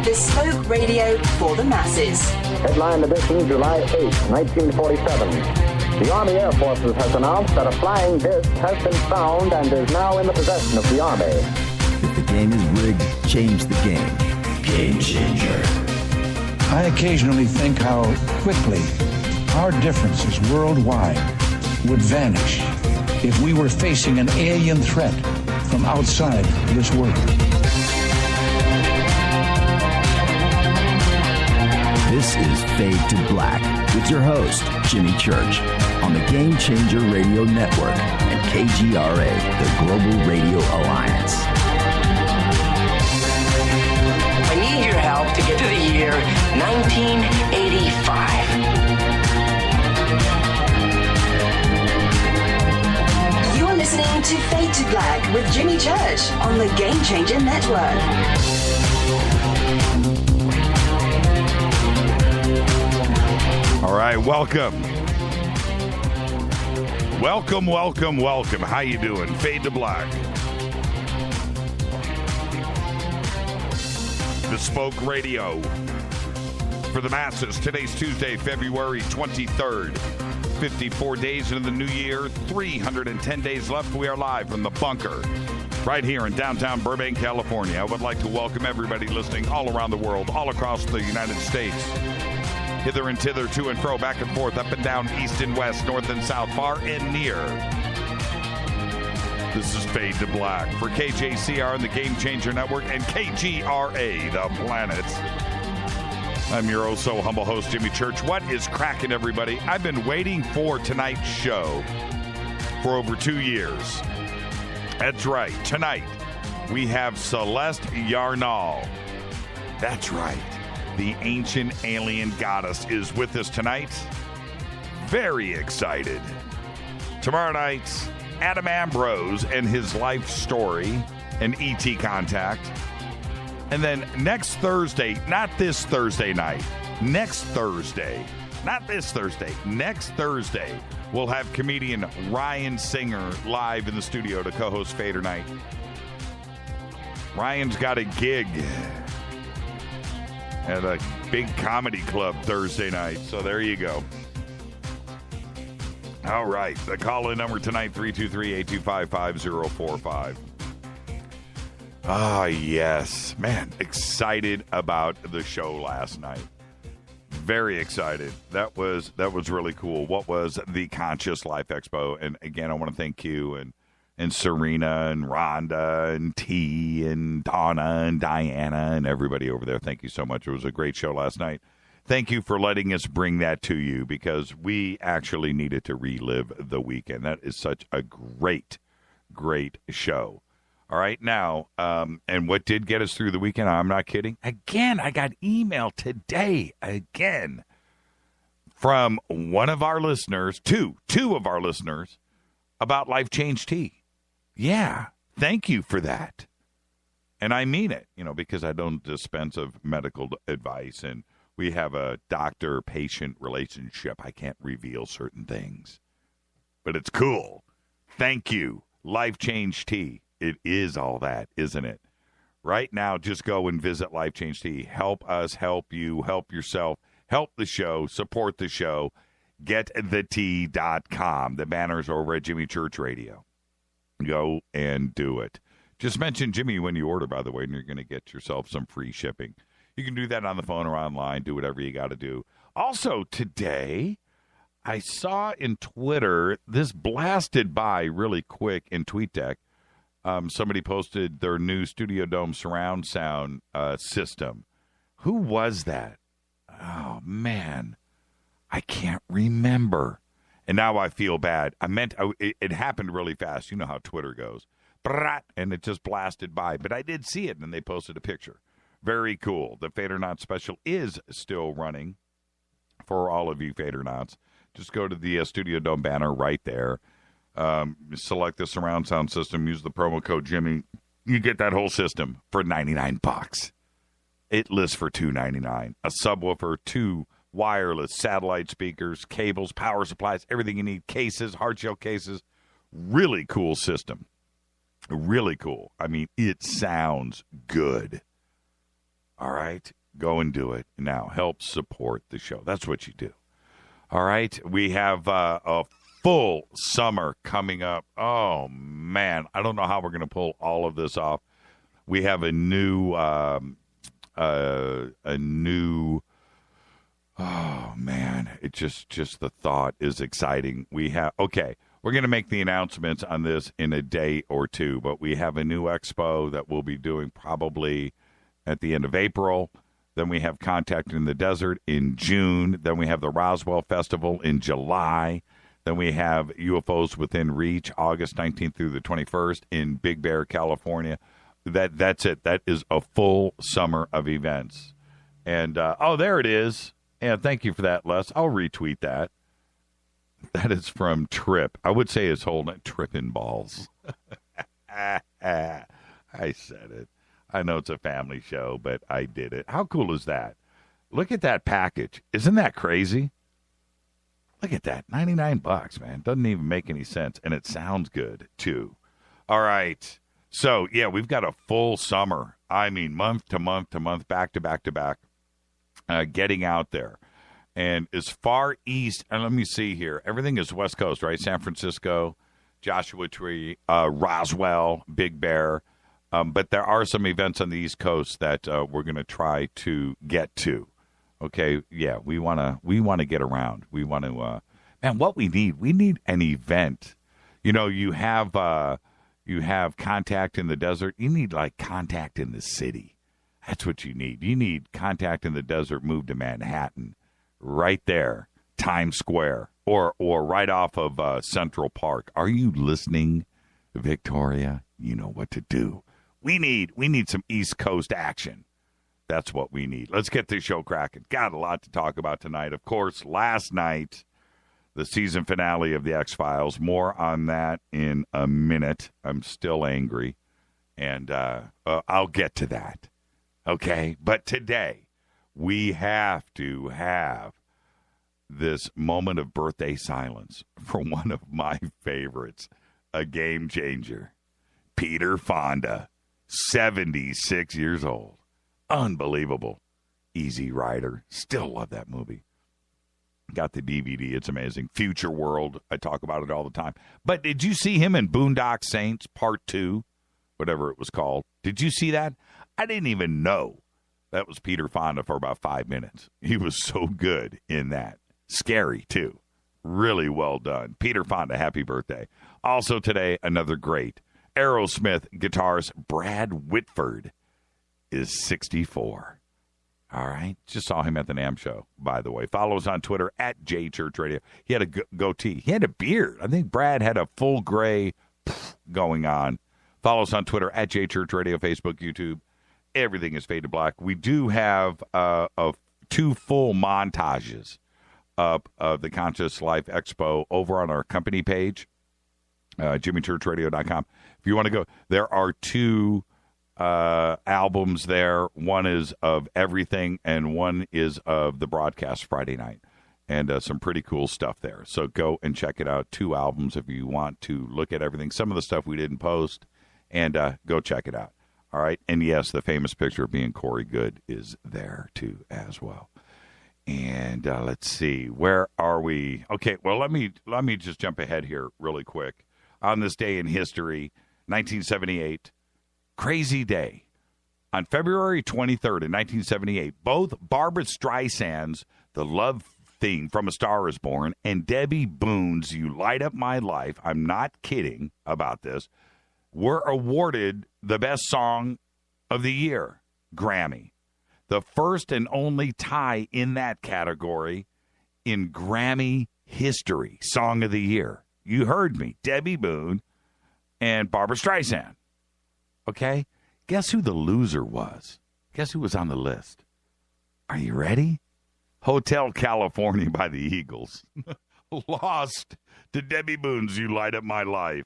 Bespoke radio for the masses. Headline edition, July 8, 1947. The Army Air Forces has announced that a flying disc has been found and is now in the possession of the Army. If the game is rigged, change the game. Game changer. I occasionally think how quickly our differences worldwide would vanish if we were facing an alien threat from outside this world. This is Fade to Black with your host, Jimmy Church, on the Game Changer Radio Network and KGRA, the Global Radio Alliance. I need your help to get to the year 1985. You're listening to Fade to Black with Jimmy Church on the Game Changer Network. All right, welcome. Welcome. How you doing? Fade to Black. Bespoke radio for the masses. Today's Tuesday, February 23rd. 54 days into the new year, 310 days left. We are live from the bunker right here in downtown Burbank, California. I would like to welcome everybody listening all around the world, all across the United States. Hither and thither, to and fro, back and forth, up and down, east and west, north and south, far and near. This is Fade to Black for KJCR and the Game Changer Network and KGRA, the planet. I'm your so humble host, Jimmy Church. What is cracking, everybody? I've been waiting for tonight's show for over 2 years. That's right. Tonight, we have Celeste Yarnall. That's right. The ancient alien goddess is with us tonight. Very excited. Tomorrow night, Adam Ambrose and his life story and ET contact. And then next Thursday, not this Thursday night, next Thursday, not this Thursday, next Thursday, we'll have comedian Ryan Singer live in the studio to co-host Fader Night. Ryan's got a gig at a big comedy club Thursday night. So there you go. All right. The call-in number tonight, 323-825-5045. Ah, yes. Man, excited about the show last night. Very excited. That was really cool. What was the Conscious Life Expo? And again, I want to thank you and Serena and Rhonda and T and Donna and Diana and everybody over there. Thank you so much. It was a great show last night. Thank you for letting us bring that to you because we actually needed to relive the weekend. That is such a great, great show. All right, now, and what did get us through the weekend, I'm not kidding. Again, I got email today, again, from one of our listeners, two of our listeners, about Life Change Tea. Yeah, thank you for that. And I mean it, because I don't dispense of medical advice, and we have a doctor-patient relationship. I can't reveal certain things, but it's cool. Thank you, Life Change Tea. It is all that, isn't it? Right now, just go and visit Life Change Tea. Help us, help you, help yourself, help the show, support the show. GetTheTea.com. The banner's over at Jimmy Church Radio. Go and do it. Just mention Jimmy when you order, by the way, and you're going to get yourself some free shipping. You can do that on the phone or online. Do whatever you got to do. Also, today, I saw in Twitter, this blasted by really quick in TweetDeck. Somebody posted their new Studio Dome surround sound system. Who was that? Oh, man. I can't remember. And now I feel bad. It happened really fast. You know how Twitter goes. And it just blasted by. But I did see it, and they posted a picture. Very cool. The Fadernauts special is still running for all of you Fadernauts. Just go to the Studio Dome banner right there. Select the surround sound system. Use the promo code Jimmy. You get that whole system for $99. It lists for $299. A subwoofer, 2 wireless satellite speakers, cables, power supplies, everything you need. Cases, hard shell cases. Really cool system. Really cool. I mean, it sounds good. All right? Go and do it. Now, help support the show. That's what you do. All right? We have a full summer coming up. Oh, man. I don't know how we're going to pull all of this off. We have a new, oh, man. It just the thought is exciting. We're going to make the announcements on this in a day or two, but we have a new expo that we'll be doing probably at the end of April. Then we have Contact in the Desert in June. Then we have the Roswell Festival in July. Then we have UFOs Within Reach, August 19th through the 21st in Big Bear, California. That's it. That is a full summer of events. And, there it is. And thank you for that, Les. I'll retweet that. That is from Trip. I would say his whole name, Trippin' Balls. I said it. I know it's a family show, but I did it. How cool is that? Look at that package. Isn't that crazy? Look at that. $99, man. Doesn't even make any sense. And it sounds good, too. All right. So, yeah, we've got a full summer. I mean, month to month to month, back to back to back, getting out there. And as far east, and let me see here. Everything is West Coast, right? San Francisco, Joshua Tree, Roswell, Big Bear. But there are some events on the East Coast that we're going to try to get to. Okay, yeah, we want to get around. We want to, man. What we need an event. You know, you have Contact in the Desert. You need like Contact in the City. That's what you need. You need Contact in the Desert. Move to Manhattan, right there, Times Square, or right off of Central Park. Are you listening, Victoria? You know what to do. We need some East Coast action. That's what we need. Let's get this show cracking. Got a lot to talk about tonight. Of course, last night, the season finale of The X-Files. More on that in a minute. I'm still angry, and I'll get to that. Okay? But today, we have to have this moment of birthday silence for one of my favorites, a game changer, Peter Fonda. 76 years old. Unbelievable. Easy Rider. Still love that movie. Got the DVD. It's amazing. Future World. I talk about it all the time. But did you see him in Boondock Saints Part 2? Whatever it was called. Did you see that? I didn't even know that was Peter Fonda for about 5 minutes. He was so good in that. Scary, too. Really well done. Peter Fonda, happy birthday. Also today, another great Aerosmith guitarist Brad Whitford is 64. All right. Just saw him at the NAMM show, by the way. Follow us on Twitter at JChurchRadio. He had a goatee. He had a beard. I think Brad had a full gray going on. Follow us on Twitter at JChurchRadio, Facebook, YouTube. Everything is Fade to Black. We do have two full montages of the Conscious Life Expo over on our company page, JimmyChurchRadio.com. If you want to go, there are two albums there. One is of everything, and one is of the broadcast Friday night. And some pretty cool stuff there. So go and check it out. Two albums if you want to look at everything. Some of the stuff we didn't post, and go check it out. All right? And, yes, the famous picture of me and Corey Good is there, too, as well. And let's see. Where are we? Okay, well, let me just jump ahead here really quick. On this day in history, 1978, crazy day. On February 23rd in 1978, both Barbra Streisand's The Love Theme from A Star Is Born and Debbie Boone's You Light Up My Life, I'm not kidding about this, were awarded the Best Song of the Year, Grammy. The first and only tie in that category in Grammy history, Song of the Year. You heard me, Debbie Boone and Barbra Streisand. Okay? Guess who the loser was? Guess who was on the list? Are you ready? Hotel California by the Eagles. Lost to Debbie Boone's You Light Up My Life.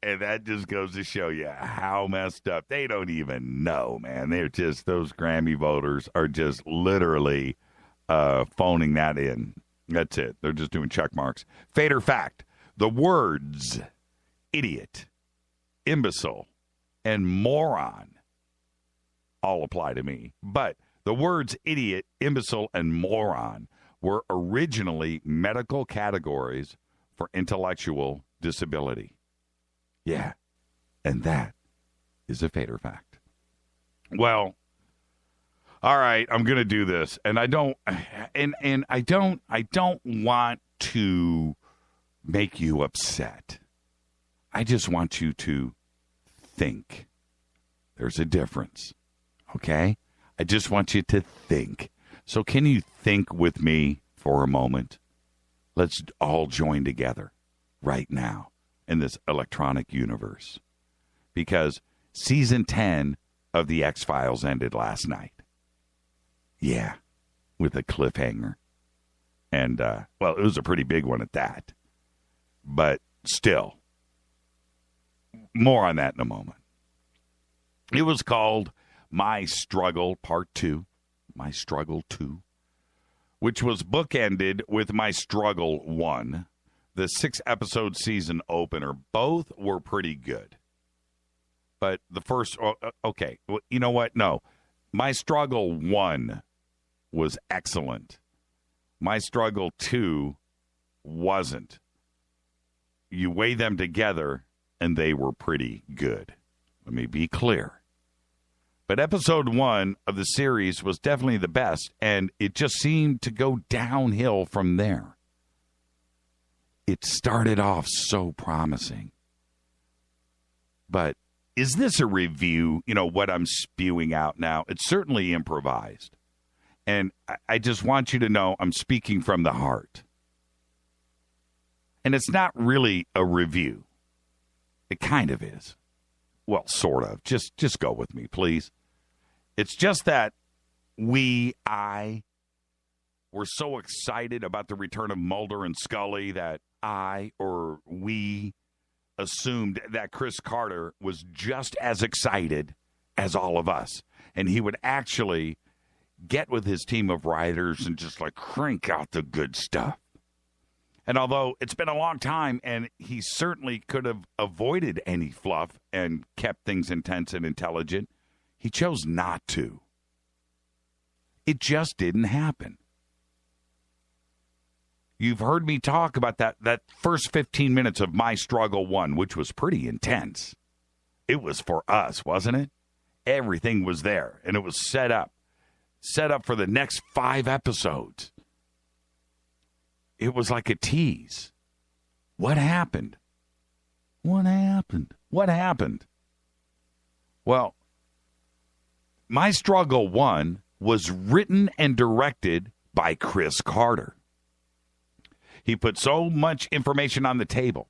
And that just goes to show you how messed up. They don't even know, man. They're just, those Grammy voters are just literally phoning that in. That's it. They're just doing check marks. Fate or fact, the words idiot, imbecile, and moron all apply to me. But the words idiot, imbecile, and moron were originally medical categories for intellectual disability. Yeah, and that is a fader fact. Well, all right, I'm going to do this, and I don't want to make you upset. I just want you to think. There's a difference, okay? I just want you to think. So can you think with me for a moment? Let's all join together right now in this electronic universe. Because season 10 of The X-Files ended last night. Yeah, with a cliffhanger. And, well, it was a pretty big one at that. But still, more on that in a moment. It was called My Struggle Part 2. My Struggle 2. Which was bookended with My Struggle 1. The 6-episode season opener. Both were pretty good. But the first, okay, well, you know what? No. My Struggle 1 was excellent. My Struggle 2 wasn't. You weigh them together, and they were pretty good. Let me be clear. But episode 1 of the series was definitely the best, and it just seemed to go downhill from there. It started off so promising. But is this a review? You know, what I'm spewing out now? It's certainly improvised. And I just want you to know I'm speaking from the heart. And it's not really a review. It kind of is. Well, sort of. Just go with me, please. It's just that we were so excited about the return of Mulder and Scully that we assumed that Chris Carter was just as excited as all of us. And he would actually get with his team of writers and just like crank out the good stuff. And although it's been a long time and he certainly could have avoided any fluff and kept things intense and intelligent, he chose not to. It just didn't happen. You've heard me talk about that first 15 minutes of My Struggle 1, which was pretty intense. It was for us, wasn't it? Everything was there, and it was set up for the next 5 episodes. It was like a tease. What happened? What happened? Well, My Struggle 1 was written and directed by Chris Carter. He put so much information on the table,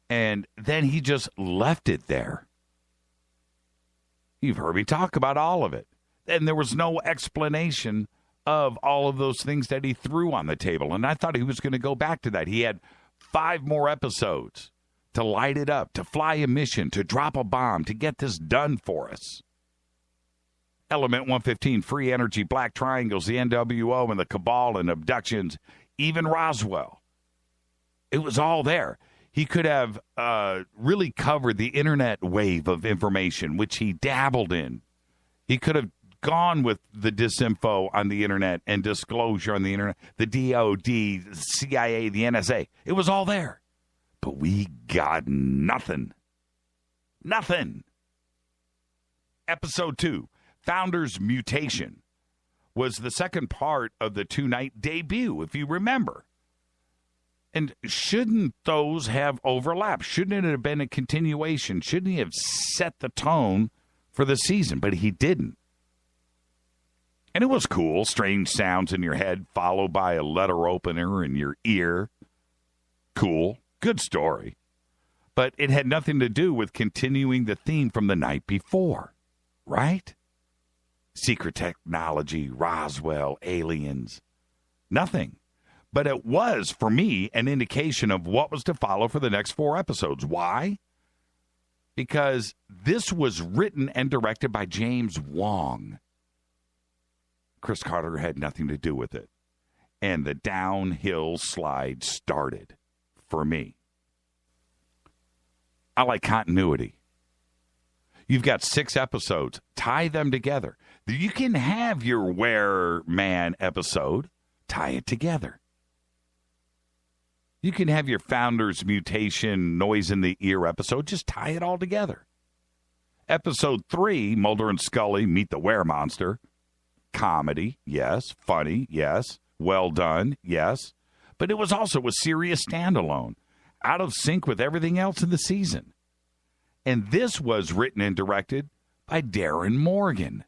and then he just left it there. You've heard me talk about all of it. And there was no explanation of all of those things that he threw on the table. And I thought he was going to go back to that. He had 5 more episodes to light it up, to fly a mission, to drop a bomb, to get this done for us. Element 115, free energy, black triangles, the NWO and the cabal and abductions, even Roswell. It was all there. He could have really covered the internet wave of information, which he dabbled in. He could have gone with the disinfo on the internet and disclosure on the internet, the DOD, the CIA, the NSA. It was all there. But we got nothing. Nothing. Episode 2, Founder's Mutation, was the second part of the 2-night debut, if you remember. And shouldn't those have overlapped? Shouldn't it have been a continuation? Shouldn't he have set the tone for the season? But he didn't. And it was cool. Strange sounds in your head followed by a letter opener in your ear. Cool. Good story. But it had nothing to do with continuing the theme from the night before. Right? Secret technology, Roswell, aliens. Nothing. But it was, for me, an indication of what was to follow for the next 4 episodes. Why? Because this was written and directed by James Wong. Chris Carter had nothing to do with it. And the downhill slide started for me. I like continuity. You've got 6 episodes. Tie them together. You can have your Where Man episode. Tie it together. You can have your Founder's Mutation Noise in the Ear episode. Just tie it all together. Episode 3, Mulder and Scully meet the Weremonster. Comedy, yes. Funny, yes. Well done, yes. But it was also a serious standalone, out of sync with everything else in the season. And this was written and directed by Darren Morgan.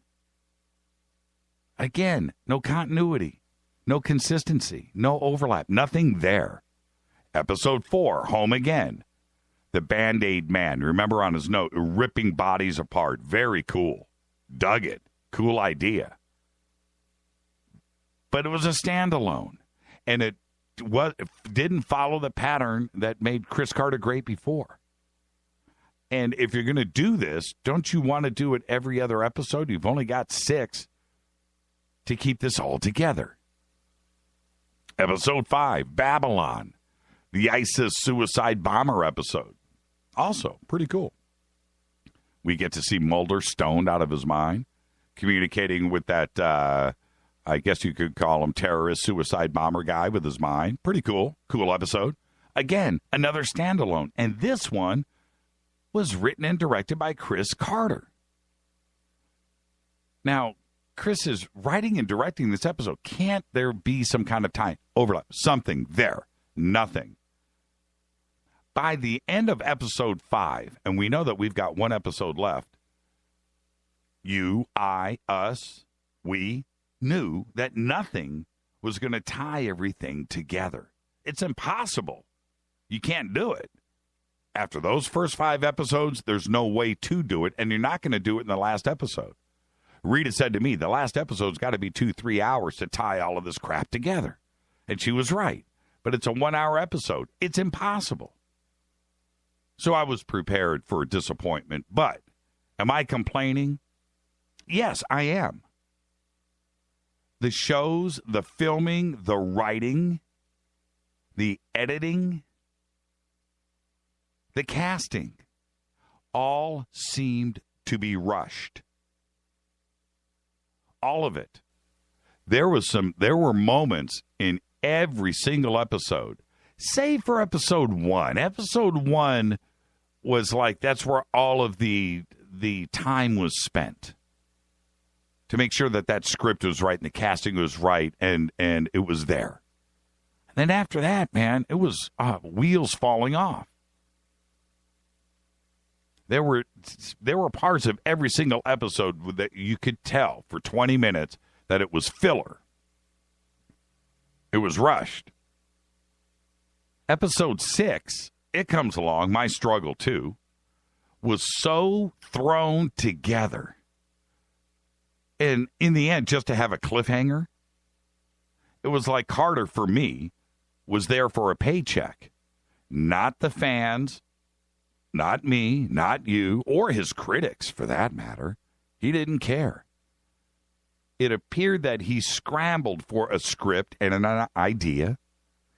Again, no continuity, no consistency, no overlap, nothing there. Episode 4, Home Again. The Band-Aid Man, remember on his note, ripping bodies apart. Very cool. Dug it. Cool idea. But it was a standalone. And it didn't follow the pattern that made Chris Carter great before. And if you're going to do this, don't you want to do it every other episode? You've only got 6 to keep this all together. Episode 5, Babylon. The ISIS suicide bomber episode. Also, pretty cool. We get to see Mulder stoned out of his mind, communicating with that, I guess you could call him terrorist suicide bomber guy with his mind. Pretty cool. Cool episode. Again, another standalone. And this one was written and directed by Chris Carter. Now, Chris is writing and directing this episode. Can't there be some kind of time overlap? Something there. Nothing. By the end of episode 5, and we know that we've got 1 episode left, you, I, us, we knew that nothing was going to tie everything together. It's impossible. You can't do it. After those first 5 episodes, there's no way to do it, and you're not going to do it in the last episode. Rita said to me, the last episode's got to be 2-3 hours to tie all of this crap together. And she was right. But it's a 1-hour episode. It's impossible. So I was prepared for disappointment. But am I complaining? Yes, I am. The shows, the filming, the writing, the editing, the casting, all seemed to be rushed. All of it. There were moments in every single episode, save for episode 1. Episode 1 was like, that's where all of the time was spent to make sure that script was right and the casting was right and it was there. And then after that, man, it was wheels falling off. There were parts of every single episode that you could tell for 20 minutes that it was filler. It was rushed. Episode 6, it comes along, my struggle too, was so thrown together. And in the end, just to have a cliffhanger, it was like Carter, for me, was there for a paycheck. Not the fans, not me, not you, or his critics, for that matter. He didn't care. It appeared that he scrambled for a script and an idea.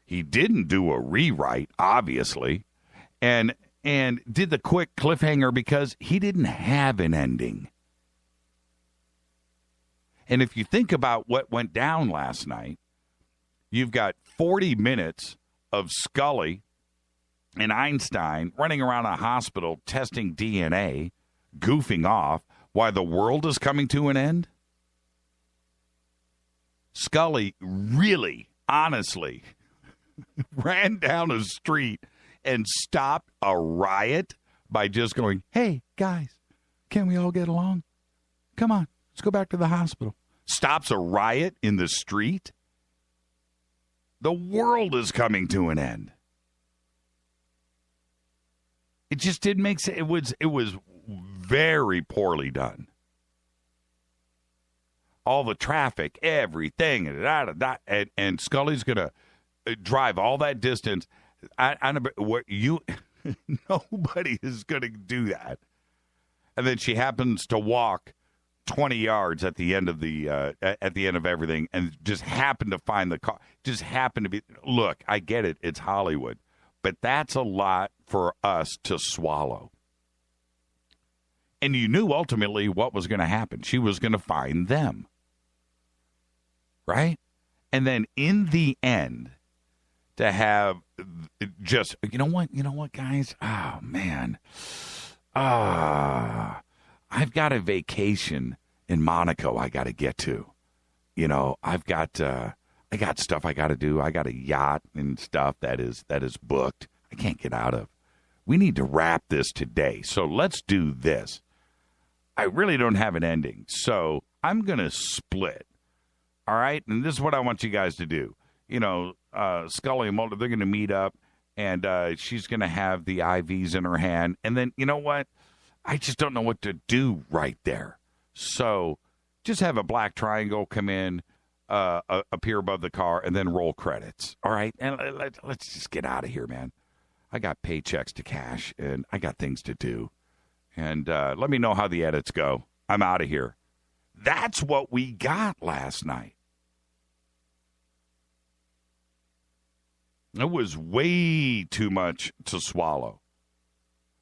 He didn't do a rewrite, obviously, and did the quick cliffhanger because he didn't have an ending. And if you think about what went down last night, you've got 40 minutes of Scully and Einstein running around a hospital testing DNA, goofing off, while the world is coming to an end. Scully really, honestly, ran down a street and stopped a riot by just going, hey, guys, can we all get along? Come on, let's go back to the hospital. Stops a riot in the street. The world is coming to an end. It just didn't make sense. It was very poorly done. All the traffic, everything, and Scully's going to drive all that distance. Nobody is going to do that. And then she happens to walk 20 yards at the end of everything, and just happened to find the car. Just happened to be. Look, I get it. It's Hollywood, but that's a lot for us to swallow. And you knew ultimately what was going to happen. She was going to find them. Right? And then in the end, to have just, you know what, guys? Oh, man. I've got a vacation in Monaco I got to get to. I got stuff I got to do. I got a yacht and stuff that is booked. I can't get out of. We need to wrap this today. So let's do this. I really don't have an ending. So I'm going to split. All right? And this is what I want you guys to do. Scully and Mulder, they're going to meet up, and she's going to have the IVs in her hand. And then, you know what? I just don't know what to do right there. So just have a black triangle come in, appear above the car, and then roll credits. All right? And let's just get out of here, man. I got paychecks to cash, and I got things to do. And let me know how the edits go. I'm out of here. That's what we got last night. It was way too much to swallow.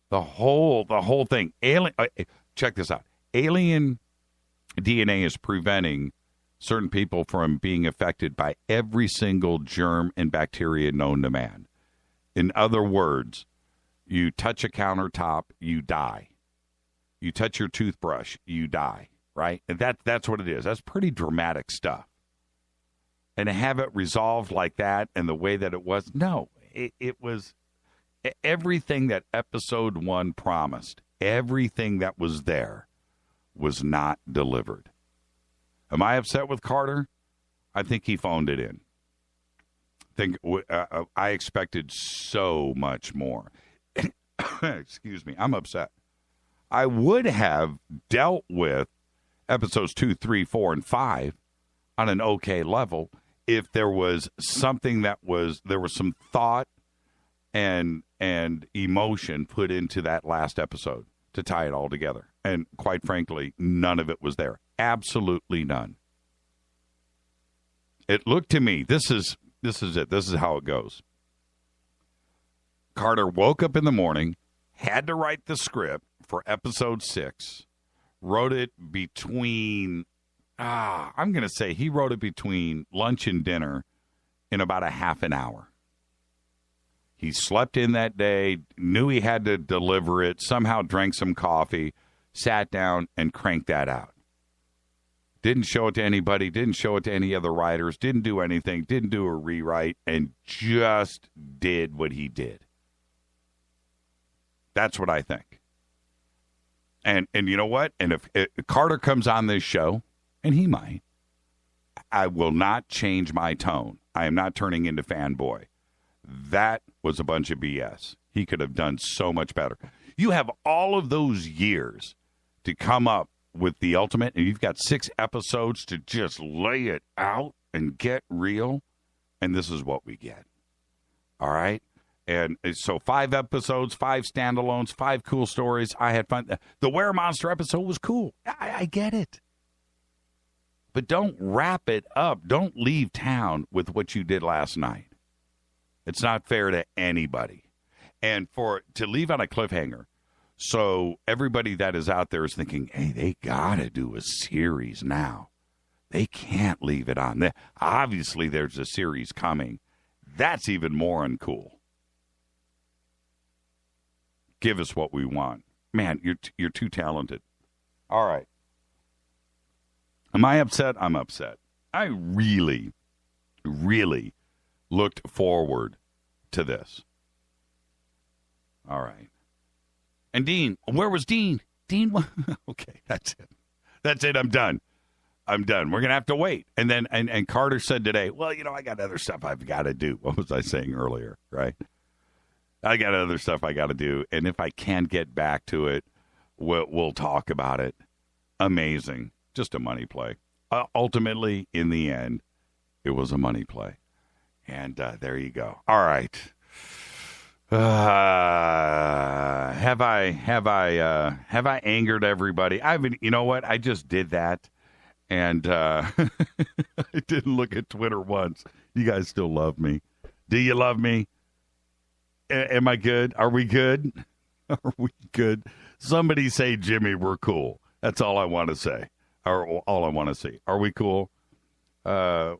The whole thing. Check this out. Alien DNA is preventing certain people from being affected by every single germ and bacteria known to man. In other words, you touch a countertop, you die. You touch your toothbrush, you die. Right? And that's what it is. That's pretty dramatic stuff. And to have it resolved like that and the way that it was, no, it was everything that episode 1 promised. Everything that was there was not delivered. Am I upset with Carter? I think he phoned it in. I expected so much more. Excuse me. I'm upset. I would have dealt with episodes 2, 3, 4, and 5 on an okay level if there was something there was some thought and emotion put into that last episode to tie it all together. And quite frankly, none of it was there. Absolutely none. It looked to me, this is it. This is how it goes. Carter woke up in the morning, had to write the script for episode 6, wrote it between, I'm going to say he wrote it between lunch and dinner in about a half an hour. He slept in that day, knew he had to deliver it, somehow drank some coffee, sat down and cranked that out. Didn't show it to anybody, didn't show it to any other writers, didn't do anything, didn't do a rewrite, and just did what he did. That's what I think. And you know what? And if Carter comes on this show, and he might, I will not change my tone. I am not turning into fanboy. That was a bunch of BS. He could have done so much better. You have all of those years to come up with the ultimate, and you've got 6 episodes to just lay it out and get real, and this is what we get. All right? And so 5 episodes, 5 standalones, 5 cool stories. I had fun. The Were Monster episode was cool. I get it. But don't wrap it up. Don't leave town with what you did last night. It's not fair to anybody. And to leave on a cliffhanger, so everybody that is out there is thinking, hey, they got to do a series now. They can't leave it on there. Obviously, there's a series coming. That's even more uncool. Give us what we want. Man, you're too talented. All right. Am I upset? I'm upset. I really, really looked forward to this. All right. And Dean, where was Dean? Dean, okay, that's it. That's it. I'm done. We're going to have to wait. And then, and Carter said today, well, I got other stuff I've got to do. What was I saying earlier, right? I got other stuff I got to do. And if I can get back to it, we'll talk about it. Amazing. Just a money play. Ultimately, in the end, it was a money play. And there you go. All right. Have I angered everybody? You know what? I just did that. And I didn't look at Twitter once. You guys still love me. Do you love me? Am I good? Are we good? Are we good? Somebody say, Jimmy, we're cool. That's all I want to say. Or all I want to see. Are we cool? All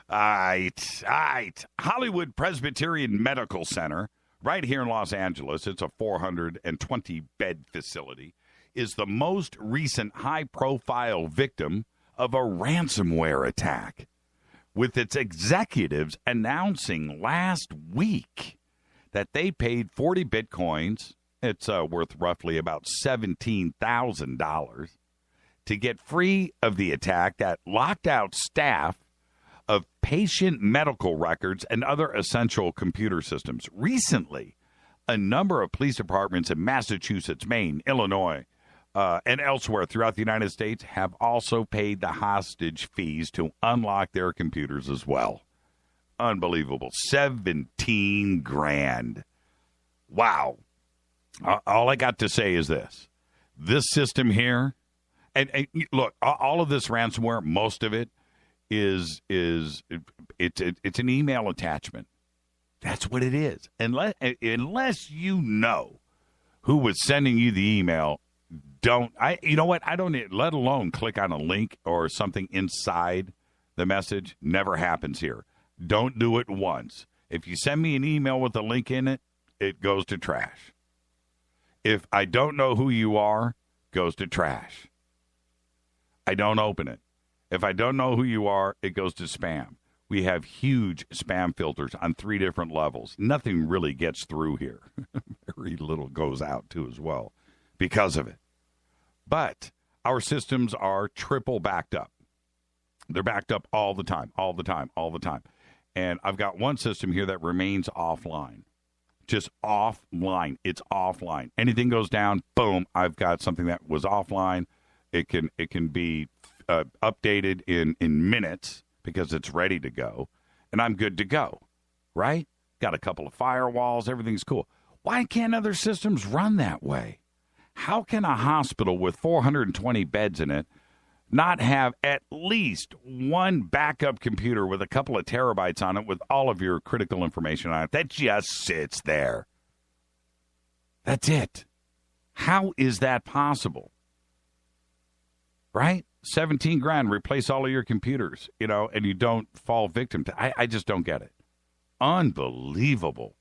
right. Hollywood Presbyterian Medical Center, right here in Los Angeles, it's a 420-bed facility, is the most recent high-profile victim of a ransomware attack, with its executives announcing last week that they paid 40 bitcoins, it's worth roughly about $17,000, to get free of the attack that locked out staff of patient medical records and other essential computer systems. Recently, a number of police departments in Massachusetts, Maine, Illinois, and elsewhere throughout the United States have also paid the hostage fees to unlock their computers as well. Unbelievable. 17 grand. Wow. All I got to say is this. This system here, and look, all of this ransomware, most of it, it's an email attachment. That's what it is. Unless you know who was sending you the email, you know what? I don't let alone click on a link or something inside the message. Never happens here. Don't do it once. If you send me an email with a link in it, it goes to trash. If I don't know who you are, goes to trash. I don't open it. If I don't know who you are, it goes to spam. We have huge spam filters on 3 different levels. Nothing really gets through here. Very little goes out, too, as well, because of it. But our systems are triple backed up. They're backed up all the time. And I've got one system here that remains offline. Just offline. It's offline. Anything goes down, boom, I've got something that was offline. It can be updated in minutes because it's ready to go, and I'm good to go, right? Got a couple of firewalls. Everything's cool. Why can't other systems run that way? How can a hospital with 420 beds in it not have at least one backup computer with a couple of terabytes on it with all of your critical information on it that just sits there? That's it. How is that possible? Right? 17 grand, replace all of your computers, and you don't fall victim to. I just don't get it. Unbelievable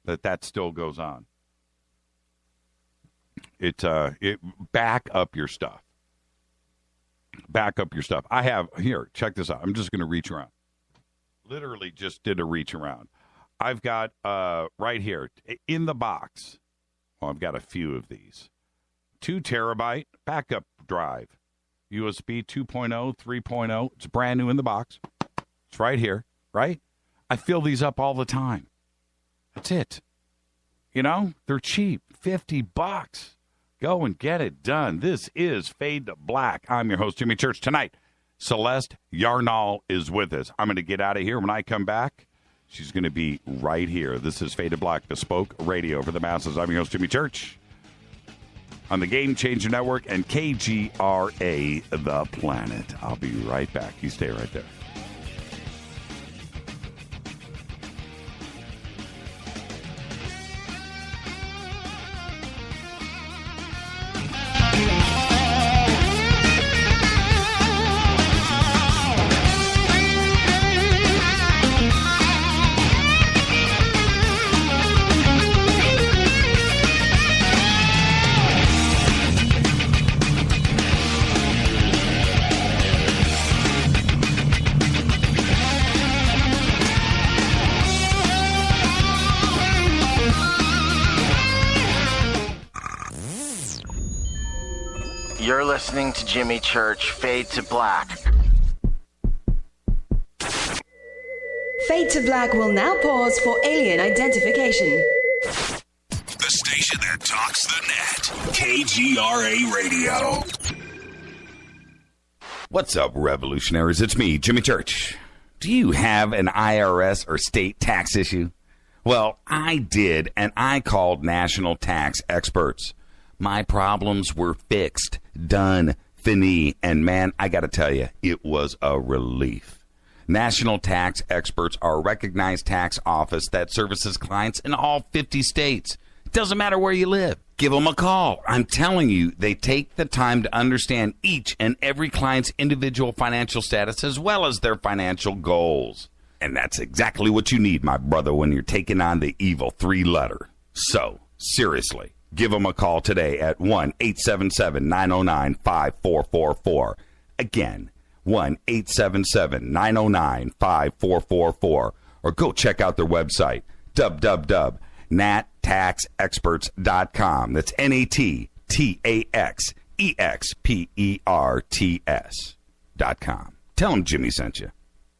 that still goes on. It back up your stuff. Back up your stuff. I have here. Check this out. I'm just going to reach around. Literally, just did a reach around. I've got right here in the box. Well, I've got a few of these. 2 terabyte backup drive. USB 2.0, 3.0. It's brand new in the box. It's right here, right? I fill these up all the time. That's it. They're cheap. $50. Go and get it done. This is Fade to Black. I'm your host, Jimmy Church. Tonight, Celeste Yarnall is with us. I'm going to get out of here. When I come back, she's going to be right here. This is Fade to Black, bespoke radio for the masses. I'm your host, Jimmy Church, on the Game Changer Network and KGRA, The Planet. I'll be right back. You stay right there. You're listening to Jimmy Church, Fade to Black. Fade to Black will now pause for alien identification. The station that talks the net. KGRA Radio. What's up, revolutionaries? It's me, Jimmy Church. Do you have an IRS or state tax issue? Well, I did, and I called national tax experts. My problems were fixed, done, fini, and man, I got to tell you, it was a relief. National tax experts are a recognized tax office that services clients in all 50 states. Doesn't matter where you live. Give them a call. I'm telling you, they take the time to understand each and every client's individual financial status as well as their financial goals. And that's exactly what you need, my brother, when you're taking on the evil 3-letter. So, seriously, give them a call today at 1-877-909-5444. Again, 1-877-909-5444. Or go check out their website, www.nattaxexperts.com. That's NATTAXEXPERTS.com. Tell them Jimmy sent you.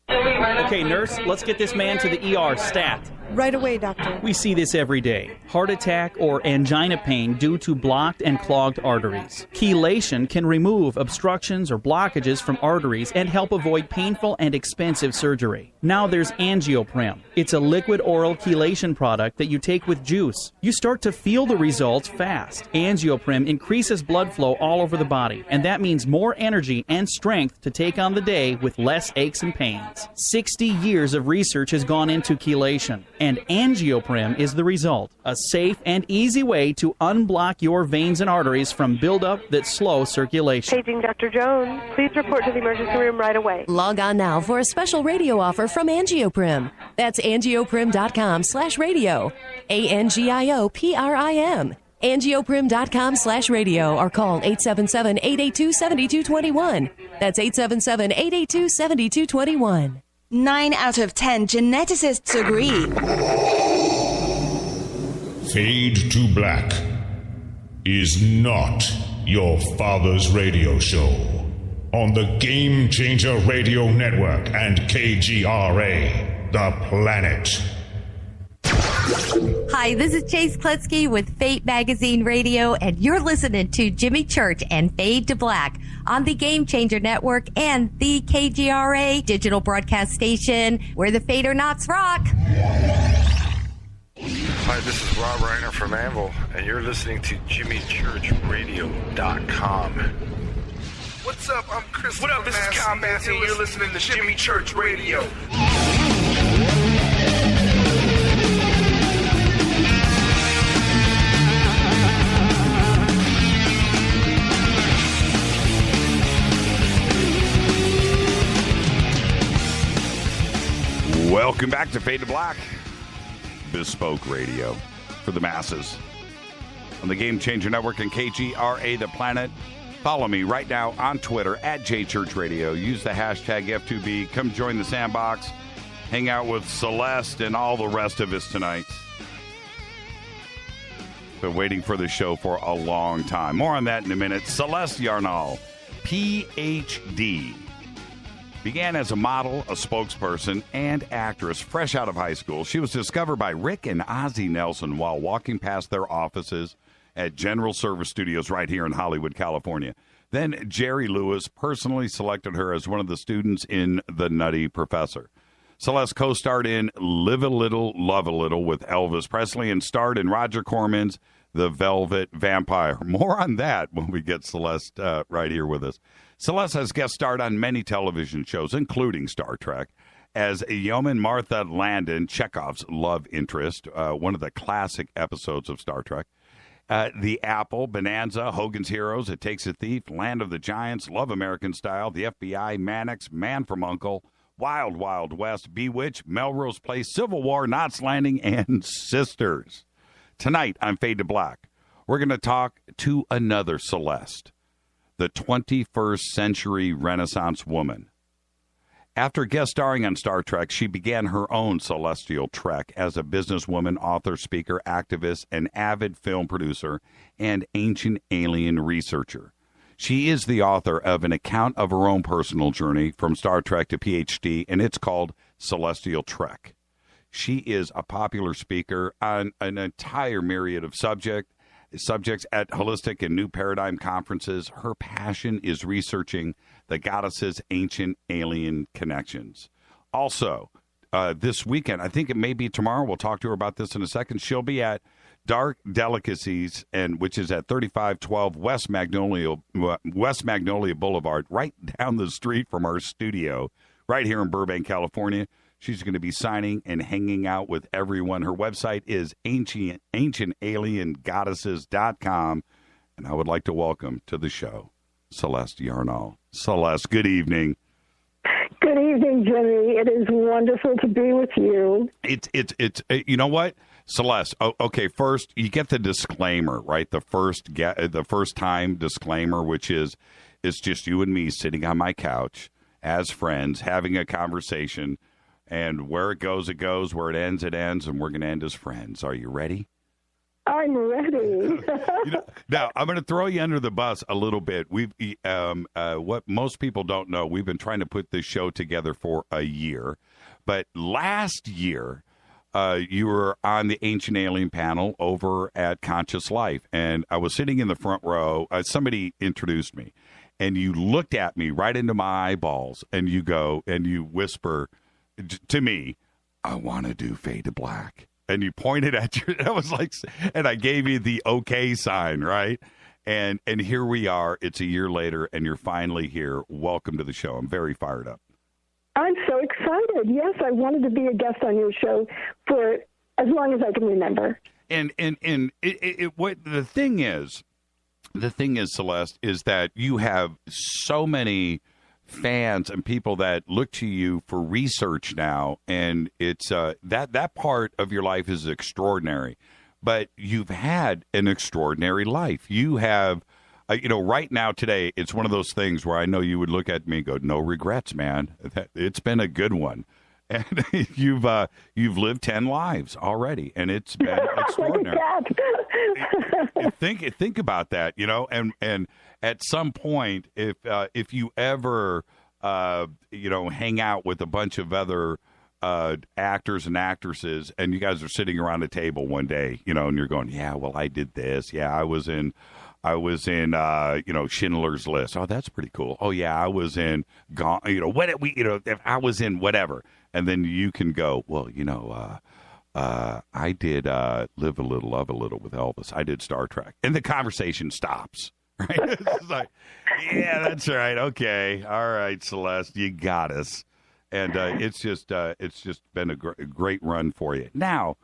Okay, nurse, let's get this man to the ER stat. Right away, doctor. We see this every day. Heart attack or angina pain due to blocked and clogged arteries. Chelation can remove obstructions or blockages from arteries and help avoid painful and expensive surgery. Now there's Angioprim. It's a liquid oral chelation product that you take with juice. You start to feel the results fast. Angioprim increases blood flow all over the body, and that means more energy and strength to take on the day with less aches and pains. 60 years of research has gone into chelation, and Angioprim is the result. A safe and easy way to unblock your veins and arteries from buildup that slow circulation. Paging Dr. Jones. Please report to the emergency room right away. Log on now for a special radio offer from Angioprim. That's angioprim.com/radio. ANGIOPRIM. Angioprim.com/radio or call 877-882-7221. That's 877-882-7221. 9 out of 10 geneticists agree. Fade to Black is not your father's radio show on the Game Changer Radio Network and KGRA, The Planet. Hi, this is Chase Kletsky with Fate Magazine Radio, and you're listening to Jimmy Church and Fade to Black on the Game Changer Network and the KGRA digital broadcast station where the Fade or Nots rock. Hi, this is Rob Reiner from Anvil, and you're listening to JimmyChurchRadio.com. What's up? I'm Chris. What up? This is Kyle Massey, and you're listening to Jimmy Church Radio. Welcome back to Fade to Black, bespoke radio for the masses on the Game Changer Network and KGRA, The Planet. Follow me right now on Twitter at JChurchRadio. Use the hashtag F2B. Come join the sandbox. Hang out with Celeste and all the rest of us tonight. Been waiting for the show for a long time. More on that in a minute. Celeste Yarnall, PhD. Began as a model, a spokesperson, and actress fresh out of high school. She was discovered by Rick and Ozzie Nelson while walking past their offices at General Service Studios right here in Hollywood, California. Then Jerry Lewis personally selected her as one of the students in The Nutty Professor. Celeste co-starred in Live a Little, Love a Little with Elvis Presley and starred in Roger Corman's The Velvet Vampire. More on that when we get Celeste right here with us. Celeste has guest starred on many television shows, including Star Trek, as Yeoman Martha Landon, Chekhov's love interest, one of the classic episodes of Star Trek. The Apple, Bonanza, Hogan's Heroes, It Takes a Thief, Land of the Giants, Love American Style, The FBI, Mannix, Man from U.N.C.L.E., Wild Wild West, Bewitched, Melrose Place, Civil War, Knots Landing, and Sisters. Tonight on Fade to Black, we're going to talk to another Celeste, the 21st century Renaissance woman. After guest starring on Star Trek, she began her own celestial trek as a businesswoman, author, speaker, activist, an avid film producer, and ancient alien researcher. She is the author of an account of her own personal journey from Star Trek to PhD, and it's called Celestial Trek. She is a popular speaker on an entire myriad of subjects at holistic and new paradigm conferences. Her passion is researching the goddess's ancient alien connections. Also, this weekend, I think it may be tomorrow, we'll talk to her about this in a second, she'll be at Dark Delicacies, which is at 3512 West Magnolia Boulevard, right down the street from our studio, right here in Burbank, California. She's going to be signing and hanging out with everyone. Her website is ancientaliengoddesses.com. And I would like to welcome to the show Celeste Yarnall. Celeste, good evening. Good evening, Jimmy. It is wonderful to be with you. It's you know what, Celeste? Okay, first you get the disclaimer, right? The first time disclaimer, which is it's just you and me sitting on my couch as friends, having a conversation, and where it goes, it goes. Where it ends, and we're going to end as friends. Are you ready? I'm ready. Now, I'm going to throw you under the bus a little bit. We've what most people don't know, we've been trying to put this show together for a year. But last year, you were on the Ancient Alien panel over at Conscious Life. And I was sitting in the front row. Somebody introduced me. And you looked at me right into my eyeballs. And you go and you whisper to me, I want to do Fade to Black. And you pointed at I was like, and I gave you the okay sign, right? And here we are. It's a year later, and you're finally here. Welcome to the show. I'm very fired up. I'm so excited. Yes, I wanted to be a guest on your show for as long as I can remember. And what the thing is, Celeste, is that you have so many fans and people that look to you for research now, and it's that part of your life is extraordinary. But you've had an extraordinary life. You have, right now today, it's one of those things where I know you would look at me and go, "No regrets, man. It's been a good one." And you've lived 10 lives already, and it's been extraordinary. Think about that, and at some point, if you ever hang out with a bunch of other actors and actresses, and you guys are sitting around a table one day, and you're going, "Yeah, well, I did this. Yeah, I was in Schindler's List. Oh, that's pretty cool. Oh yeah, I was in I was in whatever." And then you can go, "Well, I did Live a Little, Love a Little with Elvis. I did Star Trek." And the conversation stops, right? It's like, yeah, that's right. Okay. All right, Celeste, you got us. And it's just been a great run for you. Now,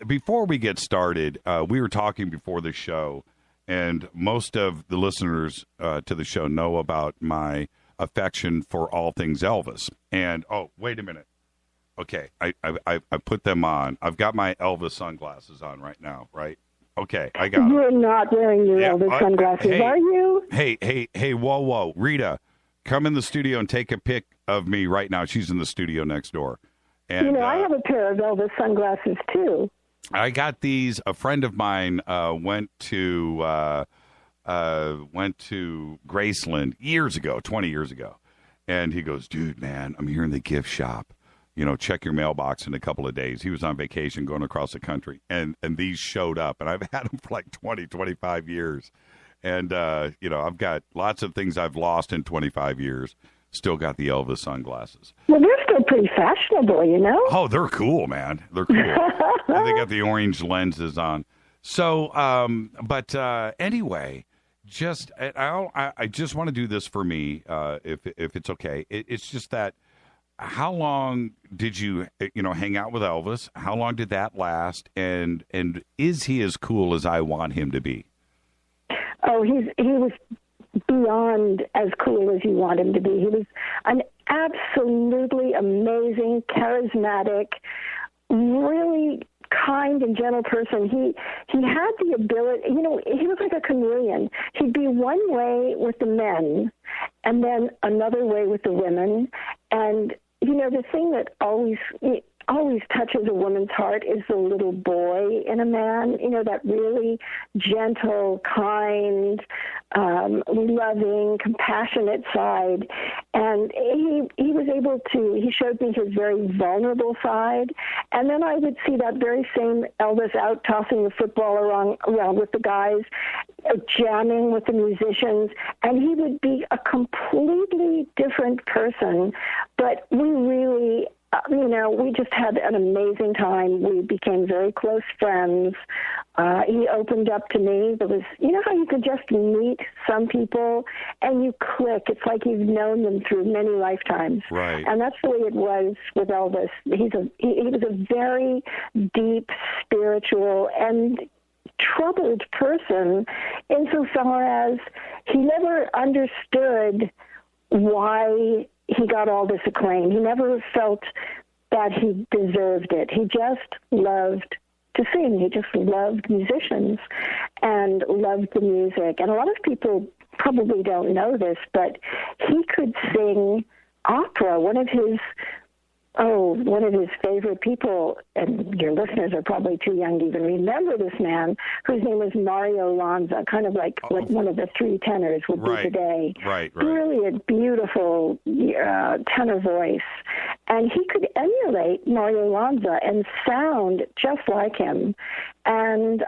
before we get started, we were talking before the show, and most of the listeners to the show know about my affection for all things Elvis. And wait a minute. Okay, I put them on. I've got my Elvis sunglasses on right now, right? Okay, I got them. You're not wearing your Elvis sunglasses, are you? Hey, whoa, Rita, come in the studio and take a pic of me right now. She's in the studio next door. And I have a pair of Elvis sunglasses too. I got these. A friend of mine went to Graceland years ago, 20 years ago. And he goes, "Dude, man, I'm here in the gift shop. Check your mailbox in a couple of days." He was on vacation going across the country. And these showed up. And I've had them for like 20, 25 years. And, I've got lots of things I've lost in 25 years. Still got the Elvis sunglasses. Well, they're still pretty fashionable, Oh, they're cool, man. They're cool. And they got the orange lenses on. So, anyway, I just want to do this for me, if it's okay. It's just that, how long did you, hang out with Elvis? How long did that last? And is he as cool as I want him to be? Oh, he was beyond as cool as you want him to be. He was an absolutely amazing, charismatic, really kind and gentle person. He had the ability, he was like a chameleon. He'd be one way with the men and then another way with the women. And, the thing that always touches a woman's heart is the little boy in a man, that really gentle, kind, loving, compassionate side. And he was able to, he showed me his very vulnerable side. And then I would see that very same Elvis out tossing the football around with the guys, jamming with the musicians. And he would be a completely different person. But we really, we just had an amazing time. We became very close friends. He opened up to me. There was, you know how you could just meet some people and you click. It's like you've known them through many lifetimes. Right. And that's the way it was with Elvis. He was a very deep, spiritual, and troubled person insofar as he never understood why he got all this acclaim. He never felt that he deserved it. He just loved to sing. He just loved musicians and loved the music. And a lot of people probably don't know this, but he could sing opera. One of his favorite people, and your listeners are probably too young to even remember this man, whose name was Mario Lanza, kind of like what one of the three tenors would be today. Right. Brilliant, beautiful tenor voice. And he could emulate Mario Lanza and sound just like him. And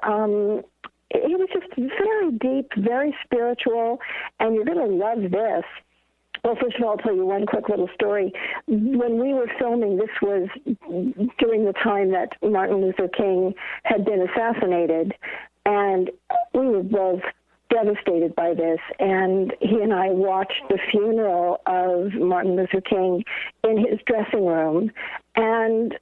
he was just very deep, very spiritual, and you're going to love this. Well, first of all, I'll tell you one quick little story. When we were filming, this was during the time that Martin Luther King had been assassinated, and we were both devastated by this, and he and I watched the funeral of Martin Luther King in his dressing room, and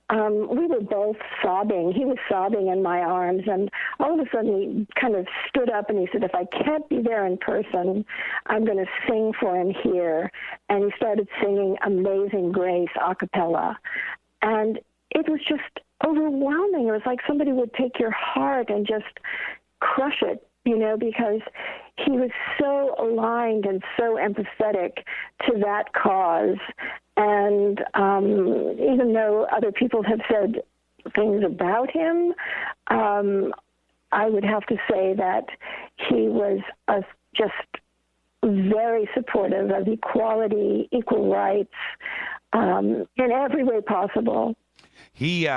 we were both sobbing. He was sobbing in my arms, and all of a sudden he kind of stood up and he said, if I can't be there in person, I'm going to sing for him here. And he started singing Amazing Grace a cappella, and it was just overwhelming. It was like somebody would take your heart and just crush it, you know, because he was so aligned and so empathetic to that cause. And even though other people have said things about him, I would have to say that he was just very supportive of equality, equal rights, in every way possible. He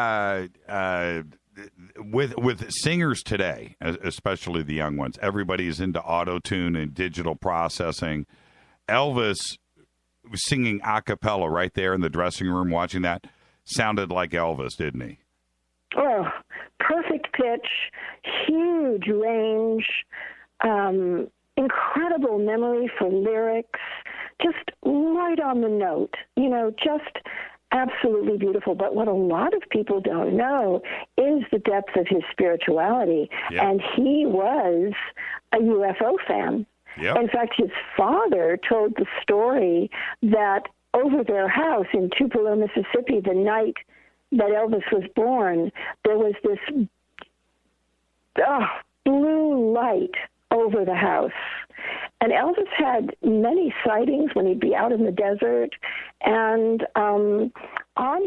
with singers today, especially the young ones, everybody's into auto-tune and digital processing. Elvis was singing a cappella right there in the dressing room, watching that. Sounded like Elvis, didn't he? Oh, perfect pitch, huge range, incredible memory for lyrics, just right on the note, you know, just absolutely beautiful. But what a lot of people don't know is the depth of his spirituality. Yep. And he was a UFO fan. Yep. In fact, his father told the story that over their house in Tupelo, Mississippi, the night that Elvis was born, there was this blue light over the house. And Elvis had many sightings when he'd be out in the desert. And on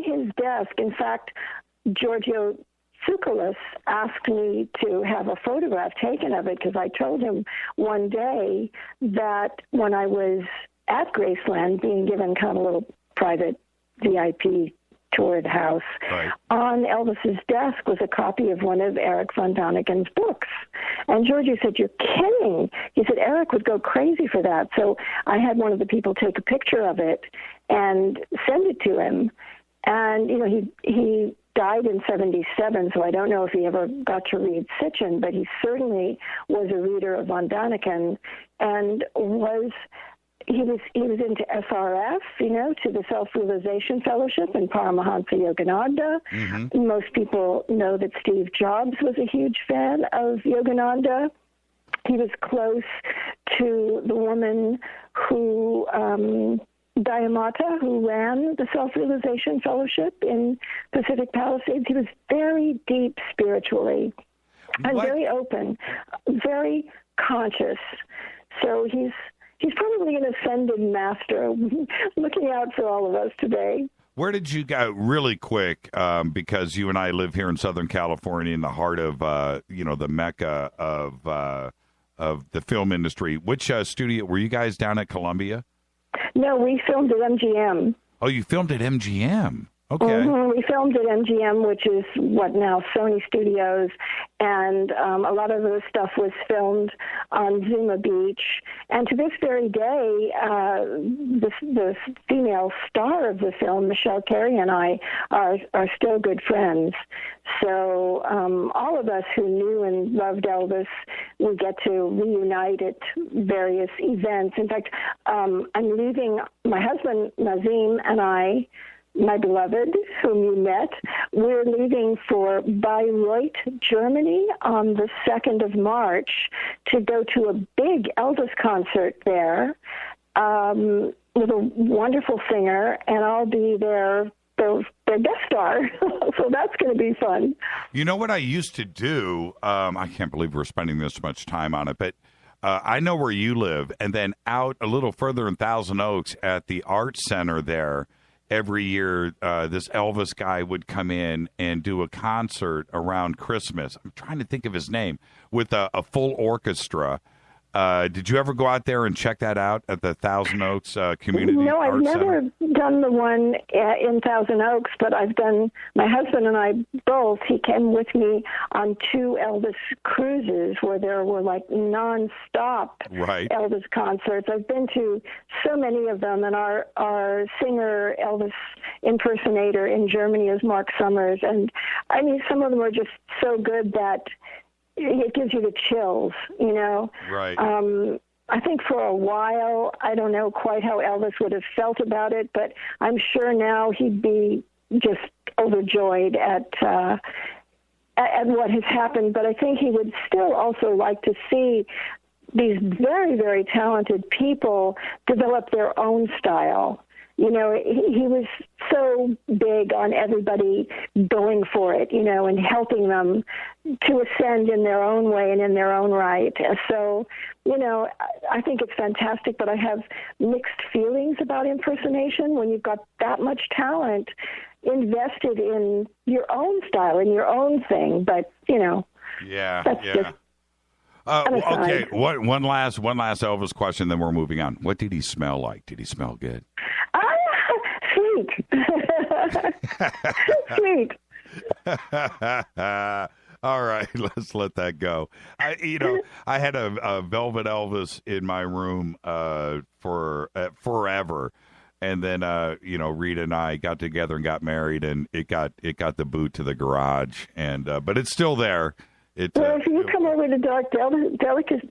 his desk, in fact, Giorgio Tsoukalos asked me to have a photograph taken of it because I told him one day that when I was at Graceland being given kind of a little private VIP tour of the house, right, on Elvis's desk was a copy of one of Eric von Daniken's books. And Giorgio said, "You're kidding." He said, "Eric would go crazy for that." So I had one of the people take a picture of it and send it to him. And, you know, he died in 1977, so I don't know if he ever got to read Sitchin, but he certainly was a reader of von Daniken and he was into SRF, you know, to the Self-Realization Fellowship in Paramahansa Yogananda. Mm-hmm. Most people know that Steve Jobs was a huge fan of Yogananda. He was close to the woman who, Dayamata, who ran the Self-Realization Fellowship in Pacific Palisades. He was very deep spiritually and very open, very conscious. So he's probably an ascended master looking out for all of us today. Where did you go, really quick, because you and I live here in Southern California in the heart of, the Mecca of the film industry. Which studio? Were you guys down at Columbia? No, we filmed at MGM. Oh, you filmed at MGM? Okay. Mm-hmm. We filmed at MGM, which is what now Sony Studios, and a lot of the stuff was filmed on Zuma Beach. And to this very day, the female star of the film, Michelle Carey, and I are still good friends. So all of us who knew and loved Elvis, we get to reunite at various events. In fact, I'm leaving, my husband Nazim and I, my beloved, whom you met, we're leaving for Bayreuth, Germany on the 2nd of March to go to a big Elvis concert there with a wonderful singer, and I'll be their guest star. So that's going to be fun. You know what I used to do? I can't believe we're spending this much time on it, but I know where you live, and then out a little further in Thousand Oaks at the Art Center there, every year, this Elvis guy would come in and do a concert around Christmas. I'm trying to think of his name, with a full orchestra. Did you ever go out there and check that out at the Thousand Oaks Community No, I've Arts never Center? done the one in Thousand Oaks, but I've done, my husband and I both, he came with me on 2 Elvis cruises where there were like nonstop Elvis concerts. I've been to so many of them, and our singer, Elvis impersonator in Germany is Mark Summers. And I mean, some of them are just so good that it gives you the chills, you know. Right. I think for a while, I don't know quite how Elvis would have felt about it, but I'm sure now he'd be just overjoyed at what has happened. But I think he would still also like to see these very, very talented people develop their own style. You know, he was so big on everybody going for it, you know, and helping them to ascend in their own way and in their own right. So, you know, I think it's fantastic, but I have mixed feelings about impersonation when you've got that much talent invested in your own style and your own thing. But, you know, that's just okay, one last Elvis question, then we're moving on. What did he smell like? Did he smell good? Sweet. Sweet. All right, let's let that go. I had a Velvet Elvis in my room for forever, and then Rita and I got together and got married, and it got the boot to the garage, and but it's still there. Well, if you come over to Dark Delicacies,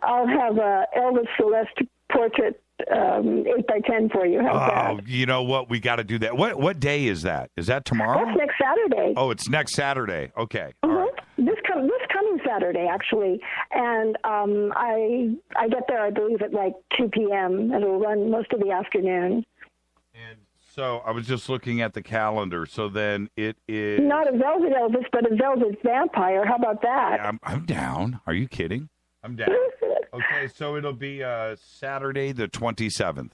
I'll have a Elvis Celeste portrait 8x10 for you. How's that? You know what? We got to do that. What day is that? Is that tomorrow? That's next Saturday. Oh, it's next Saturday. Okay. Mm-hmm. All right. This coming Saturday, actually. And I get there, I believe, at like 2 p.m. It'll run most of the afternoon. And so I was just looking at the calendar. So then it is... Not a Velvet Elvis, but a Velvet Vampire. How about that? Yeah, I'm down. Are you kidding? I'm down. Okay, so it'll be Saturday the 27th.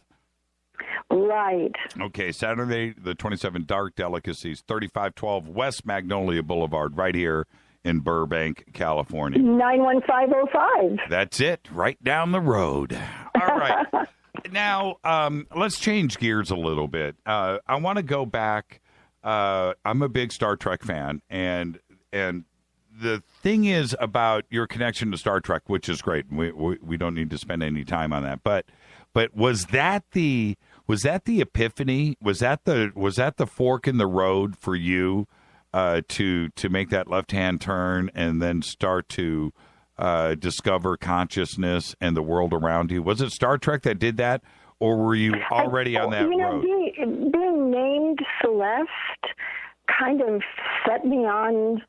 Right. Okay, Saturday the 27th, Dark Delicacies, 3512 West Magnolia Boulevard, right here in Burbank, California. 91505. That's it, right down the road. All right. Now, let's change gears a little bit. I want to go back. I'm a big Star Trek fan, and the thing is about your connection to Star Trek, which is great. We don't need to spend any time on that. But was that the epiphany? Was that the fork in the road for you to make that left-hand turn and then start to discover consciousness and the world around you? Was it Star Trek that did that, or were you already on that road? Being named Celeste kind of set me on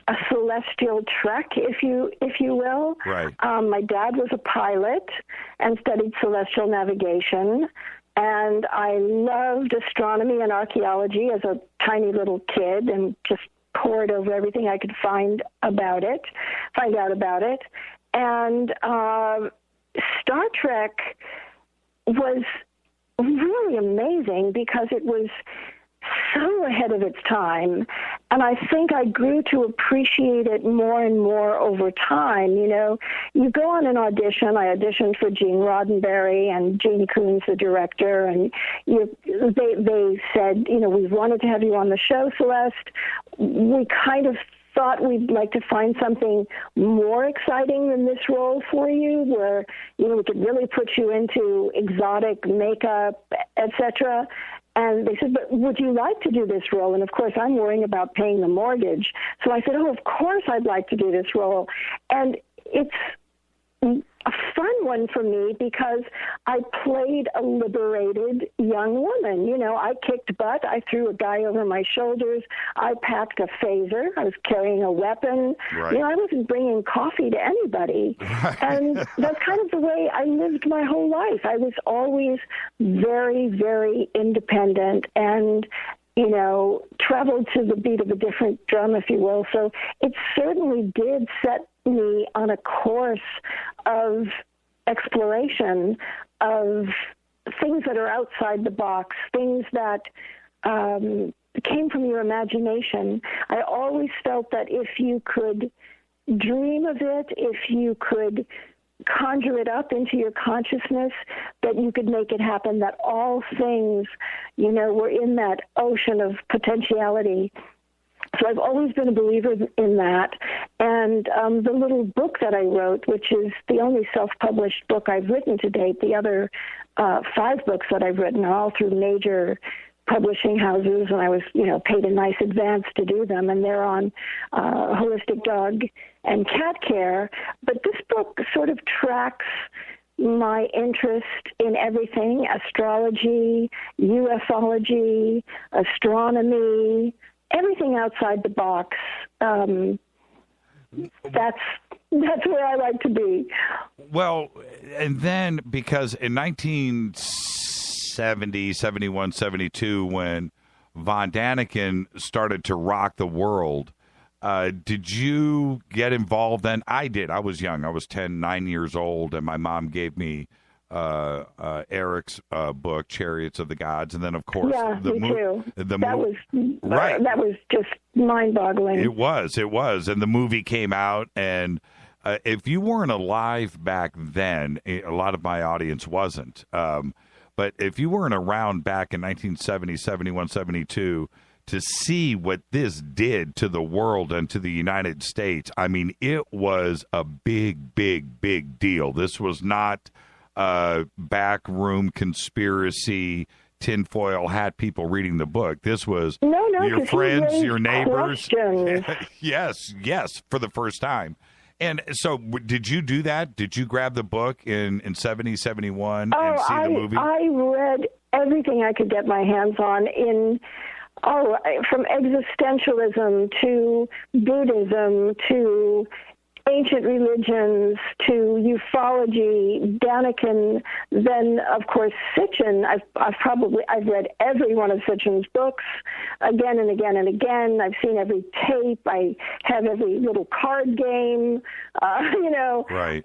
a celestial trek, if you will. Right. My dad was a pilot and studied celestial navigation, and I loved astronomy and archaeology as a tiny little kid, and just pored over everything I could find out about it. And Star Trek was really amazing because it was so ahead of its time. And I think I grew to appreciate it more and more over time. You know, you go on an audition. I auditioned for Gene Roddenberry and Gene Coons, the director, and they said, you know, we wanted to have you on the show, Celeste. We kind of thought we'd like to find something more exciting than this role for you, where, you know, we could really put you into exotic makeup, etc. And they said, but would you like to do this role? And, of course, I'm worrying about paying the mortgage. So I said, oh, of course I'd like to do this role. And it's a fun one for me because I played a liberated young woman. You know, I kicked butt. I threw a guy over my shoulders. I packed a phaser. I was carrying a weapon. Right. You know, I wasn't bringing coffee to anybody. Right. And that's kind of the way I lived my whole life. I was always very, very independent and, you know, traveled to the beat of a different drum, if you will. So it certainly did set me on a course of exploration of things that are outside the box, things that came from your imagination. I always felt that if you could dream of it, if you could conjure it up into your consciousness, that you could make it happen, that all things, you know, were in that ocean of potentiality. So I've always been a believer in that. And the little book that I wrote, which is the only self-published book I've written to date, the other 5 books that I've written are all through major publishing houses, and I was, you know, paid a nice advance to do them, and they're on holistic dog and cat care. But this book sort of tracks my interest in everything: astrology, ufology, astronomy, everything outside the box. That's where I like to be. Well, and then because in 1970, 71, 72, when Von Daniken started to rock the world, did you get involved then? I did. I was young. I was 9 years old, and my mom gave me Eric's book, Chariots of the Gods, and then of course that was just mind-boggling. It was, and the movie came out, and if you weren't alive back then, a lot of my audience wasn't, but if you weren't around back in 1970, 71, 72, to see what this did to the world and to the United States, I mean, it was a big, big, big deal. This was not backroom conspiracy, tinfoil hat people reading the book. This was your friends, your neighbors. Yes, for the first time. And so did you do that? Did you grab the book in 70, 71 and see the movie? I read everything I could get my hands on from existentialism to Buddhism to ancient religions to ufology, Daniken, then of course Sitchin. I've read every one of Sitchin's books again and again and again. I've seen every tape. I have every little card game. Right.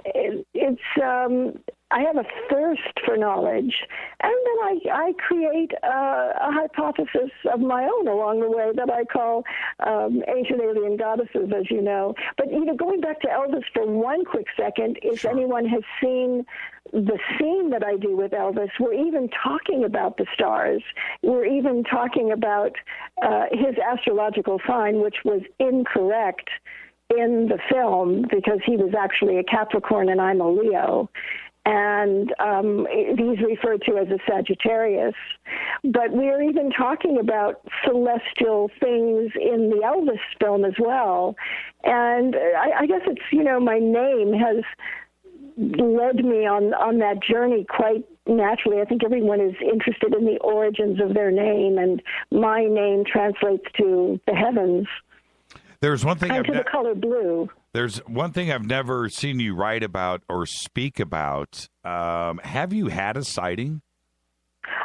I have a thirst for knowledge, and then I create a hypothesis of my own along the way that I call ancient alien goddesses, as you know. But, going back to Elvis for one quick second, if anyone has seen the scene that I do with Elvis, we're even talking about the stars. We're even talking about his astrological sign, which was incorrect in the film because he was actually a Capricorn and I'm a Leo. And he's referred to as a Sagittarius. But we're even talking about celestial things in the Elvis film as well. And I guess it's, my name has led me on that journey quite naturally. I think everyone is interested in the origins of their name, and my name translates to the heavens. There's one thing and to the color blue. There's one thing I've never seen you write about or speak about. Have you had a sighting?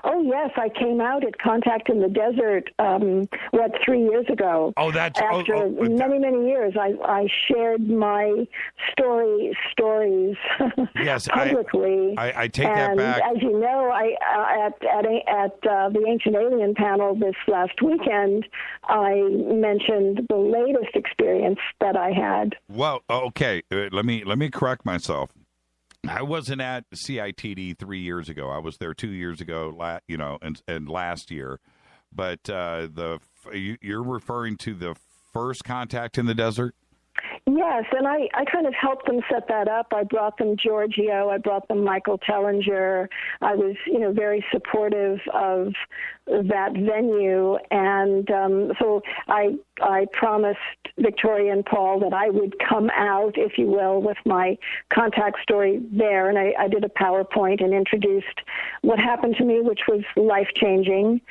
Oh, yes, I came out at Contact in the Desert, 3 years ago. Oh, that's... After many years, I shared my stories yes, publicly. I take that back. And as you know, at the Ancient Alien panel this last weekend, I mentioned the latest experience that I had. Well, okay, let me correct myself. I wasn't at CITD 3 years ago. I was there 2 years ago, and last year. But you're referring to the first Contact in the Desert? Yes, and I kind of helped them set that up. I brought them Giorgio. I brought them Michael Tellinger. I was, very supportive of that venue, and so I promised Victoria and Paul that I would come out, if you will, with my Contact story there, and I did a PowerPoint and introduced what happened to me, which was life-changing.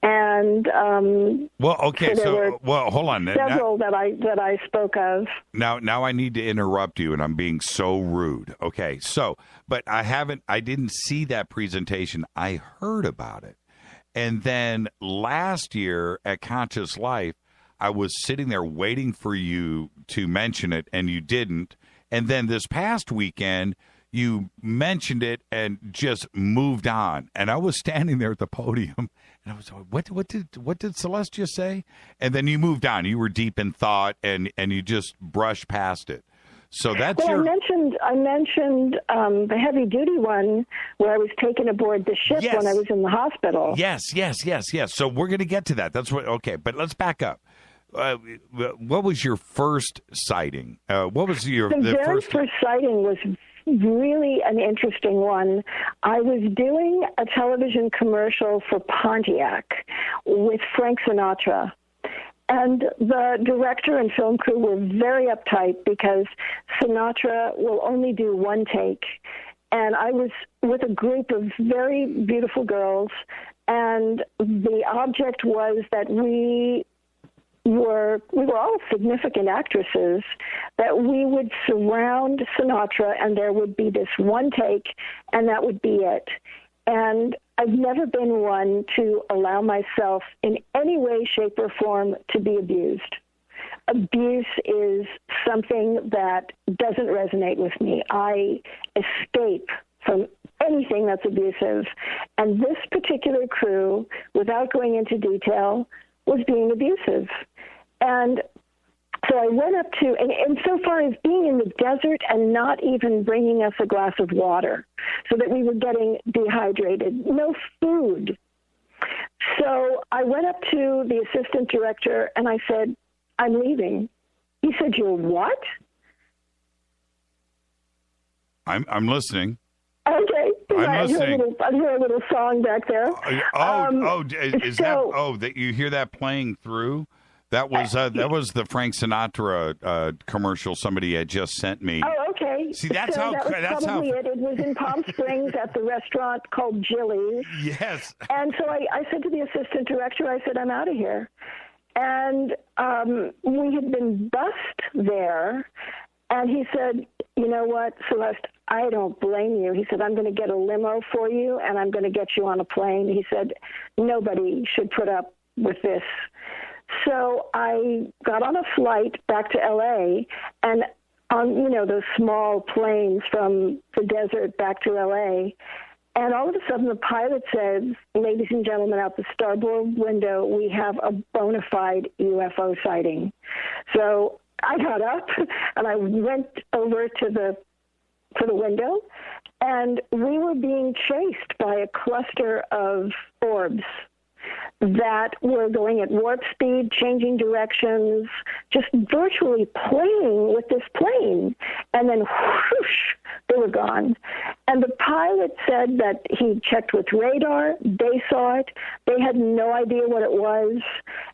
And hold on. Several that I spoke of. Now I need to interrupt you, and I'm being so rude. Okay, but I didn't see that presentation. I heard about it, and then last year at Conscious Life, I was sitting there waiting for you to mention it, and you didn't. And then this past weekend, you mentioned it and just moved on, and I was standing there at the podium. And I was like, what did Celeste just say? And then you moved on. You were deep in thought, and you just brushed past it. So that's I mentioned the heavy duty one where I was taken aboard the ship when I was in the hospital. Yes. So we're going to get to that. That's what. Okay, but let's back up. What was your first sighting? What was the very first sighting was really an interesting one. I was doing a television commercial for Pontiac with Frank Sinatra. And the director and film crew were very uptight because Sinatra will only do one take. And I was with a group of very beautiful girls, and the object was that we were all significant actresses, that we would surround Sinatra and there would be this one take and that would be it. And I've never been one to allow myself in any way, shape, or form to be abused. Abuse is something that doesn't resonate with me. I escape from anything that's abusive. And this particular crew, without going into detail, was being abusive. And so I went up to, and so far as being in the desert and not even bringing us a glass of water so that we were getting dehydrated, no food. So I went up to the assistant director and I said, I'm leaving. He said, you're what? I'm listening. Okay. I'm listening. I hear a little song back there. That you hear that playing through? That was the Frank Sinatra commercial somebody had just sent me. Oh, okay. See, that's how. It was in Palm Springs at the restaurant called Jilly's. Yes. And so I said to the assistant director, I said, I'm out of here. And we had been bussed there, and he said, you know what, Celeste, I don't blame you. He said, I'm going to get a limo for you, and I'm going to get you on a plane. He said, nobody should put up with this. So I got on a flight back to L.A., and on, those small planes from the desert back to L.A., and all of a sudden the pilot said, ladies and gentlemen, out the starboard window, we have a bona fide UFO sighting. So I got up, and I went over to the window, and we were being chased by a cluster of orbs that were going at warp speed, changing directions, just virtually playing with this plane. And then whoosh, they were gone. And the pilot said that he checked with radar. They saw it. They had no idea what it was.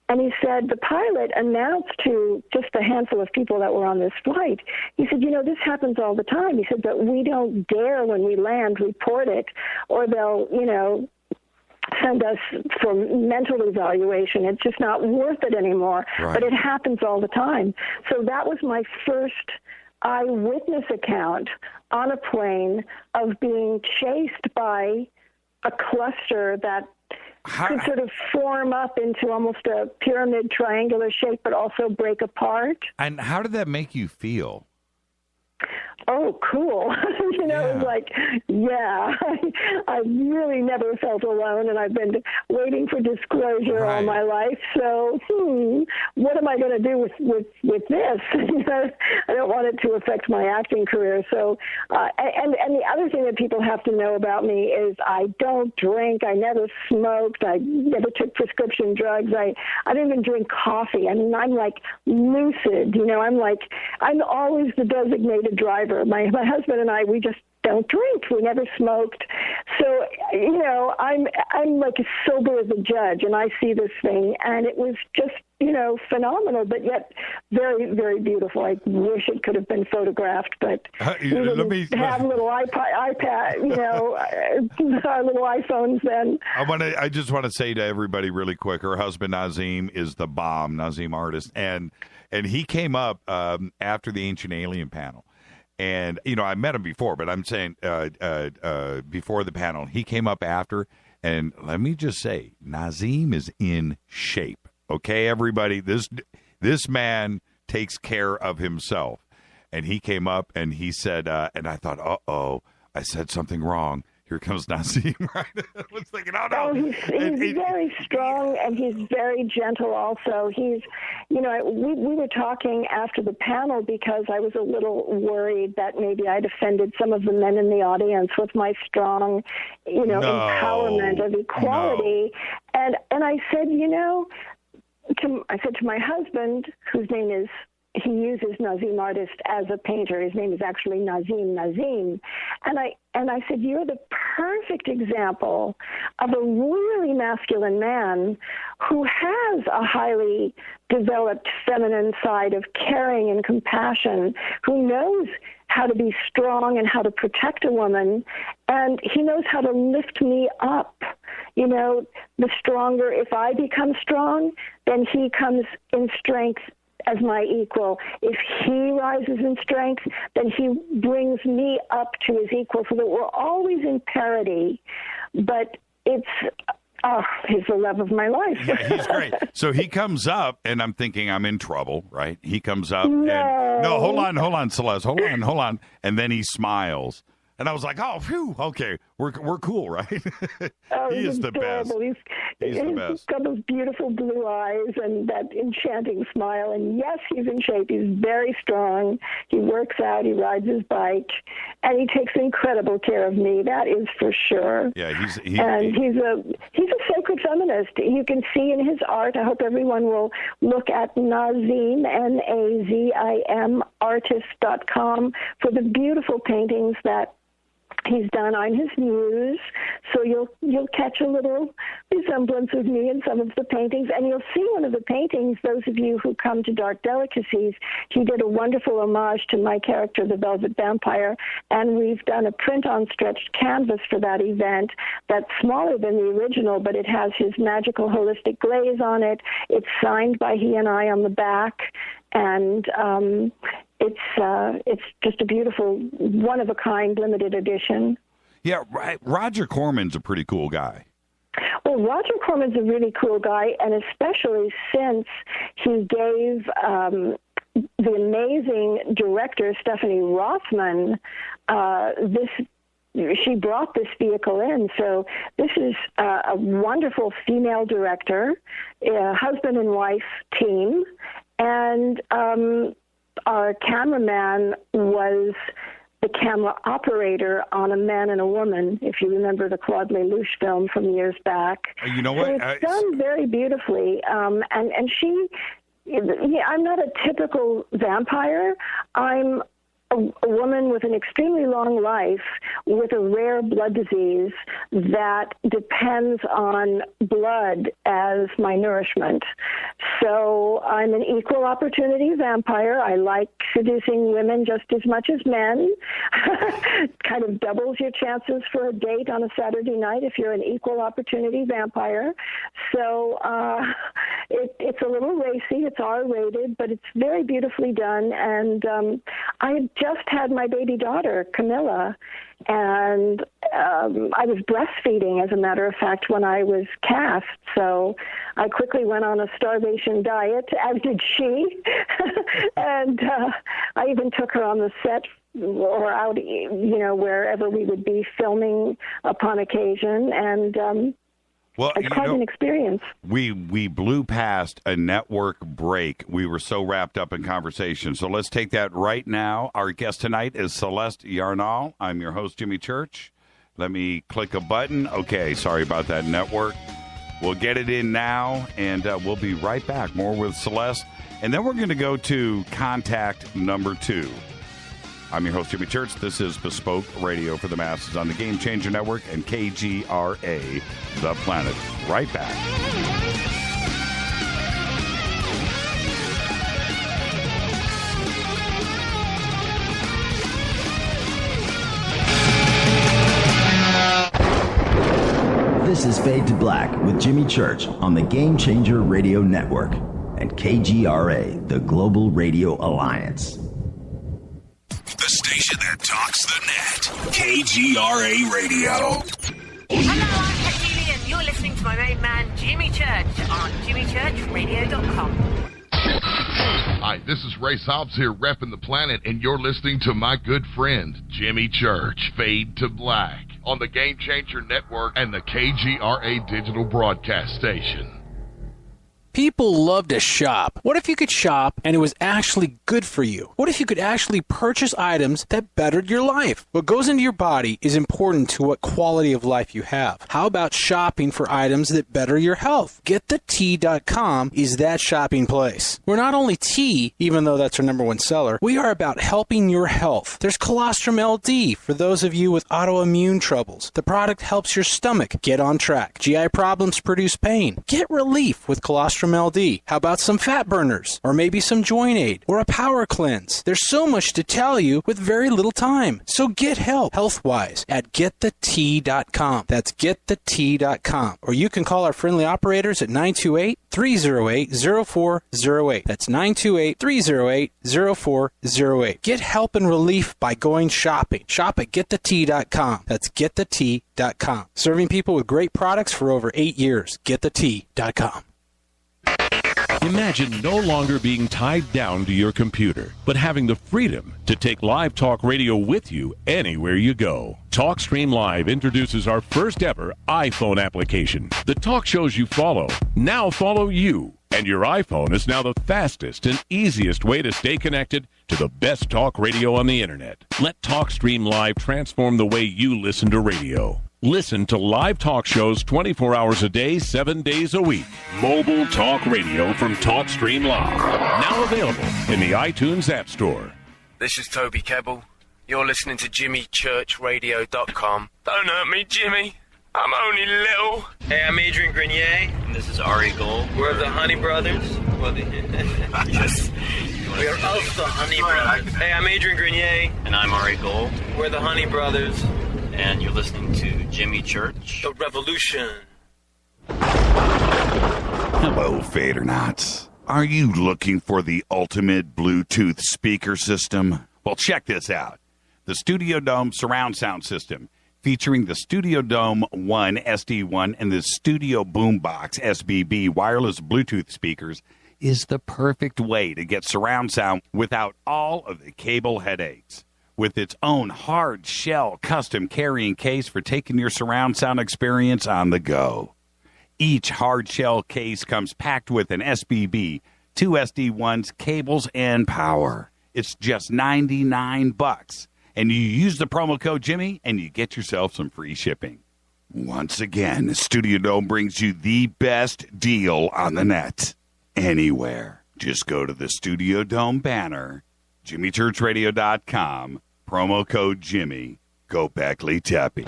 And he said the pilot announced to just a handful of people that were on this flight, he said, this happens all the time. He said, but we don't dare when we land report it, or they'll, send us for mental evaluation. It's just not worth it anymore. Right. But it happens all the time. So that was my first eyewitness account on a plane of being chased by a cluster that could sort of form up into almost a pyramid triangular shape, but also break apart. And how did that make you feel? Oh, cool. It was like, I really never felt alone, and I've been waiting for disclosure all my life. So, what am I going to do with this? I don't want it to affect my acting career. So, and the other thing that people have to know about me is I don't drink. I never smoked. I never took prescription drugs. I don't even drink coffee. I mean, I'm like lucid. I'm always the designated driver. My husband and I, we just don't drink. We never smoked. So, I'm like as sober as a judge, and I see this thing, and it was just, phenomenal, but yet very, very beautiful. I wish it could have been photographed, but we didn't have little iPad, our little iPhones then. I just want to say to everybody really quick, her husband Nazim is the bomb, Nazim Artist, and he came up after the Ancient Alien panel. And, I met him before, but I'm saying before the panel, he came up after. And let me just say, Nazim is in shape. Okay, everybody, this man takes care of himself. And he came up and he said, and I thought, uh-oh, I said something wrong. Here comes Nazim, right? I was thinking, oh, no. He's very strong, and he's very gentle also. He's, we were talking after the panel because I was a little worried that maybe I'd offended some of the men in the audience with my strong, empowerment of equality. No. And I said, I said to my husband, whose name is, he uses Nazim Artist as a painter. His name is actually Nazim. And I said, you're the perfect example of a really masculine man who has a highly developed feminine side of caring and compassion, who knows how to be strong and how to protect a woman, and he knows how to lift me up. The stronger, if I become strong, then he comes in strength as my equal. If he rises in strength, then he brings me up to his equal, so that we're always in parity. But it's, he's the love of my life. Yeah, he's great. So he comes up, and I'm thinking I'm in trouble, right? He comes up, no, hold on, Celeste, hold on. And then he smiles. And I was like, oh, phew, okay, we're cool, right? He is the best. He's the best. He's got those beautiful blue eyes and that enchanting smile. And yes, he's in shape. He's very strong. He works out. He rides his bike, and he takes incredible care of me. That is for sure. Yeah, he's a sacred feminist. You can see in his art. I hope everyone will look at Nazim, Nazim, artist.com for the beautiful paintings that he's done. I'm his muse, so you'll catch a little resemblance of me in some of the paintings, and you'll see one of the paintings. Those of you who come to Dark Delicacies, he did a wonderful homage to my character, the Velvet Vampire, and we've done a print-on stretched canvas for that event that's smaller than the original, but it has his magical holistic glaze on it. It's signed by he and I on the back, and it's just a beautiful, one-of-a-kind, limited edition. Yeah, right. Roger Corman's a pretty cool guy. Well, Roger Corman's a really cool guy, and especially since he gave the amazing director, Stephanie Rothman, she brought this vehicle in. So this is a wonderful female director, a husband and wife team, and our cameraman was the camera operator on A Man and a Woman, if you remember the Claude Lelouch film from years back. You know what? So it's done very beautifully. And I'm not a typical vampire. I'm a woman with an extremely long life with a rare blood disease that depends on blood as my nourishment. So I'm an equal opportunity vampire. I like seducing women just as much as men. Kind of doubles your chances for a date on a Saturday night if you're an equal opportunity vampire. So it's a little racy. It's R-rated, but it's very beautifully done. And I had just had my baby daughter, Camilla, and I was breastfeeding, as a matter of fact, when I was cast. So I quickly went on a starvation diet, as did she. And I even took her on the set or out, wherever we would be filming upon occasion. And well, it's quite an experience. We blew past a network break. We were so wrapped up in conversation. So let's take that right now. Our guest tonight is Celeste Yarnall. I'm your host, Jimmy Church. Let me click a button. Okay, sorry about that network. We'll get it in now, and we'll be right back. More with Celeste. And then we're going to go to contact number 2. I'm your host, Jimmy Church. This is Bespoke Radio for the Masses on the Game Changer Network and KGRA, The Planet. Right back. This is Fade to Black with Jimmy Church on the Game Changer Radio Network and KGRA, the Global Radio Alliance. The station that talks the net. KGRA Radio. Hello, I'm Katie, and you're listening to my main man, Jimmy Church, on jimmychurchradio.com. Hi, this is Ray Hobbs here, repping the planet, and you're listening to my good friend, Jimmy Church, Fade to Black, on the Game Changer Network and the KGRA digital broadcast station. People love to shop. What if you could shop and it was actually good for you? What if you could actually purchase items that bettered your life? What goes into your body is important to what quality of life you have. How about shopping for items that better your health? GetTheT.com is that shopping place. We're not only tea, even though that's our #1 seller, we are about helping your health. There's Colostrum LD for those of you with autoimmune troubles. The product helps your stomach get on track. GI problems produce pain. Get relief with Colostrum LD. How about some fat burners? Or maybe some joint aid? Or a power cleanse? There's so much to tell you with very little time. So get help, health-wise, at GetTheT.com. That's GetTheT.com. Or you can call our friendly operators at 928-308-0408. That's 928-308-0408. Get help and relief by going shopping. Shop at GetTheT.com. That's GetTheT.com. Serving people with great products for over 8 years. GetTheT.com. Imagine no longer being tied down to your computer, but having the freedom to take live talk radio with you anywhere you go. TalkStream Live introduces our first ever iPhone application. The talk shows you follow now follow you, and your iPhone is now the fastest and easiest way to stay connected to the best talk radio on the internet. Let TalkStream Live transform the way you listen to radio. Listen to live talk shows 24 hours a day, 7 days a week. Mobile talk radio from TalkStream Live. Now available in the iTunes App Store. This is Toby Kebbell. You're listening to JimmyChurchRadio.com. Don't hurt me, Jimmy. I'm only little. Hey, I'm Adrian Grenier. And this is Ari Gold. We're the Honey Brothers. Yes. We are of the Honey Brothers. Hey, I'm Adrian Grenier. And I'm Ari Gold. We're the Honey Brothers. And you're listening to Jimmy Church. The Revolution. Hello, Fadernauts. Are you looking for the ultimate Bluetooth speaker system? Well, check this out. The Studio Dome surround sound system, featuring the Studio Dome 1 SD1 and the Studio Boombox SBB wireless Bluetooth speakers, is the perfect way to get surround sound without all of the cable headaches. With its own hard shell custom carrying case for taking your surround sound experience on the go. Each hard shell case comes packed with an SBB, 2 SD1s, cables, and power. It's just $99. And you use the promo code Jimmy and you get yourself some free shipping. Once again, Studio Dome brings you the best deal on the net. Anywhere. Just go to the Studio Dome banner, JimmyChurchRadio.com. Promo code Jimmy. Go Beckley Tappy.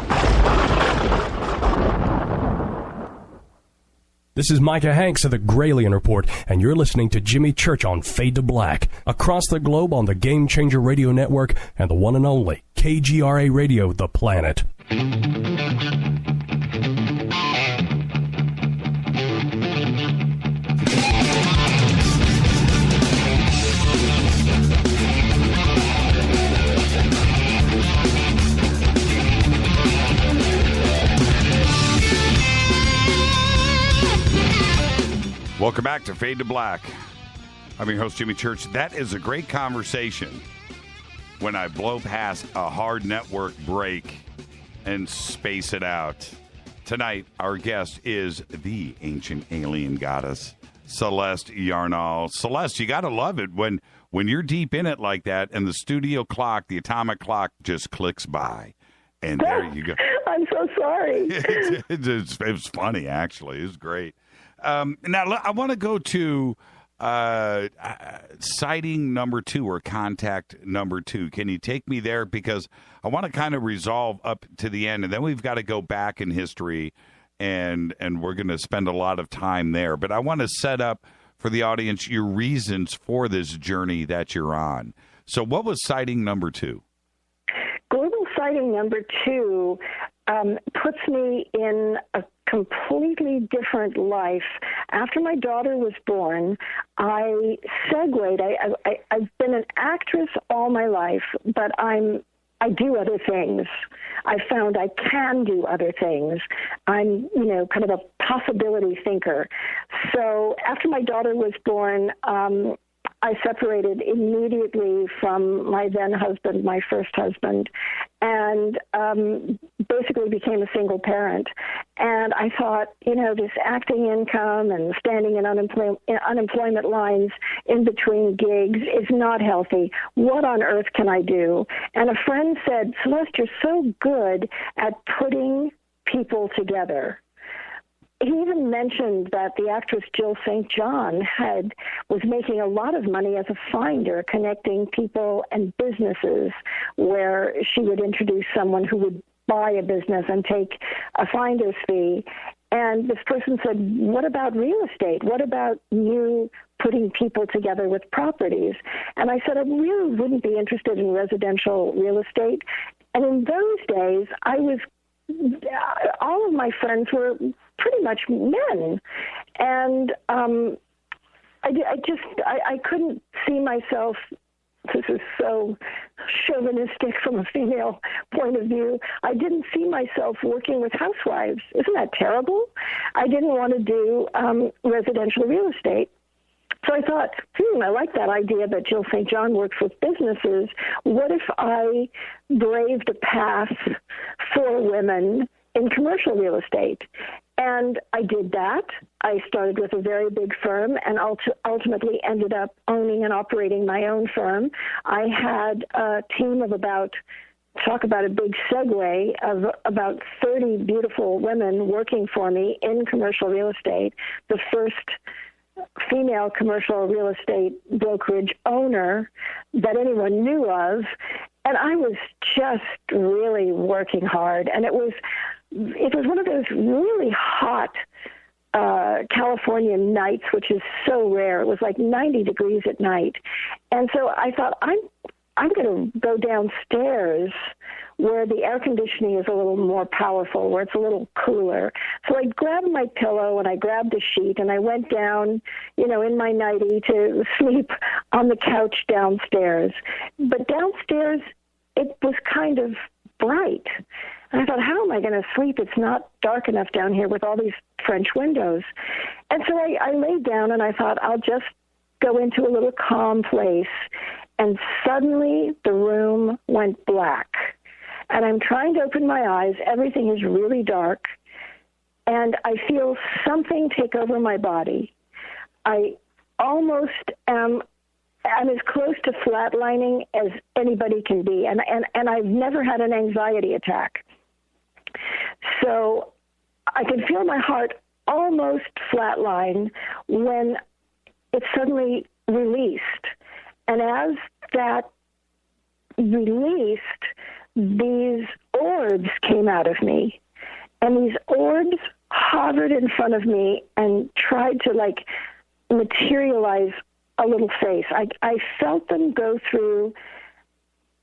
This is Micah Hanks of the Gralien Report, and you're listening to Jimmy Church on Fade to Black, across the globe on the Game Changer Radio Network and the one and only KGRA Radio, The Planet. Welcome back to Fade to Black. I'm your host, Jimmy Church. That is a great conversation when I blow past a hard network break and space it out. Tonight, our guest is the ancient alien goddess, Celeste Yarnall. Celeste, you got to love it when you're deep in it like that and the studio clock, the atomic clock, just clicks by. And there you go. I'm so sorry. It was funny, actually. It was great. Now, I want to go to sighting number 2 or contact number 2. Can you take me there? Because I want to kind of resolve up to the end, and then we've got to go back in history, and we're going to spend a lot of time there. But I want to set up for the audience your reasons for this journey that you're on. So what was sighting number 2? Global sighting number 2 puts me in a completely different life. After my daughter was born, I segued. I've been an actress all my life, but I do other things. I found I can do other things. I'm, kind of a possibility thinker. So after my daughter was born, I separated immediately from my then husband, my first husband, and basically became a single parent. And I thought, this acting income and standing in unemployment lines in between gigs is not healthy. What on earth can I do? And a friend said, Celeste, you're so good at putting people together. He even mentioned that the actress Jill St. John was making a lot of money as a finder, connecting people and businesses, where she would introduce someone who would buy a business and take a finder's fee. And this person said, what about real estate? What about you putting people together with properties? And I said, I really wouldn't be interested in residential real estate. And in those days, all of my friends were pretty much men. And I couldn't see myself, this is so chauvinistic from a female point of view, I didn't see myself working with housewives. Isn't that terrible? I didn't want to do residential real estate. So I thought, I like that idea that Jill St. John works with businesses. What if I braved a path for women in commercial real estate? And I did that. I started with a very big firm and ultimately ended up owning and operating my own firm. I had a team of talk about a big segue, of about 30 beautiful women working for me in commercial real estate, the first female commercial real estate brokerage owner that anyone knew of. And I was just really working hard. And it was one of those really hot California nights, which is so rare. It was like 90 degrees at night. And so I thought, I'm going to go downstairs where the air conditioning is a little more powerful, where it's a little cooler. So I grabbed my pillow and I grabbed a sheet and I went down, in my nightie to sleep on the couch downstairs. But downstairs, it was kind of bright. And I thought, how am I going to sleep? It's not dark enough down here with all these French windows. And so I laid down and I thought, I'll just go into a little calm place. And suddenly the room went black. And I'm trying to open my eyes. Everything is really dark. And I feel something take over my body. I almost am as close to flatlining as anybody can be. And I've never had an anxiety attack. So I can feel my heart almost flatline when it suddenly released. And as that released, these orbs came out of me. And these orbs hovered in front of me and tried to materialize a little face. I felt them go through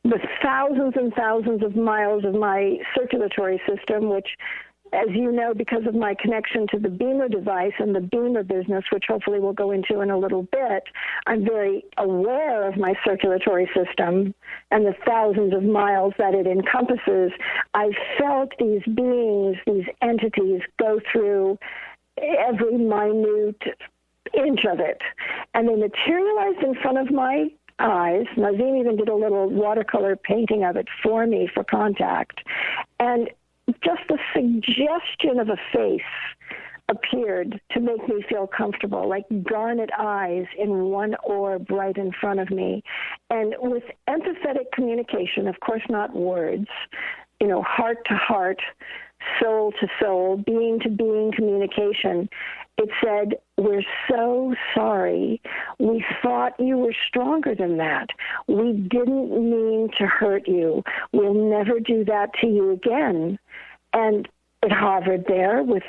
the thousands and thousands of miles of my circulatory system, which, as you know, because of my connection to the Beamer device and the Beamer business, which hopefully we'll go into in a little bit, I'm very aware of my circulatory system and the thousands of miles that it encompasses. I felt these beings, these entities, go through every minute inch of it. And they materialized in front of my eyes. Nazim even did a little watercolor painting of it for me for contact. And just the suggestion of a face appeared to make me feel comfortable, like garnet eyes in one orb right in front of me. And with empathetic communication, of course not words, heart to heart, soul to soul, being to being communication, it said, "We're so sorry. We thought you were stronger than that. We didn't mean to hurt you. We'll never do that to you again." And it hovered there with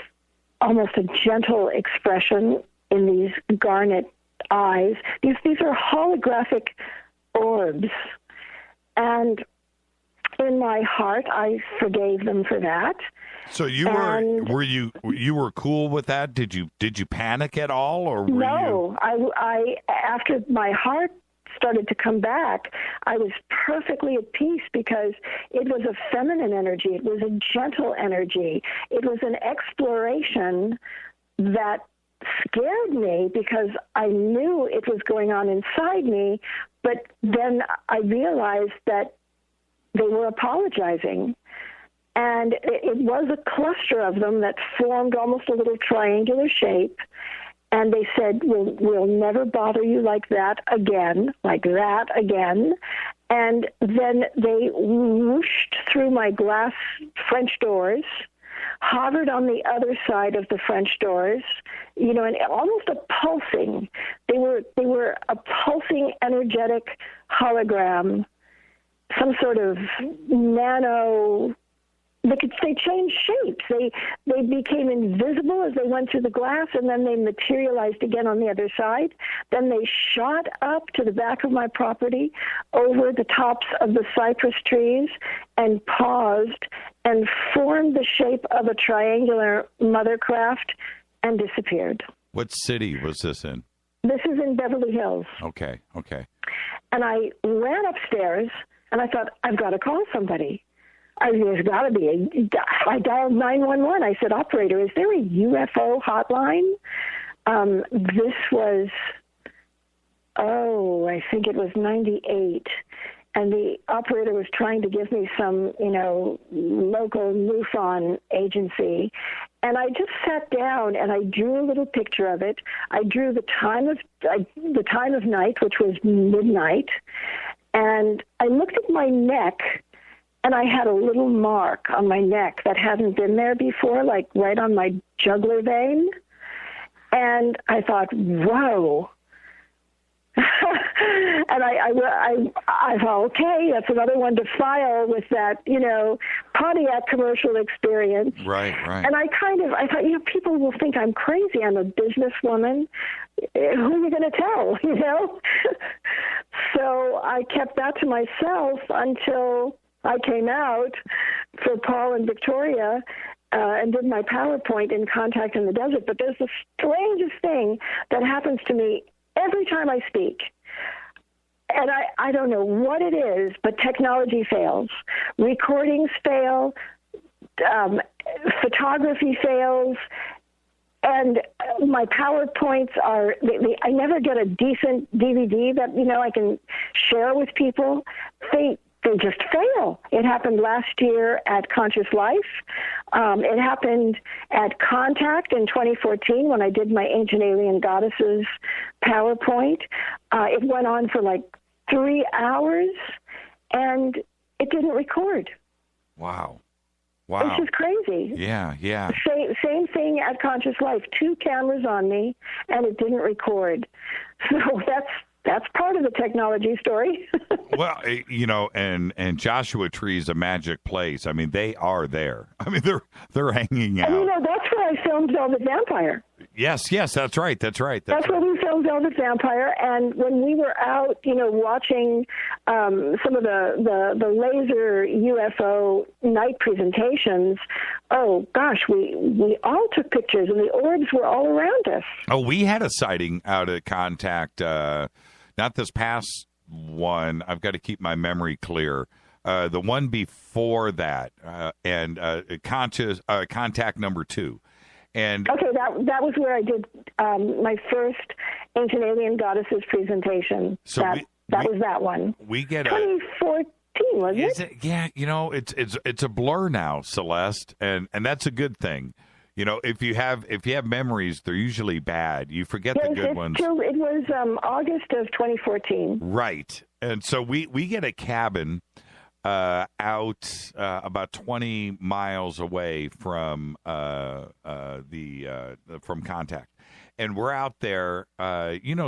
almost a gentle expression in these garnet eyes. These are holographic orbs. And in my heart, I forgave them for that. So you were cool with that? Did you panic at all, or were no? I after my heart started to come back, I was perfectly at peace because it was a feminine energy. It was a gentle energy. It was an exploration that scared me because I knew it was going on inside me, but then I realized that they were apologizing. And it was a cluster of them that formed almost a little triangular shape. And they said, we'll never bother you like that again. And then they whooshed through my glass French doors, hovered on the other side of the French doors, and almost a pulsing. They were a pulsing, energetic hologram, some sort of nano. They changed shapes. They became invisible as they went through the glass, and then they materialized again on the other side. Then they shot up to the back of my property over the tops of the cypress trees and paused and formed the shape of a triangular mothercraft and disappeared. What city was this in? This is in Beverly Hills. Okay. And I ran upstairs, and I thought, I've got to call somebody. There's got to be. I dialed 911. I said, "Operator, is there a UFO hotline?" This was, I think it was 98. And the operator was trying to give me some, local MUFON agency. And I just sat down and I drew a little picture of it. I drew the time of night, which was midnight. And I looked at my neck, and I had a little mark on my neck that hadn't been there before, like right on my jugular vein. And I thought, whoa. And I thought, okay, that's another one to file with that, Pontiac commercial experience. Right. And I thought, people will think I'm crazy. I'm a businesswoman. Who are you going to tell, So I kept that to myself until I came out for Paul and Victoria and did my PowerPoint in Contact in the Desert. But there's the strangest thing that happens to me every time I speak. And I don't know what it is, but technology fails. Recordings fail. Photography fails. And my PowerPoints are, I never get a decent DVD that, I can share with people. They just fail. It happened last year at Conscious Life. It happened at Contact in 2014 when I did my Ancient Alien Goddesses PowerPoint. It went on for like 3 hours, and it didn't record. Wow. It's just crazy. Yeah. Same thing at Conscious Life. 2 cameras on me, and it didn't record. So that's part of the technology story. Well, and Joshua Tree is a magic place. I mean, they are there. I mean, they're hanging out. And that's where I filmed Velvet Vampire. Yes, that's right. That's where we filmed Velvet Vampire. And when we were out, watching some of the laser UFO night presentations, oh gosh, we all took pictures, and the orbs were all around us. Oh, we had a sighting out at Contact. Not this past one. I've got to keep my memory clear. The one before that, and Contact number 2. And okay, that was where I did my first Ancient Alien Goddesses presentation. So that was that one. We get 2014, wasn't it? Yeah, it's a blur now, Celeste, and that's a good thing. If you have memories, they're usually bad. You forget the good ones. It was August of 2014. Right, and so we get a cabin out about 20 miles away from from Contact, and we're out there.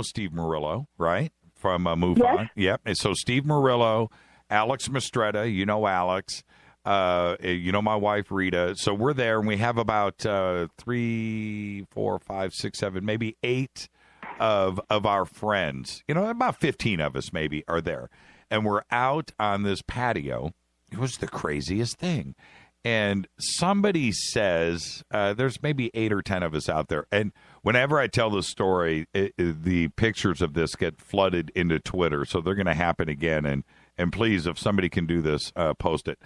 Steve Murillo, right, from MoveOn. Yes. Yep. And so Steve Murillo, Alex Mastretta, Alex. My wife Rita. So we're there, and we have about 3, 4, 5, 6, 7, maybe 8 of our friends. About 15 of us maybe are there, and we're out on this patio. It was the craziest thing. And somebody says, there's maybe 8 or 10 of us out there. And whenever I tell the story, the pictures of this get flooded into Twitter. So they're going to happen again. And please, if somebody can do this, post it.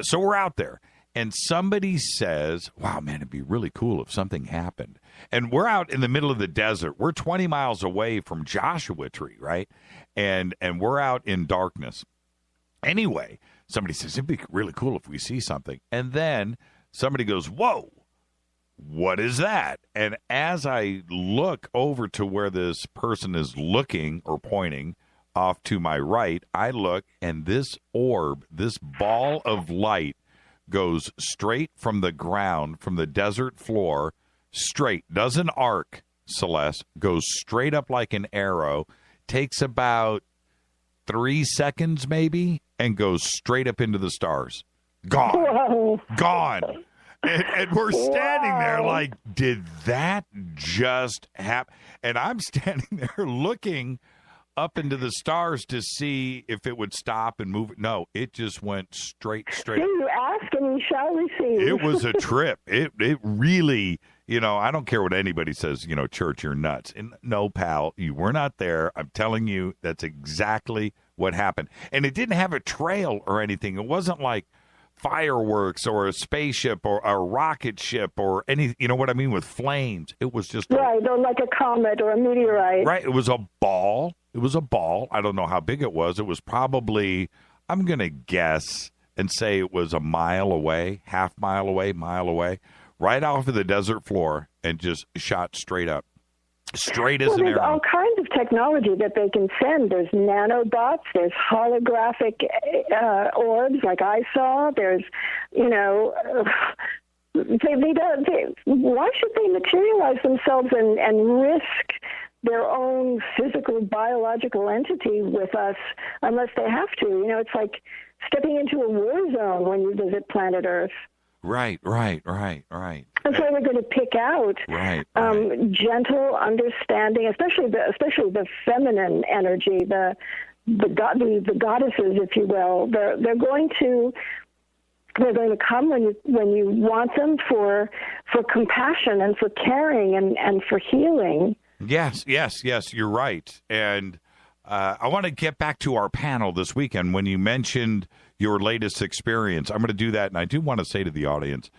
So we're out there. And somebody says, wow, man, it'd be really cool if something happened. And we're out in the middle of the desert. We're 20 miles away from Joshua Tree, right? And we're out in darkness. Anyway, somebody says, it'd be really cool if we see something. And then somebody goes, whoa, what is that? And as I look over to where this person is looking or pointing off to my right, I look, and this orb, this ball of light goes straight from the ground, from the desert floor, straight, doesn't arc, Celeste, goes straight up like an arrow, takes about 3 seconds maybe, and goes straight up into the stars. Gone. Whoa. Gone. And we're standing there like, did that just happen? And I'm standing there looking up into the stars to see if it would stop and move. No, it just went straight. You ask and you shall receive. It was a trip. It really, I don't care what anybody says, Church, you're nuts. And no, pal, you were not there. I'm telling you, that's exactly what happened. And it didn't have a trail or anything. It wasn't like fireworks or a spaceship or a rocket ship or any, what I mean, with flames. It was just right, or like a comet or a meteorite. Right. It was a ball. I don't know how big it was. It was probably, I'm going to guess and say it was a mile away, half mile away, right off of the desert floor, and just shot straight up. Straight as an arrow. There's all kinds of technology that they can send. There's nanobots. There's holographic orbs like I saw. There's, why should they materialize themselves and risk their own physical, biological entity with us unless they have to? It's like stepping into a war zone when you visit planet Earth. Right. That's why we're going to pick out gentle, understanding, especially the feminine energy, the goddesses, if you will. They're going to come when you want them for compassion and for caring and for healing. Yes, you're right. And I want to get back to our panel this weekend when you mentioned your latest experience. I'm going to do that, and I do want to say to the audience,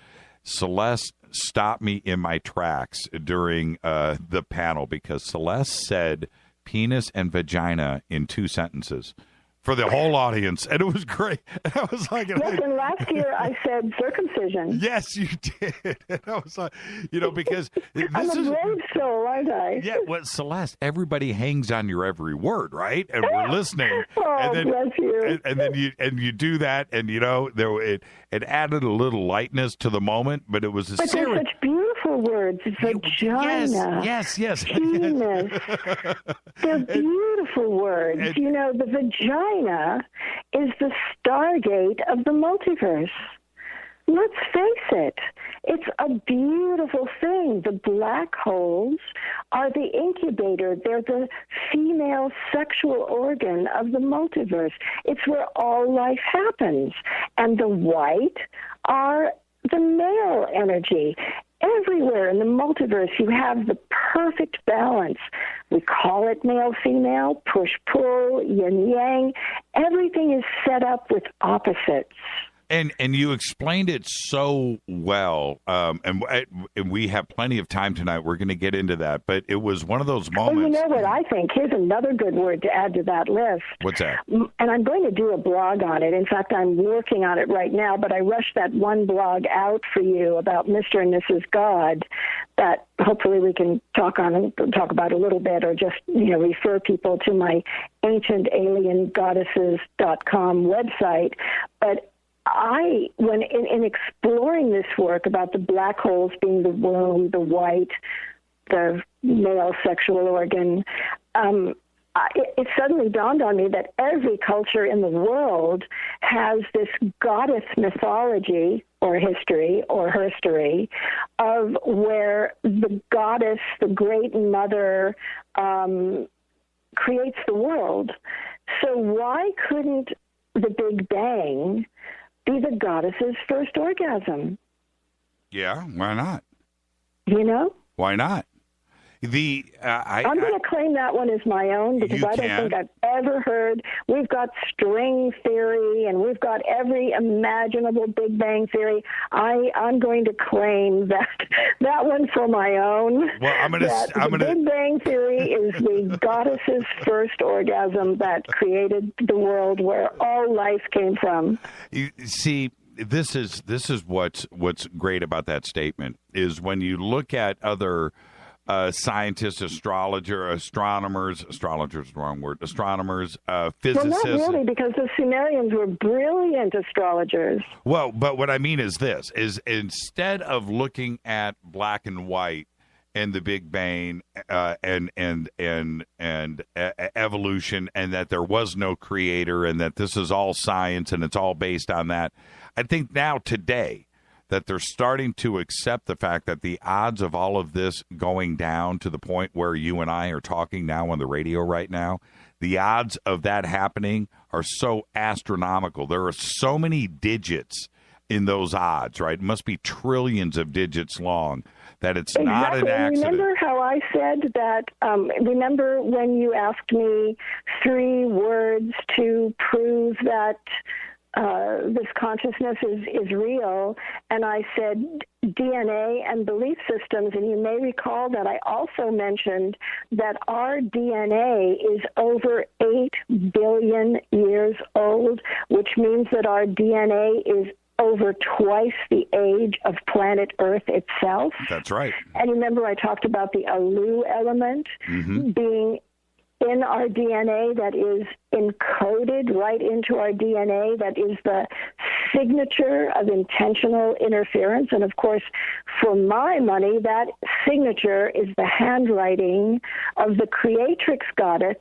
Celeste stopped me in my tracks during the panel because Celeste said penis and vagina in 2 sentences for the whole audience, and it was great. And I was like, yes, and last year I said circumcision. Yes, you did. And I was like, because I'm a brave soul, aren't I? Yeah, well, Celeste, everybody hangs on your every word, right? And we're listening. Bless you. And then you do that, and it added a little lightness to the moment, but it was a serious. They're such beautiful words. Vagina. Yes. Penis. They're beautiful words. The vagina is the stargate of the multiverse. Let's face it, it's a beautiful thing. The black holes are the incubator. They're the female sexual organ of the multiverse. It's where all life happens. And the white are the male energy. Everywhere in the multiverse, you have the perfect balance. We call it male-female, push-pull, yin-yang. Everything is set up with opposites. And you explained it so well, and we have plenty of time tonight. We're going to get into that, but it was one of those moments. Well, you know what I think? Here's another good word to add to that list. What's that? And I'm going to do a blog on it. In fact, I'm working on it right now, but I rushed that one blog out for you about Mr. and Mrs. God that hopefully we can talk about a little bit, or just, refer people to my ancientaliengoddesses.com website. But when in exploring this work about the black holes being the womb, the white, the male sexual organ, it suddenly dawned on me that every culture in the world has this goddess mythology or history or herstory of where the goddess, the great mother, creates the world. So why couldn't the Big Bang be the goddess's first orgasm? Yeah, why not? Why Why not? I'm going to claim that one as my own, because I don't think I've ever heard. We've got string theory, and we've got every imaginable Big Bang theory. I'm going to claim that one for my own. Well, the Big Bang theory is the goddess's first orgasm that created the world where all life came from. You see, this is what's great about that statement is when you look at other scientists, astronomers, physicists. Well, not really, because the Sumerians were brilliant astrologers. Well, but what I mean is this, is instead of looking at black and white and the Big Bang and evolution, and that there was no creator, and that this is all science and it's all based on that, I think now today that they're starting to accept the fact that the odds of all of this going down to the point where you and I are talking now on the radio right now, the odds of that happening are so astronomical. There are so many digits in those odds, right? It must be trillions of digits long, that it's not an accident. Remember how I said that, remember when you asked me 3 words to prove that this consciousness is real, and I said DNA and belief systems, and you may recall that I also mentioned that our DNA is over 8 billion years old, which means that our DNA is over twice the age of planet Earth itself. That's right. And remember I talked about the Alu element being in our DNA, that is encoded right into our DNA, that is the signature of intentional interference. And of course, for my money, that signature is the handwriting of the creatrix goddess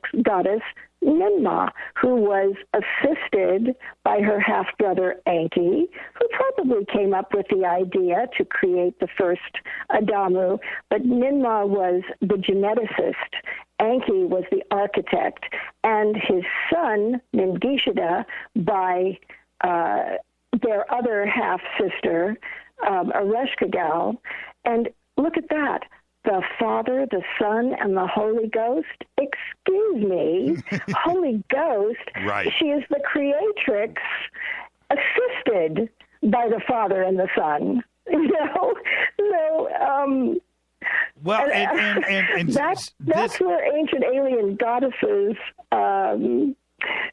Ninmah, who was assisted by her half-brother Enki, who probably came up with the idea to create the first Adamu. But Ninmah was the geneticist. Enki was the architect, and his son, Ningishida, by their other half-sister, Ereshkigal. And look at that. The Father, the Son, and the Holy Ghost. Excuse me, Holy Ghost. Right. She is the creatrix, assisted by the Father and the Son. So, well, and that's where ancient alien goddesses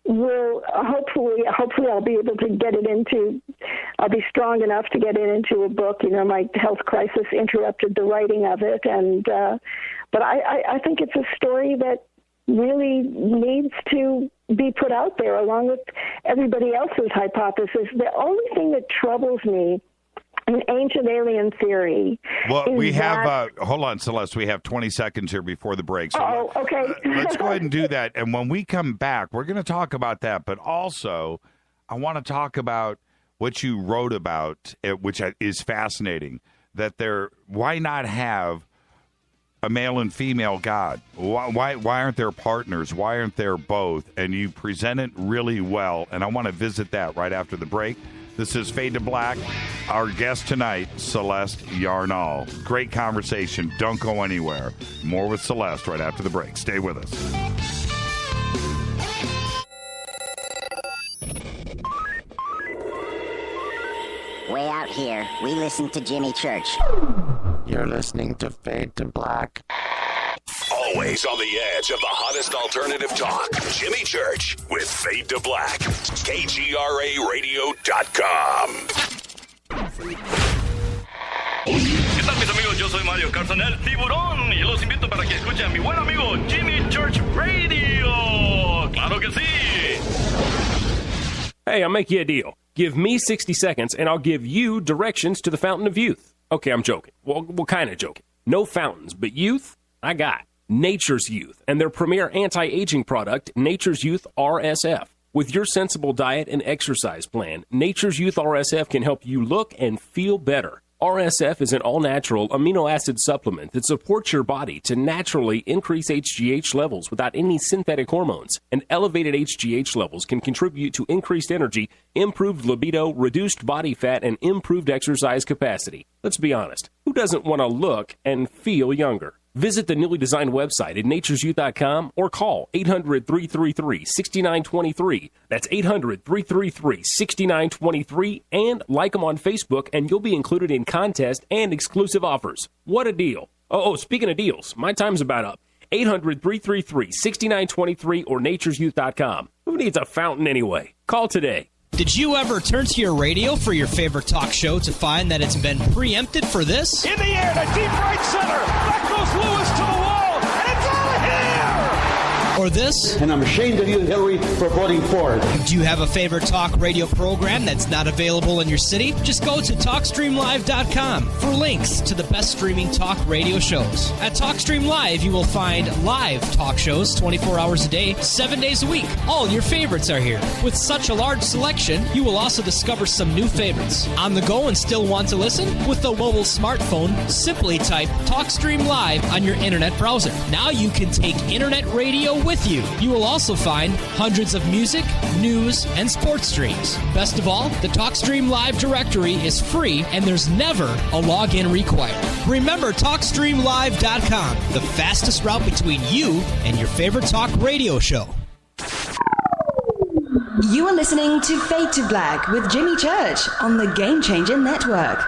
will hopefully I'll be able to get it into. I'll be strong enough to get it into a book. My health crisis interrupted the writing of it, and but I think it's a story that really needs to be put out there along with everybody else's hypothesis. The only thing that troubles me in ancient alien theory. Well, we have, hold on, Celeste, we have 20 seconds here before the break. So okay. Let's go ahead and do that. And when we come back, we're going to talk about that. But also, I want to talk about what you wrote about, which is fascinating, that why not have a male and female God? Why aren't there partners? Why aren't there both? And you present it really well. And I want to visit that right after the break. This is Fade to Black. Our guest tonight, Celeste Yarnall. Great conversation. Don't go anywhere. More with Celeste right after the break. Stay with us. Way out here, we listen to Jimmy Church. You're listening to Fade to Black. Always on the edge of the hottest alternative talk. Jimmy Church with Fade to Black. KGRARadio.com. ¿Qué tal, mis amigos? Yo soy Mario Carson, el tiburón, y los invito para que escuchen a mi buen amigo Jimmy Church Radio. ¡Claro que sí! Hey, I'll make you a deal. Give me 60 seconds, and I'll give you directions to the Fountain of Youth. Okay, I'm joking. Well, kind of joking. No fountains, but youth, I got. Nature's Youth, and their premier anti-aging product, Nature's Youth RSF. With your sensible diet and exercise plan, Nature's Youth RSF can help you look and feel better. RSF is an all-natural amino acid supplement that supports your body to naturally increase HGH levels without any synthetic hormones. And elevated HGH levels can contribute to increased energy, improved libido, reduced body fat, and improved exercise capacity. Let's be honest, who doesn't want to look and feel younger? Visit the newly designed website at naturesyouth.com or call 800-333-6923. That's 800-333-6923, and like them on Facebook, and you'll be included in contests and exclusive offers. What a deal. Oh, speaking of deals, my time's about up. 800-333-6923 or naturesyouth.com. Who needs a fountain anyway? Call today. Did you ever turn to your radio for your favorite talk show to find that it's been preempted for this? In the air to deep right center. Back goes Lewis to the wall. And it's out of here! Or this? And I'm ashamed of you, Hillary, for voting for it. Do you have a favorite talk radio program that's not available in your city? Just go to TalkStreamLive.com for links to the best streaming talk radio shows. At TalkStream Live, you will find live talk shows 24 hours a day, 7 days a week. All your favorites are here. With such a large selection, you will also discover some new favorites. On the go and still want to listen? With the mobile smartphone, simply type TalkStream Live on your internet browser. Now you can take internet radio with you. You will also find hundreds of music, news, and sports streams. Best of all, the TalkStream Live directory is free and there's never a login required. Remember TalkStreamLive.com, the fastest route between you and your favorite talk radio show. You are listening to Fade to Black with Jimmy Church on the Game Changer Network.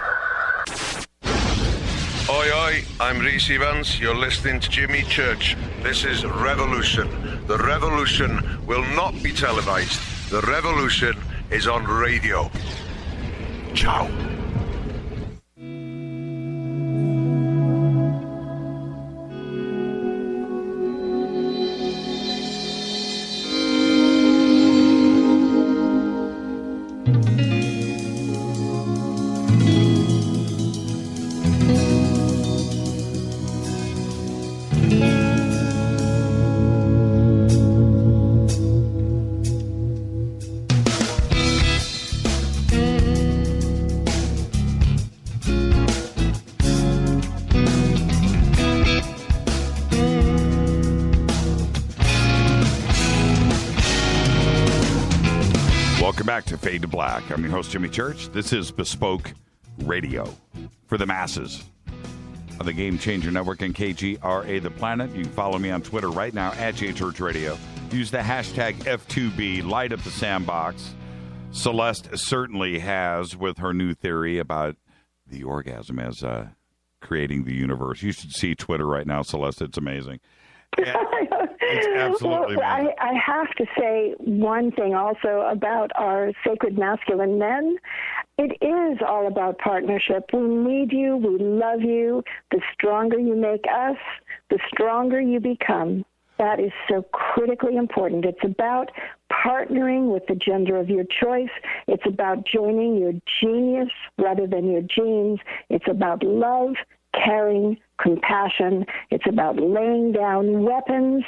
Oi, oi, I'm Reese Evans. You're listening to Jimmy Church. This is Revolution. The revolution will not be televised. The revolution is on radio. Ciao. Back to Fade to Black. I'm your host, Jimmy Church. This is Bespoke Radio for the masses on the Game Changer Network and KGRA The Planet. You can follow me on Twitter right now at JChurch Radio. Use the hashtag F2B. Light up the sandbox. Celeste certainly has with her new theory about the orgasm as creating the universe. You should see Twitter right now, Celeste. It's amazing. It's absolutely well, I have to say one thing also about our sacred masculine men. It is all about partnership. We need you. We love you. The stronger you make us, the stronger you become. That is so critically important. It's about partnering with the gender of your choice. It's about joining your genius rather than your genes. It's about love, caring, compassion. It's about laying down weapons.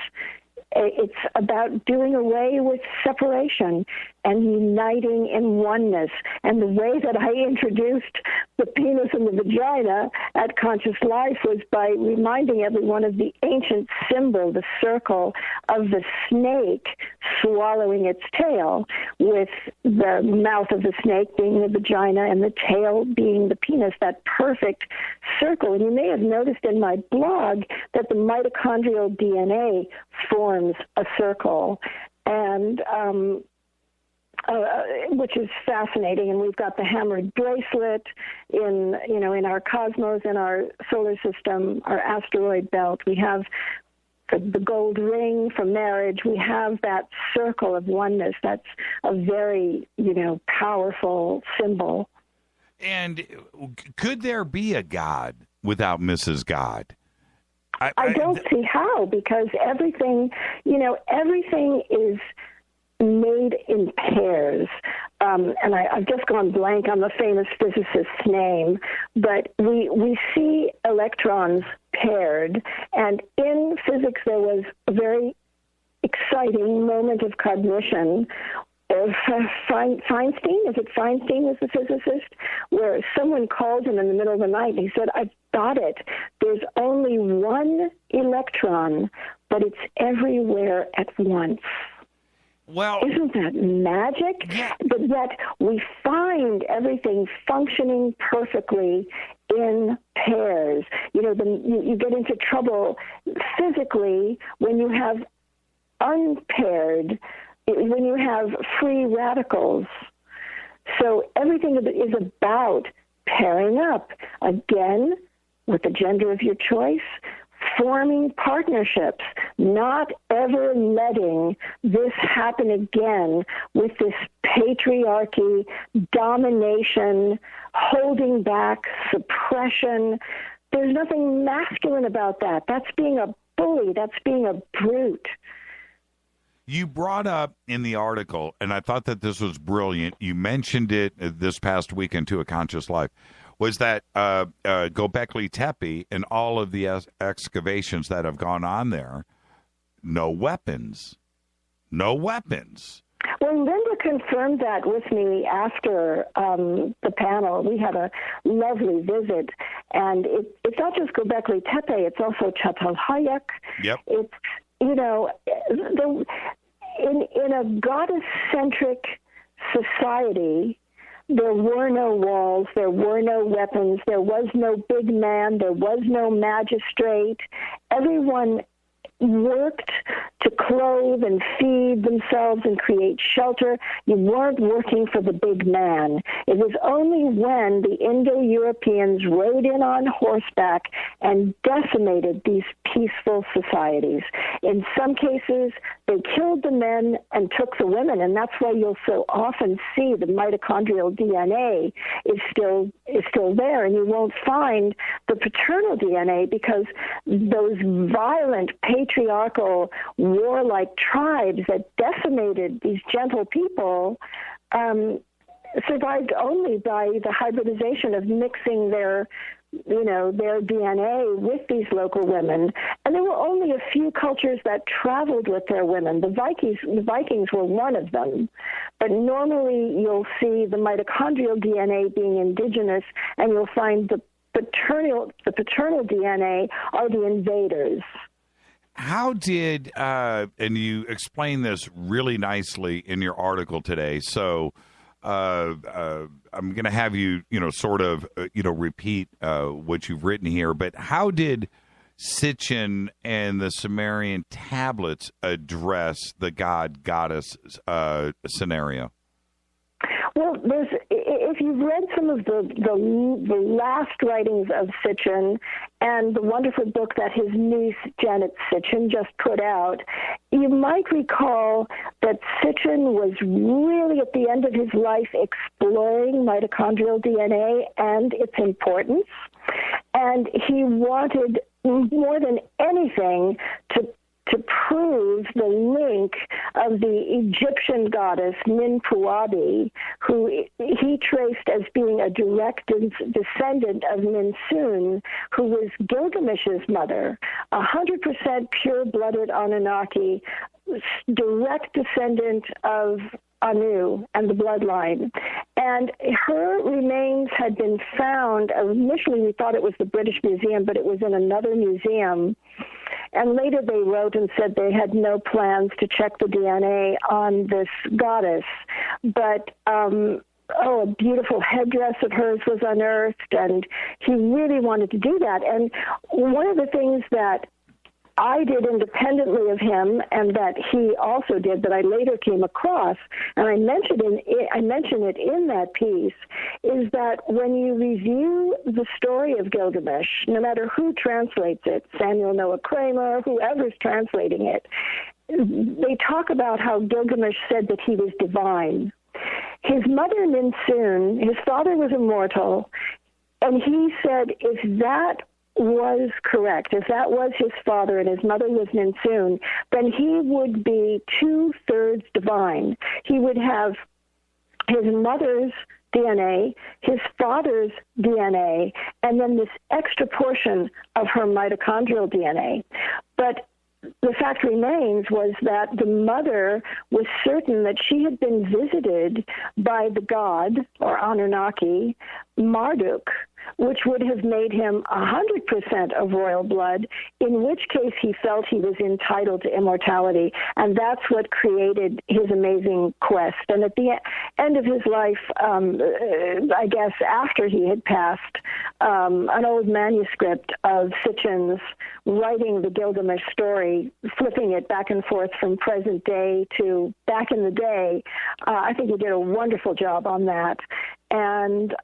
It's about doing away with separation and uniting in oneness. And the way that I introduced the penis and the vagina at Conscious Life was by reminding everyone of the ancient symbol, the circle of the snake swallowing its tail, with the mouth of the snake being the vagina and the tail being the penis, that perfect circle. And you may have noticed in my blog that the mitochondrial DNA forms a circle. And which is fascinating. And we've got the hammered bracelet in our cosmos, in our solar system, our asteroid belt. We have the gold ring for marriage. We have that circle of oneness. That's a very, powerful symbol. And could there be a God without Mrs. God? I don't see how, because everything is made in pairs. And I've just gone blank on the famous physicist's name, but we see electrons paired. And in physics, there was a very exciting moment of cognition. Feinstein, is it Feinstein was the physicist, where someone called him in the middle of the night and he said, "I've got it. There's only one electron, but it's everywhere at once." Well, isn't that magic? Yeah. But yet we find everything functioning perfectly in pairs. You get into trouble physically when you have unpaired, when you have free radicals. So everything is about pairing up, again, with the gender of your choice, forming partnerships, not ever letting this happen again with this patriarchy, domination, holding back, suppression. There's nothing masculine about that. That's being a bully. That's being a brute. You brought up in the article, and I thought that this was brilliant, you mentioned it this past weekend to A Conscious Life, was that Göbekli Tepe and all of the excavations that have gone on there, no weapons. No weapons. Well, Linda confirmed that with me after the panel. We had a lovely visit, and it's not just Göbekli Tepe, it's also Çatalhöyük. Yep. It's, in a goddess-centric society, there were no walls, there were no weapons, there was no big man, there was no magistrate. Everyone worked to clothe and feed themselves and create shelter. You weren't working for the big man. It was only when the Indo-Europeans rode in on horseback and decimated these peaceful societies. In some cases, they killed the men and took the women, and that's why you'll so often see the mitochondrial DNA is still there, and you won't find the paternal DNA because those violent patriarchal warlike tribes that decimated these gentle people survived only by the hybridization of mixing their DNA with these local women. And there were only a few cultures that traveled with their women. The Vikings were one of them. But normally you'll see the mitochondrial DNA being indigenous, and you'll find the paternal DNA are the invaders. How did, and you explain this really nicely in your article today, so I'm going to have you, repeat what you've written here, but how did Sitchin and the Sumerian tablets address the god-goddess scenario? Well, if you've read some of the last writings of Sitchin and the wonderful book that his niece Janet Sitchin just put out, you might recall that Sitchin was really at the end of his life exploring mitochondrial DNA and its importance, and he wanted more than anything to prove the link of the Egyptian goddess Ninpuabi, who he traced as being a direct descendant of Ninsun, who was Gilgamesh's mother, 100% pure-blooded Anunnaki, direct descendant of Anu and the bloodline. And her remains had been found. Initially, we thought it was the British Museum, but it was in another museum. And later they wrote and said they had no plans to check the DNA on this goddess. But, a beautiful headdress of hers was unearthed, and he really wanted to do that. And one of the things that I did independently of him, and that he also did, that I later came across, and I mention it in that piece, is that when you review the story of Gilgamesh, no matter who translates it, Samuel Noah Kramer, whoever's translating it, they talk about how Gilgamesh said that he was divine. His mother, Ninsun, his father was immortal, and he said if that was correct, if that was his father and his mother was Ninsun, then he would be 2/3 divine. He would have his mother's DNA, his father's DNA, and then this extra portion of her mitochondrial DNA. But the fact remains was that the mother was certain that she had been visited by the god, or Anunnaki, Marduk, which would have made him 100% of royal blood, in which case he felt he was entitled to immortality. And that's what created his amazing quest. And at the end of his life, I guess after he had passed, an old manuscript of Sitchin's writing the Gilgamesh story, flipping it back and forth from present day to back in the day, I think he did a wonderful job on that. And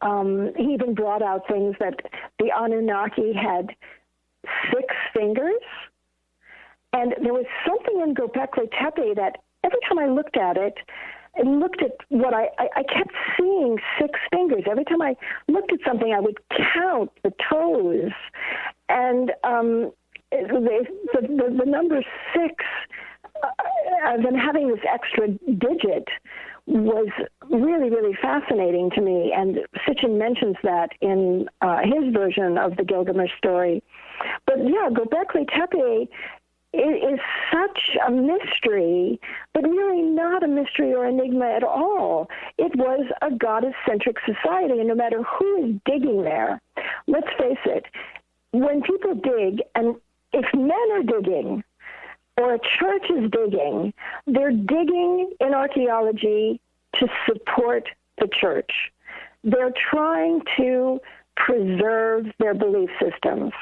he even brought out things that the Anunnaki had 6 fingers. And there was something in Göbekli Tepe that every time I looked at it and looked at what I kept seeing 6 fingers. Every time I looked at something, I would count the toes. And the number 6, then having this extra digit, was really, really fascinating to me, and Sitchin mentions that in his version of the Gilgamesh story. But yeah, Göbekli Tepe is such a mystery, but really not a mystery or enigma at all. It was a goddess-centric society, and no matter who is digging there, let's face it, when people dig, and if men are digging, or a church is digging, they're digging in archaeology to support the church. They're trying to preserve their belief systems.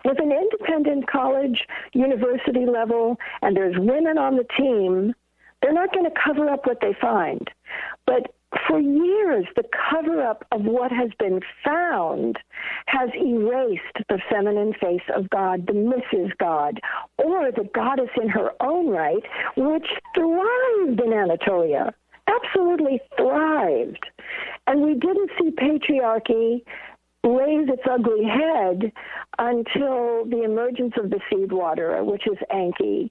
With an independent college, university level, and there's women on the team, they're not going to cover up what they find. But for years, the cover-up of what has been found has erased the feminine face of God, the Mrs. God, or the goddess in her own right, which thrived in Anatolia, absolutely thrived. And we didn't see patriarchy raise its ugly head until the emergence of the seed waterer, which is Enki.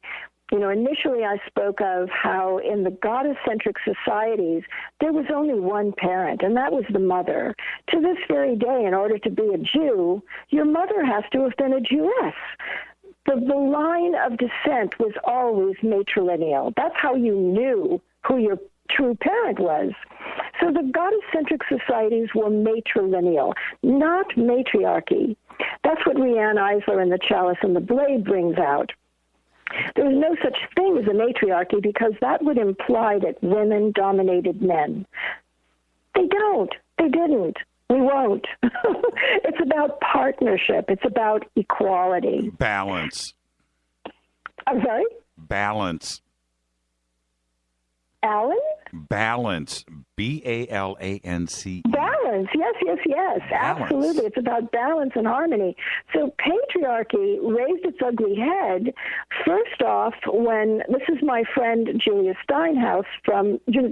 You know, initially I spoke of how in the goddess-centric societies, there was only one parent, and that was the mother. To this very day, in order to be a Jew, your mother has to have been a Jewess. The line of descent was always matrilineal. That's how you knew who your true parent was. So the goddess-centric societies were matrilineal, not matriarchy. That's what Rianne Eisler in The Chalice and the Blade brings out. There was no such thing as a matriarchy because that would imply that women dominated men. They don't. They didn't. We won't. It's about partnership. It's about equality. Balance. I'm sorry? Balance. Alan? Balance. B-A-L-A-N-C-E. Balance. Yes. Balance. Absolutely. It's about balance and harmony. So patriarchy raised its ugly head, first off, when, this is my friend Julia Stonehouse from the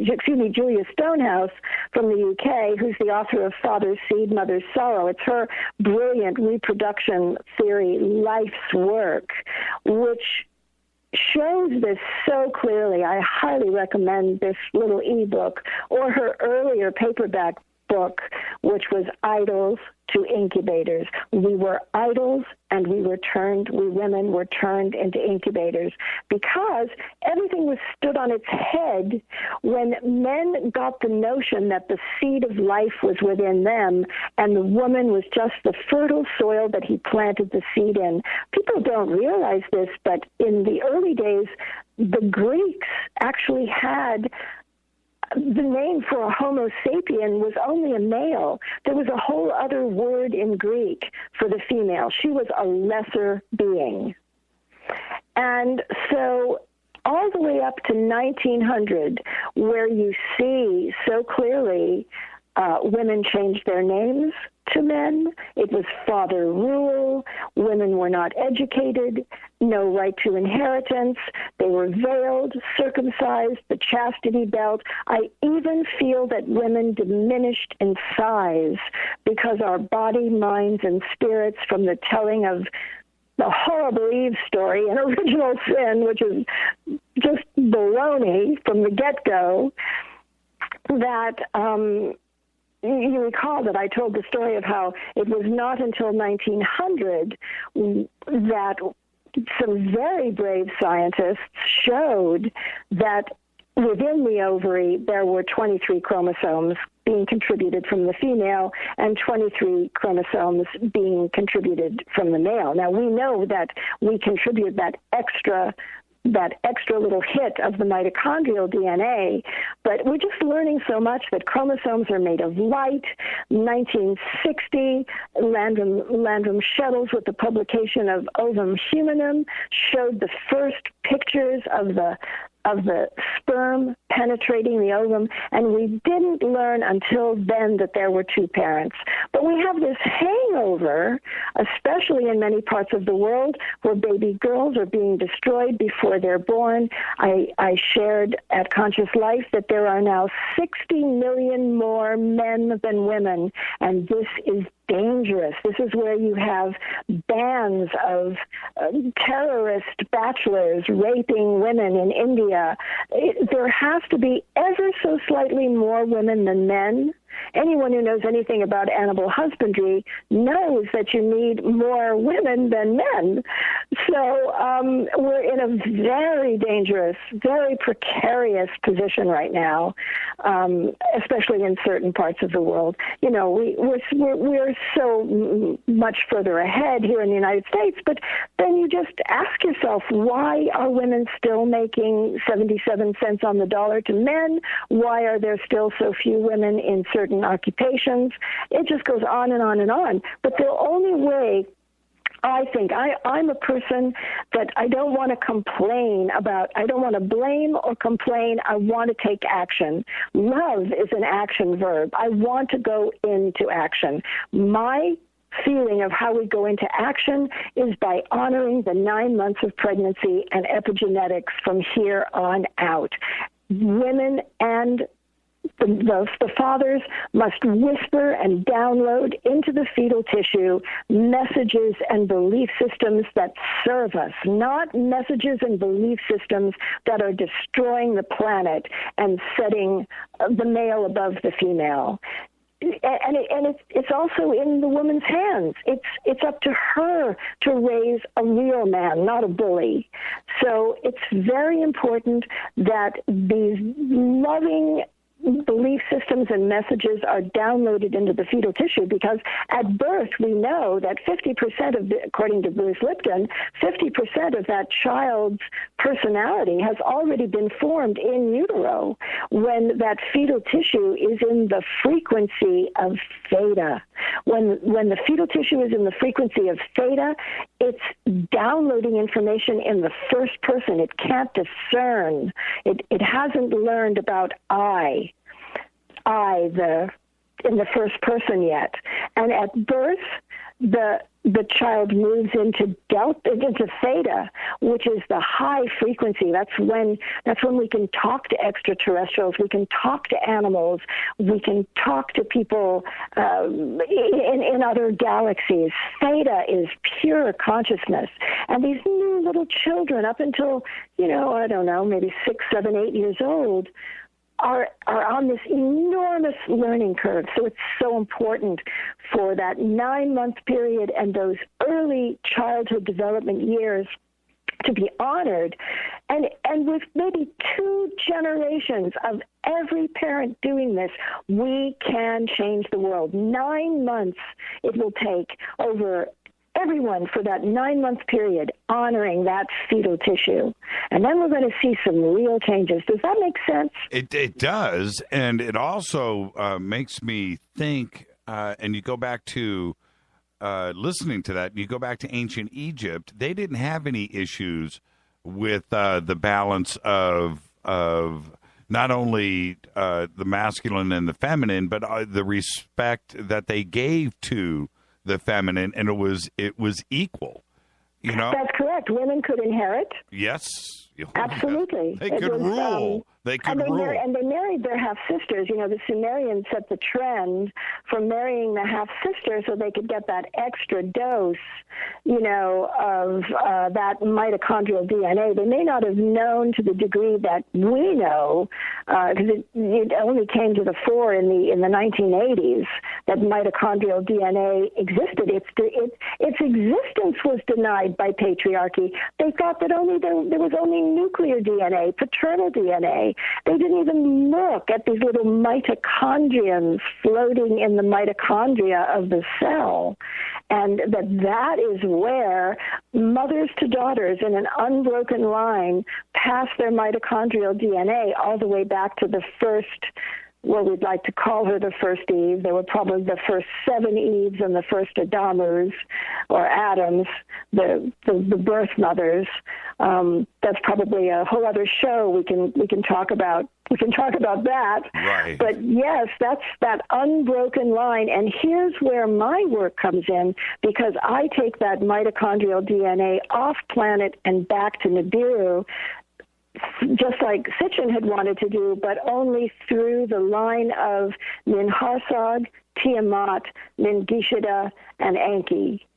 UK, who's the author of Father's Seed, Mother's Sorrow. It's her brilliant reproduction theory, life's work, which shows this so clearly. I highly recommend this little ebook or her earlier paperback book, which was Idols to Incubators. We were idols and we women were turned into incubators because everything was stood on its head when men got the notion that the seed of life was within them and the woman was just the fertile soil that he planted the seed in. People don't realize this, but in the early days, the Greeks actually had the name for a Homo sapien was only a male. There was a whole other word in Greek for the female. She was a lesser being. And so all the way up to 1900, where you see so clearly women changed their names to men. It was father rule. Women were not educated, no right to inheritance. They were veiled, circumcised, the chastity belt. I even feel that women diminished in size because our body, minds, and spirits, from the telling of the horrible Eve story in Original Sin, which is just baloney from the get-go, that you recall that I told the story of how it was not until 1900 that some very brave scientists showed that within the ovary there were 23 chromosomes being contributed from the female and 23 chromosomes being contributed from the male. Now, we know that we contribute that extra little hit of the mitochondrial DNA, but we're just learning so much that chromosomes are made of light. 1960, Landrum Shettles, with the publication of Ovum Humanum, showed the first pictures of the sperm penetrating the ovum, and we didn't learn until then that there were two parents. But we have this hangover, especially in many parts of the world, where baby girls are being destroyed before they're born. I shared at Conscious Life that there are now 60 million more men than women, and this is dangerous. This is where you have bands of terrorist bachelors raping women in India. There has to be ever so slightly more women than men. Anyone who knows anything about animal husbandry knows that you need more women than men. So we're in a very dangerous, very precarious position right now, especially in certain parts of the world. You know, we're so much further ahead here in the United States, but then you just ask yourself, why are women still making 77 cents on the dollar to men? Why are there still so few women in certain occupations? It just goes on and on and on. But the only way, I think, I'm a person that I don't want to complain about. I don't want to blame or complain. I want to take action. Love is an action verb. I want to go into action. My feeling of how we go into action is by honoring the 9 months of pregnancy and epigenetics from here on out. Women and the fathers must whisper and download into the fetal tissue messages and belief systems that serve us, not messages and belief systems that are destroying the planet and setting the male above the female. And it's also in the woman's hands. It's up to her to raise a real man, not a bully. So it's very important that these loving belief systems and messages are downloaded into the fetal tissue, because at birth we know that 50% of, according to Bruce Lipton, 50% of that child's personality has already been formed in utero when that fetal tissue is in the frequency of theta. When the fetal tissue is in the frequency of theta, it's downloading information in the first person. It can't discern. It hasn't learned about in the first person yet. And at birth, the child moves into theta, which is the high frequency. That's when we can talk to extraterrestrials, we can talk to animals, we can talk to people in other galaxies. Theta is pure consciousness. And these new little children, up until, I don't know, maybe 6, 7, 8 years old, are on this enormous learning curve. So it's so important for that 9-month period and those early childhood development years to be honored. And with maybe 2 generations of every parent doing this, we can change the world. 9 months it will take over everyone for that 9-month period, honoring that fetal tissue. And then we're going to see some real changes. Does that make sense? It does. And it also makes me think, and you go back to listening to that, you go back to ancient Egypt, they didn't have any issues with the balance of not only the masculine and the feminine, but the respect that they gave to the feminine, and it was equal. You know, that's correct. Women could inherit. Yes, absolutely. They could rule. They could rule. And they married their half sisters. You know, the Sumerians set the trend for marrying the half sister so they could get that extra dose, you know, of that mitochondrial DNA. They may not have known to the degree that we know, because it only came to the fore in the 1980s that mitochondrial DNA existed. Its existence was denied by patriarchy. They thought that there was only nuclear DNA, paternal DNA. They didn't even look at these little mitochondrions floating in the mitochondria of the cell, and that is where mothers to daughters in an unbroken line pass their mitochondrial DNA all the way back to the first, well, we'd like to call her the first Eve. There were probably the first 7 Eves and the first Adamus or Adams, the birth mothers. That's probably a whole other show we can talk about. We can talk about that. Right. But yes, that's that unbroken line. And here's where my work comes in, because I take that mitochondrial DNA off planet and back to Nibiru, just like Sitchin had wanted to do, but only through the line of Ninharsag, Tiamat, Ningishida, and Enki.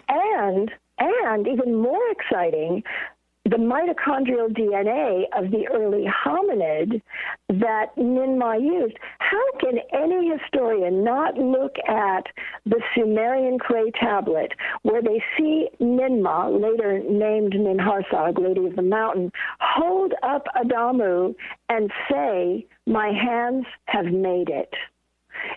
And even more exciting, the mitochondrial DNA of the early hominid that Ninmah used. How can any historian not look at the Sumerian clay tablet where they see Ninmah, later named Ninharsag, Lady of the Mountain, hold up Adamu and say, "My hands have made it"?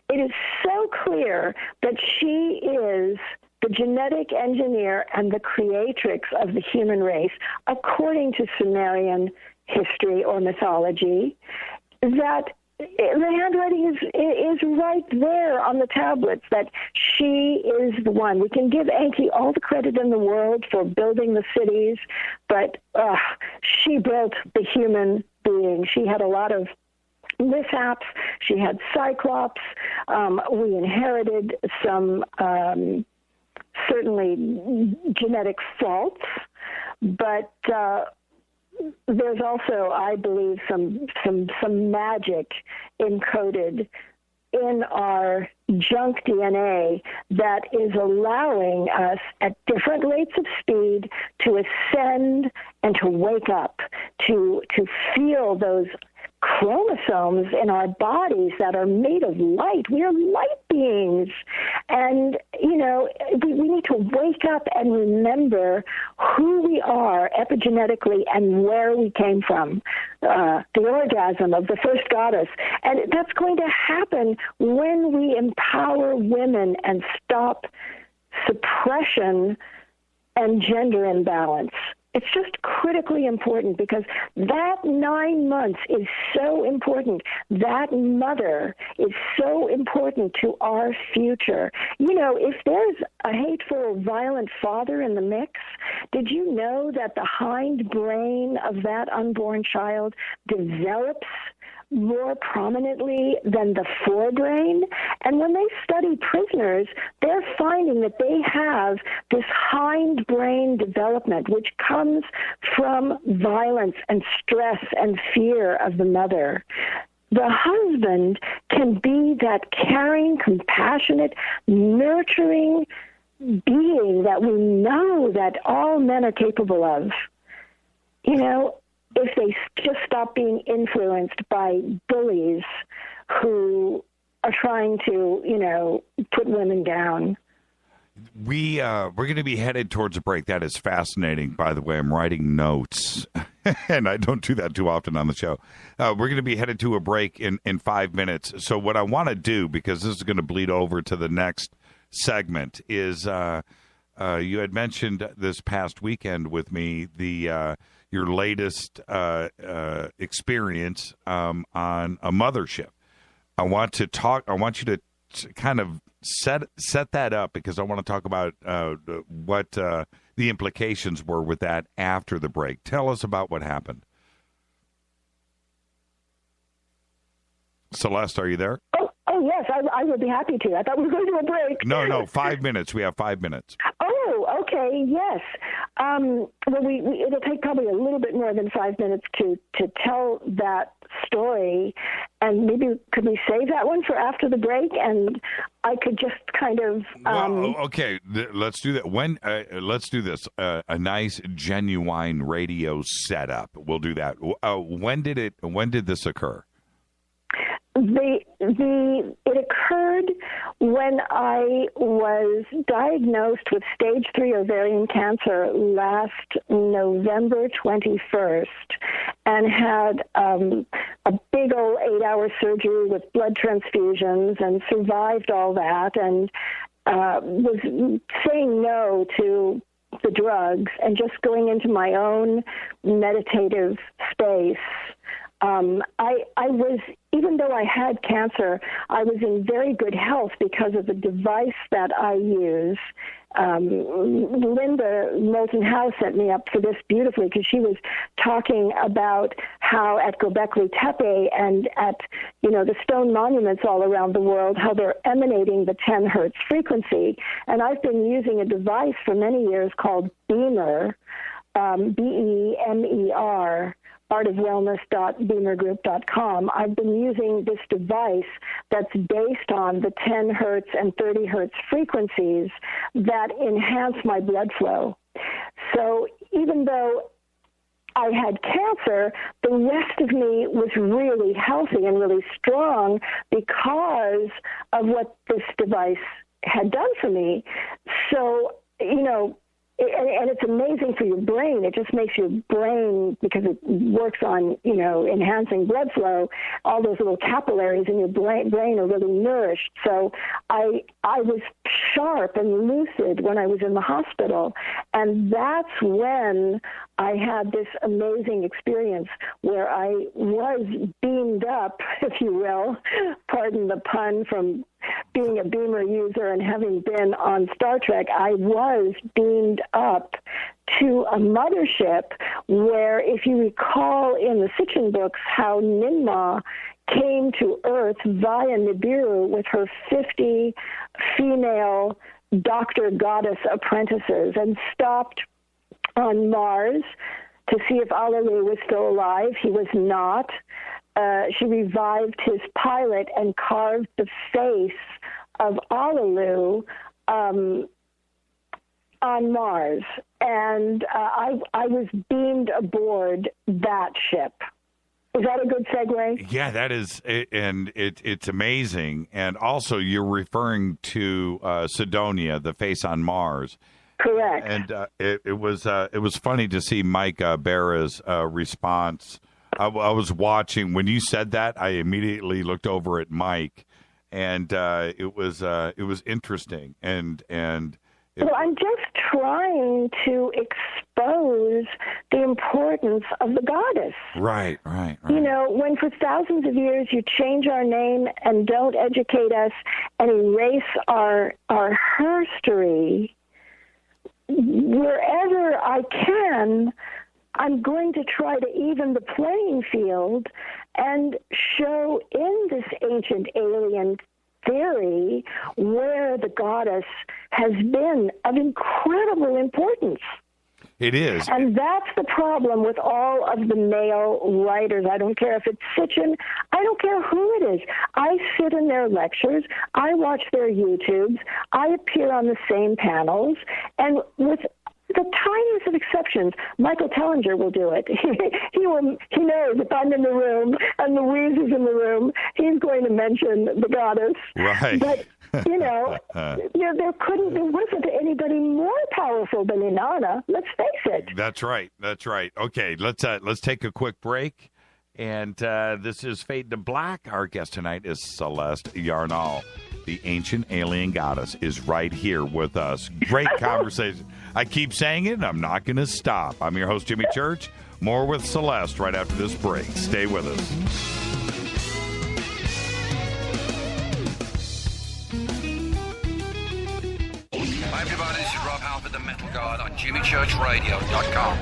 It is so clear that she is the genetic engineer and the creatrix of the human race, according to Sumerian history or mythology, that the handwriting is right there on the tablets, that she is the one. We can give Enki all the credit in the world for building the cities, but she built the human being. She had a lot of mishaps. She had Cyclops. We inherited some certainly genetic faults, but there's also, I believe, some magic encoded in our junk DNA that is allowing us at different rates of speed to ascend and to wake up, to feel those chromosomes in our bodies that are made of light. We are light beings. And, you know, we need to wake up and remember who we are epigenetically and where we came from. The orgasm of the first goddess. And that's going to happen when we empower women and stop suppression and gender imbalance. It's just critically important, because that 9 months is so important. That mother is so important to our future. You know, if there's a hateful, violent father in the mix, did you know that the hind brain of that unborn child develops more prominently than the forebrain? And when they study prisoners, they're finding that they have this hindbrain development, which comes from violence and stress and fear of the mother. The husband can be that caring, compassionate, nurturing being that we know that all men are capable of. You know, if they just stop being influenced by bullies who are trying to, you know, put women down. We're going to be headed towards a break. That is fascinating, by the way. I'm writing notes, and I don't do that too often on the show. We're going to be headed to a break in 5 minutes. So what I want to do, because this is going to bleed over to the next segment, is you had mentioned this past weekend with me your latest experience on a mothership. I want you to kind of set that up, because I want to talk about what the implications were with that after the break. Tell us about what happened. Celeste, are you there? Oh yes, I would be happy to. I thought we were going to a break. No, 5 minutes. We have 5 minutes. Oh, okay, yes. Well, it'll take probably a little bit more than 5 minutes to tell that story, and maybe could we save that one for after the break, and I could just kind of. Okay, let's do that. Let's do this. A nice, genuine radio setup. We'll do that. When did this occur? It occurred when I was diagnosed with stage 3 ovarian cancer last November 21st and had a big old 8-hour surgery with blood transfusions and survived all that and was saying no to the drugs and just going into my own meditative space. I was, even though I had cancer, I was in very good health because of the device that I use. Linda Moulton Howe set me up for this beautifully because she was talking about how at Göbekli Tepe and at, the stone monuments all around the world, how they're emanating the 10 hertz frequency. And I've been using a device for many years called Beamer, BEMER, artofwellness.beamergroup.com. I've been using this device that's based on the 10 hertz and 30 hertz frequencies that enhance my blood flow. So even though I had cancer, the rest of me was really healthy and really strong because of what this device had done for me. So, and it's amazing for your brain. It just makes your brain, because it works on, enhancing blood flow, all those little capillaries in your brain are really nourished. So I was sharp and lucid when I was in the hospital. And that's when I had this amazing experience where I was beamed up, if you will, pardon the pun, from being a Beamer user and having been on Star Trek. I was beamed up to a mothership where, if you recall in the Sitchin books, how Ninmah came to Earth via Nibiru with her 50 female doctor goddess apprentices and stopped on Mars to see if Alalu was still alive. He was not. She revived his pilot and carved the face of Alalu on Mars. And I was beamed aboard that ship. Is that a good segue? Yeah, that is, and it's amazing. And also, you're referring to Sidonia, the face on Mars. Correct. And it was funny to see Mike Barra's response. I was watching when you said that. I immediately looked over at Mike, and it was interesting. Well, I'm just trying to expose the importance of the goddess. Right. When for thousands of years you change our name and don't educate us and erase our history, wherever I can, I'm going to try to even the playing field and show in this ancient alien theory where the goddess has been of incredible importance. It is. And that's the problem with all of the male writers. I don't care if it's Sitchin. I don't care who it is. I sit in their lectures. I watch their YouTubes. I appear on the same panels. And with the tiniest of exceptions, Michael Tellinger will do it. He knows if I'm in the room and Louise is in the room, he's going to mention the goddess. Right. But, there wasn't anybody more powerful than Inanna. Let's face it. That's right. Okay, let's take a quick break. And this is Fade to Black. Our guest tonight is Celeste Yarnall. The ancient alien goddess is right here with us. Great conversation. I keep saying it, and I'm not going to stop. I'm your host, Jimmy Church. More with Celeste right after this break. Stay with us. Hi, everybody. This is Rob Halford, the Metal God. God on JimmyChurchRadio.com.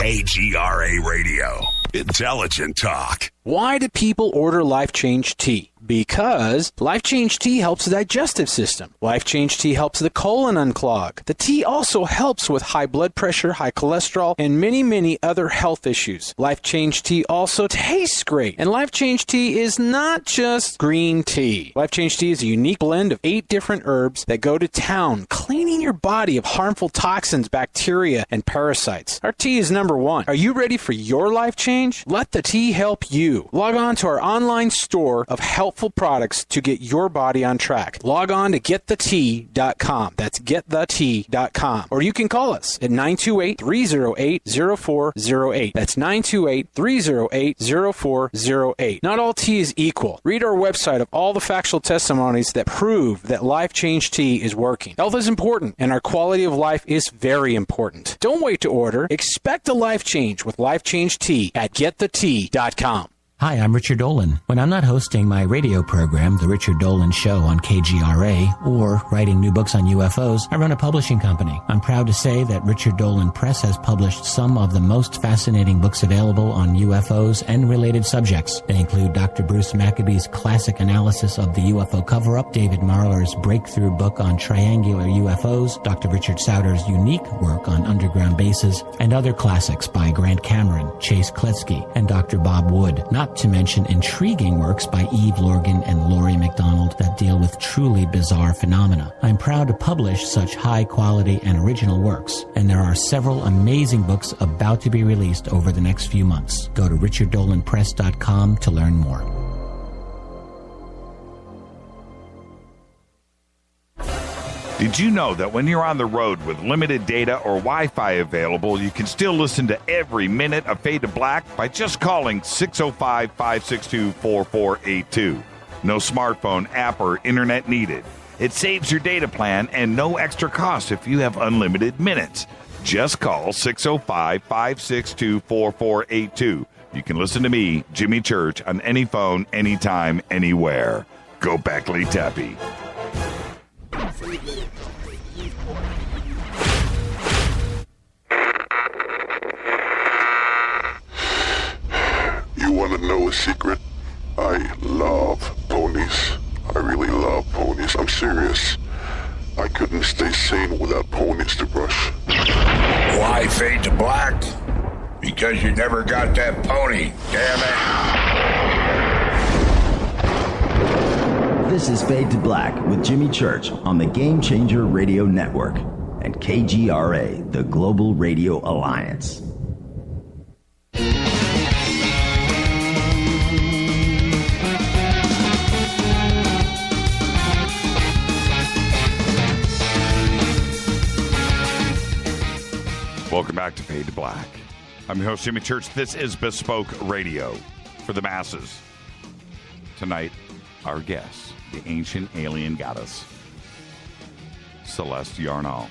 KGRA Radio. Intelligent talk. Why do people order Life Change Tea? Because Life Change Tea helps the digestive system. Life Change Tea helps the colon unclog. The tea also helps with high blood pressure, high cholesterol, and many, many other health issues. Life Change Tea also tastes great. And Life Change Tea is not just green tea. Life Change Tea is a unique blend of 8 different herbs that go to town, cleaning your body of harmful toxins, bacteria, and parasites. Our tea is number 1. Are you ready for your life change? Let the tea help you. Log on to our online store of helpful products to get your body on track. Log on to getthetea.com. That's getthetea.com. Or you can call us at 928-308-0408. That's 928-308-0408. Not all tea is equal. Read our website of all the factual testimonies that prove that Life Change Tea is working. Health is important, and our quality of life is very important. Don't wait to order. Expect a life change with Life Change Tea at getthetea.com. Hi, I'm Richard Dolan. When I'm not hosting my radio program, The Richard Dolan Show on KGRA, or writing new books on UFOs, I run a publishing company. I'm proud to say that Richard Dolan Press has published some of the most fascinating books available on UFOs and related subjects. They include Dr. Bruce Maccabee's classic analysis of the UFO cover-up, David Marler's breakthrough book on triangular UFOs, Dr. Richard Sauter's unique work on underground bases, and other classics by Grant Cameron, Chase Kletsky, and Dr. Bob Wood, not to mention intriguing works by Eve Lorgan and Laurie MacDonald that deal with truly bizarre phenomena. I'm proud to publish such high quality and original works, and there are several amazing books about to be released over the next few months. Go to richarddolanpress.com to learn more. Did you know that when you're on the road with limited data or Wi-Fi available, you can still listen to every minute of Fade to Black by just calling 605-562-4482. No smartphone, app, or internet needed. It saves your data plan and no extra cost if you have unlimited minutes. Just call 605-562-4482. You can listen to me, Jimmy Church, on any phone, anytime, anywhere. Go Beckley Tappy. You want to know a secret? I love ponies. I really love ponies. I'm serious. I couldn't stay sane without ponies to brush. Why Fade to Black? Because you never got that pony, damn it. This is Fade to Black with Jimmy Church on the Game Changer Radio Network and KGRA, the Global Radio Alliance. Welcome back to Fade to Black. I'm your host, Jimmy Church. This is Bespoke Radio for the masses. Tonight, our guest, the ancient alien goddess, Celeste Yarnall.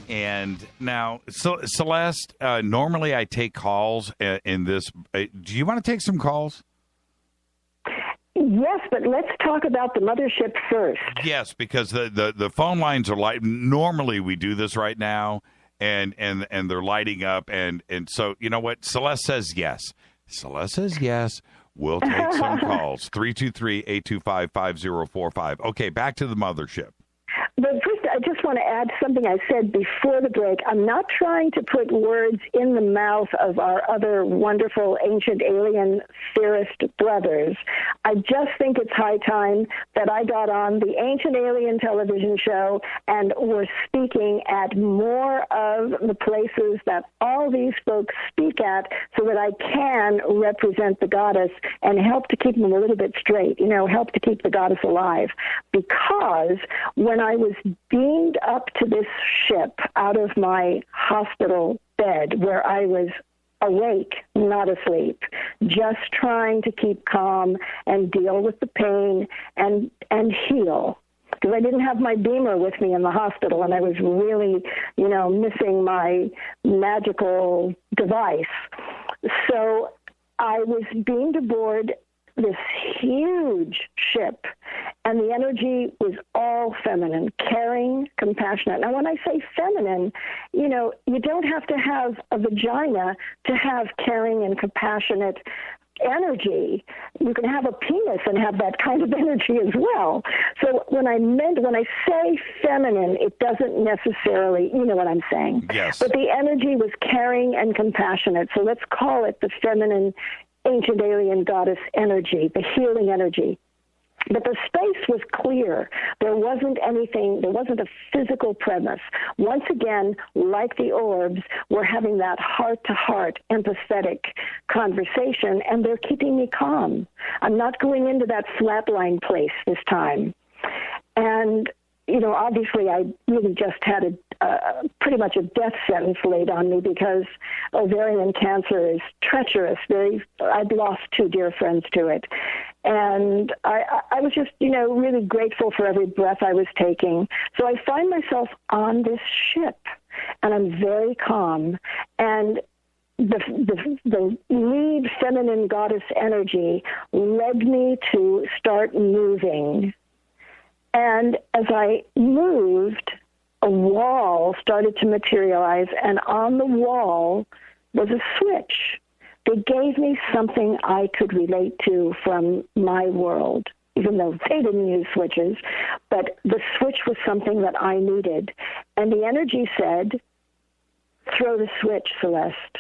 And now, Celeste, normally I take calls in this. Do you want to take some calls? Yes, but let's talk about the mothership first. Yes, because the phone lines are light. Normally we do this right now. And they're lighting up, and so you know what? Celeste says yes. Celeste says yes. We'll take some calls. 323-825-5045. Okay, back to the mothership. But first, I just want to add something I said before the break. I'm not trying to put words in the mouth of our other wonderful ancient alien theorist brothers. I just think it's high time that I got on the Ancient Alien television show and were speaking at more of the places that all these folks speak at so that I can represent the goddess and help to keep them a little bit straight, help to keep the goddess alive. Because when I was beamed up to this ship out of my hospital bed where I was awake, not asleep, just trying to keep calm and deal with the pain and heal. Because I didn't have my beamer with me in the hospital, and I was really, missing my magical device. So I was beamed aboard this huge ship, And the energy was all feminine, caring, compassionate. Now, when I say feminine, you know, you don't have to have a vagina to have caring and compassionate energy. You can have a penis and have that kind of energy as well. So when I say feminine, it doesn't necessarily, you know what I'm saying. Yes. But the energy was caring and compassionate. So let's call it the feminine ancient alien goddess energy, the healing energy. But the space was clear. There wasn't a physical premise. Once again, like the orbs, we're having that heart-to-heart, empathetic conversation, and they're keeping me calm. I'm not going into that flatline place this time. And, you know, obviously I really just had pretty much a death sentence laid on me because ovarian cancer is treacherous. I'd lost 2 dear friends to it. And I was just, you know, really grateful for every breath I was taking. So I find myself on this ship, and I'm very calm. And the lead feminine goddess energy led me to start moving. And as I moved, a wall started to materialize, and on the wall was a switch. They gave me something I could relate to from my world, even though they didn't use switches. But the switch was something that I needed. And the energy said, throw the switch, Celeste.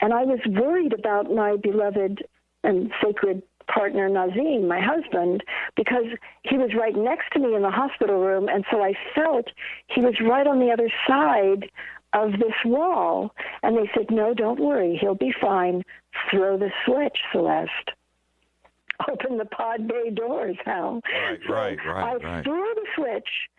And I was worried about my beloved and sacred partner, Nazim, my husband, because he was right next to me in the hospital room. And so I felt he was right on the other side of this wall. And they said, no, don't worry, he'll be fine. Throw the switch, Celeste. Open the pod bay doors, Hal. Right. I threw the switch,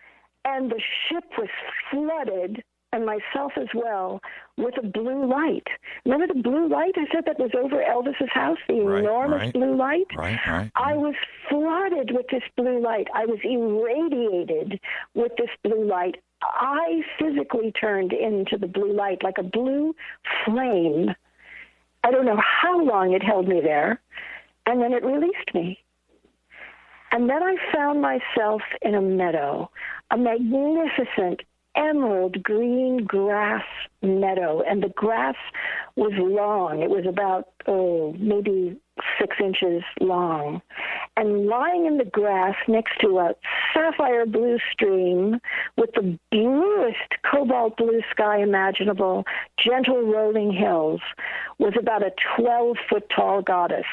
and the ship was flooded, and myself as well, with a blue light. Remember the blue light I said that was over Elvis's house, the enormous blue light? Right. I was flooded with this blue light. I was irradiated with this blue light. I physically turned into the blue light like a blue flame. I don't know how long it held me there, and then it released me. And then I found myself in a meadow, a magnificent emerald green grass meadow, and the grass was long. It was about, maybe 6 inches long. And lying in the grass next to a sapphire blue stream with the bluest cobalt blue sky imaginable, gentle rolling hills, was about a 12-foot tall goddess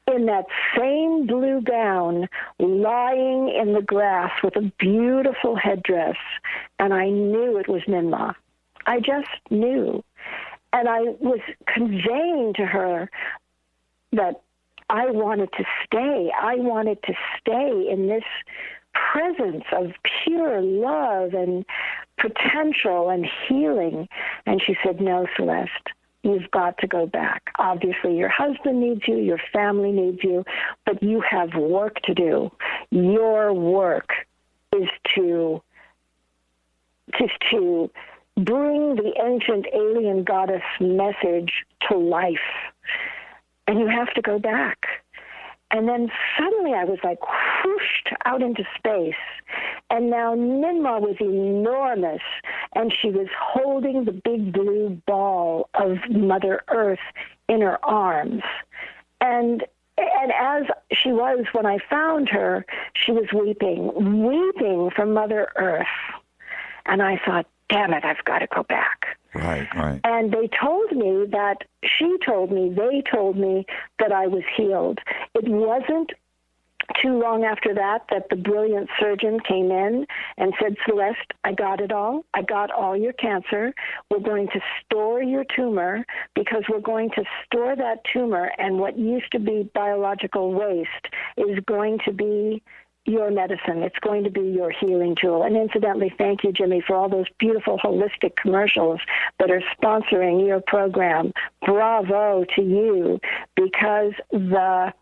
in that same blue gown, lying in the grass with a beautiful headdress. And I knew it was Ninmah. I just knew. And I was conveying to her that I wanted to stay. I wanted to stay in this presence of pure love and potential and healing. And she said, no, Celeste, you've got to go back. Obviously, your husband needs you, your family needs you, but you have work to do. Your work is to bring the ancient alien goddess message to life. And you have to go back. And then suddenly I was like whooshed out into space. And now Ninmah was enormous, and she was holding the big blue ball of Mother Earth in her arms. And as she was when I found her, she was weeping for Mother Earth. And I thought, damn it, I've got to go back. Right. And they told me that I was healed. It wasn't too long after that the brilliant surgeon came in and said, Celeste, I got it all. I got all your cancer. We're going to store your tumor because we're going to store that tumor, and what used to be biological waste is going to be your medicine. It's going to be your healing tool. And incidentally, thank you, Jimmy, for all those beautiful holistic commercials that are sponsoring your program. Bravo to you, because the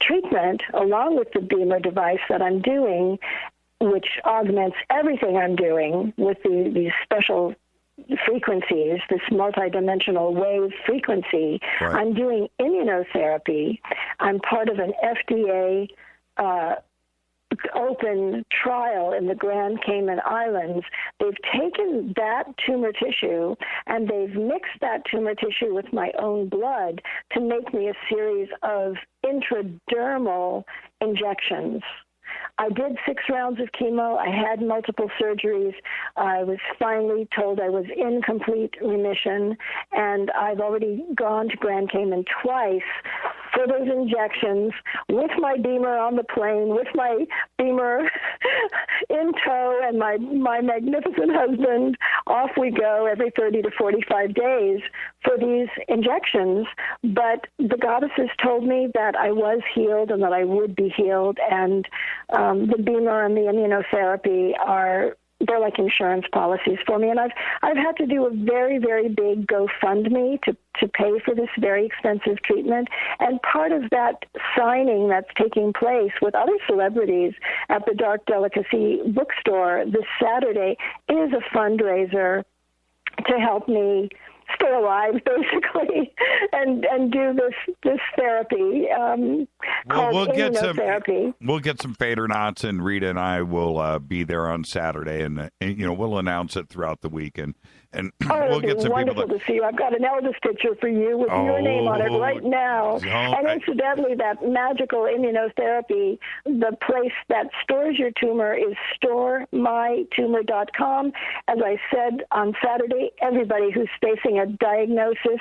treatment, along with the Beamer device that I'm doing, which augments everything I'm doing with these special frequencies, this multidimensional wave frequency. Right. I'm doing immunotherapy. I'm part of an FDA open trial in the Grand Cayman Islands, they've taken that tumor tissue and they've mixed that tumor tissue with my own blood to make me a series of intradermal injections. I did 6 rounds of chemo. I had multiple surgeries. I was finally told I was in complete remission, and I've already gone to Grand Cayman twice for those injections with my Beamer on the plane, with my Beamer in tow, and my magnificent husband. Off we go every 30 to 45 days for these injections. But the goddesses told me that I was healed and that I would be healed, and the Beamer and the immunotherapy they're like insurance policies for me. And I've had to do a very, very big GoFundMe to pay for this very expensive treatment. And part of that signing that's taking place with other celebrities at the Dark Delicacy bookstore this Saturday is a fundraiser to help me stay alive, basically, and do this therapy called immunotherapy. We'll get some Fader knots, and Rita and I will be there on Saturday, and we'll announce it throughout the week, and we'll get some people. Wonderful to see you. I've got an Elvis picture for you with your name on it right now. And incidentally, that magical immunotherapy, the place that stores your tumor is storemytumor.com. As I said on Saturday, everybody who's facing a diagnosis,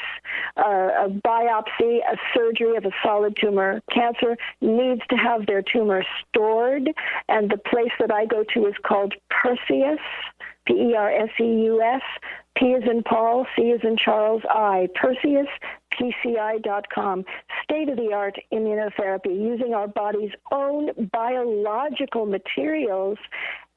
a biopsy, a surgery of a solid tumor cancer needs to have their tumor stored. And the place that I go to is called Perseus, Perseus. P as in Paul, C as in Charles, I, PerseusPCI.com. State-of-the-art immunotherapy using our body's own biological materials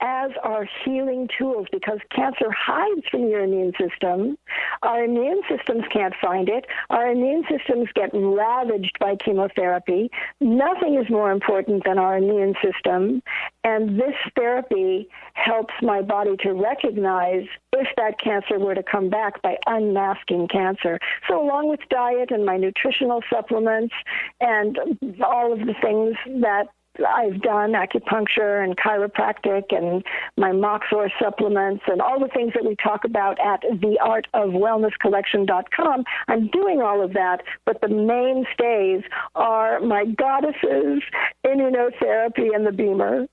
as our healing tools, because cancer hides from your immune system. Our immune systems can't find it. Our immune systems get ravaged by chemotherapy. Nothing is more important than our immune system. And this therapy helps my body to recognize if that cancer were to come back by unmasking cancer. So along with diet and my nutritional supplements and all of the things that I've done, acupuncture and chiropractic and my Moxor supplements and all the things that we talk about at theartofwellnesscollection.com. I'm doing all of that, but the mainstays are my goddesses, immunotherapy, and the Beamer.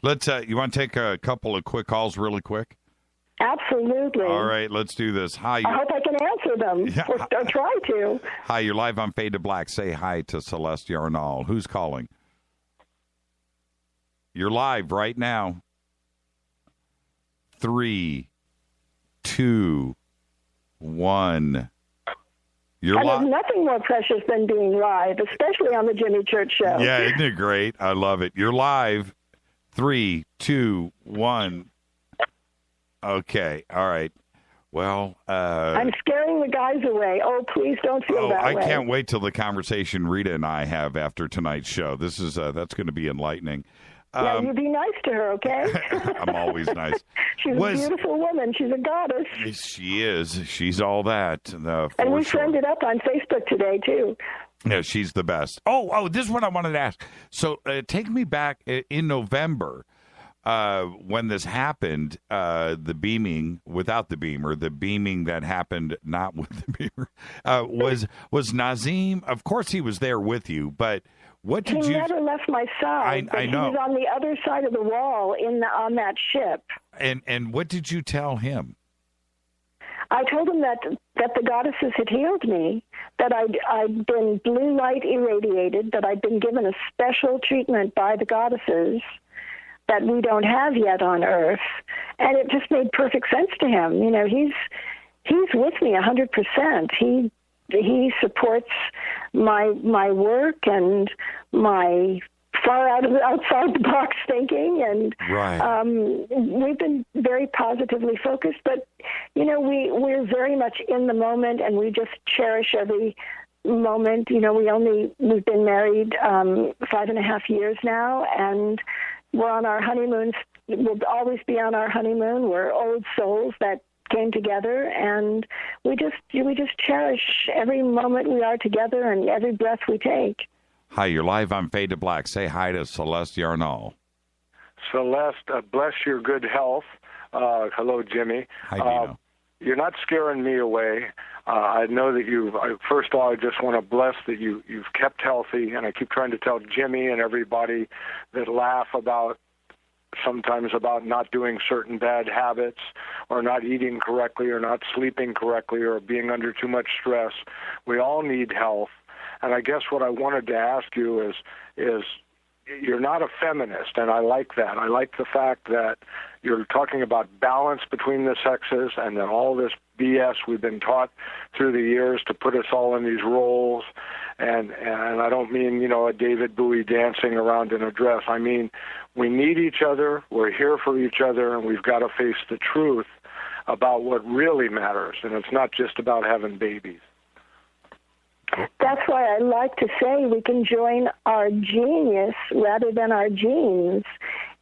Let's. You want to take a couple of quick calls really quick? Absolutely. All right, let's do this. Hi. I hope I can answer them, or try to. Hi, you're live on Fade to Black. Say hi to Celeste Yarnall. Who's calling? You're live right now. 3, 2, 1. You're live. There's nothing more precious than being live, especially on the Jimmy Church Show. Yeah, isn't it great? I love it. You're live. 3, 2, 1. Okay. All right. Well, I'm scaring the guys away. Oh, please don't feel that way. I can't wait till the conversation Rita and I have after tonight's show. This is that's going to be enlightening. Yeah, you be nice to her, okay? I'm always nice. She's a beautiful woman. She's a goddess. She is. She's all that. And we friended up on Facebook today, too. Yeah, she's the best. Oh, this is what I wanted to ask. So take me back in November when this happened, the beaming without the Beamer, the beaming that happened not with the Beamer, was Nazim. Of course, he was there with you, but what did he you? He never left my side. I know. He was on the other side of the wall on that ship. And what did you tell him? I told him that the goddesses had healed me, that I'd been blue light irradiated, that I'd been given a special treatment by the goddesses that we don't have yet on Earth, and it just made perfect sense to him. You know, he's with me 100%. He supports my work and my outside the box thinking, and right. We've been very positively focused. But you know, we're very much in the moment, and we just cherish every moment. You know, we've been married 5.5 years now, and we're on our honeymoon. We'll always be on our honeymoon. We're old souls that came together, and we just cherish every moment we are together and every breath we take. Hi, you're live on Fade to Black. Say hi to Celeste Yarnall. Celeste, bless your good health. Hello, Jimmy. Hi, Dino. You're not scaring me away. I know that first of all, I just want to bless that you've kept healthy, and I keep trying to tell Jimmy and everybody that laugh sometimes about not doing certain bad habits or not eating correctly or not sleeping correctly or being under too much stress. We all need health. And I guess what I wanted to ask you is you're not a feminist, and I like that. I like the fact that you're talking about balance between the sexes and then all this BS we've been taught through the years to put us all in these roles. And I don't mean, a David Bowie dancing around in a dress. I mean, we need each other, we're here for each other, and we've got to face the truth about what really matters. And it's not just about having babies. That's why I like to say we can join our genius rather than our genes.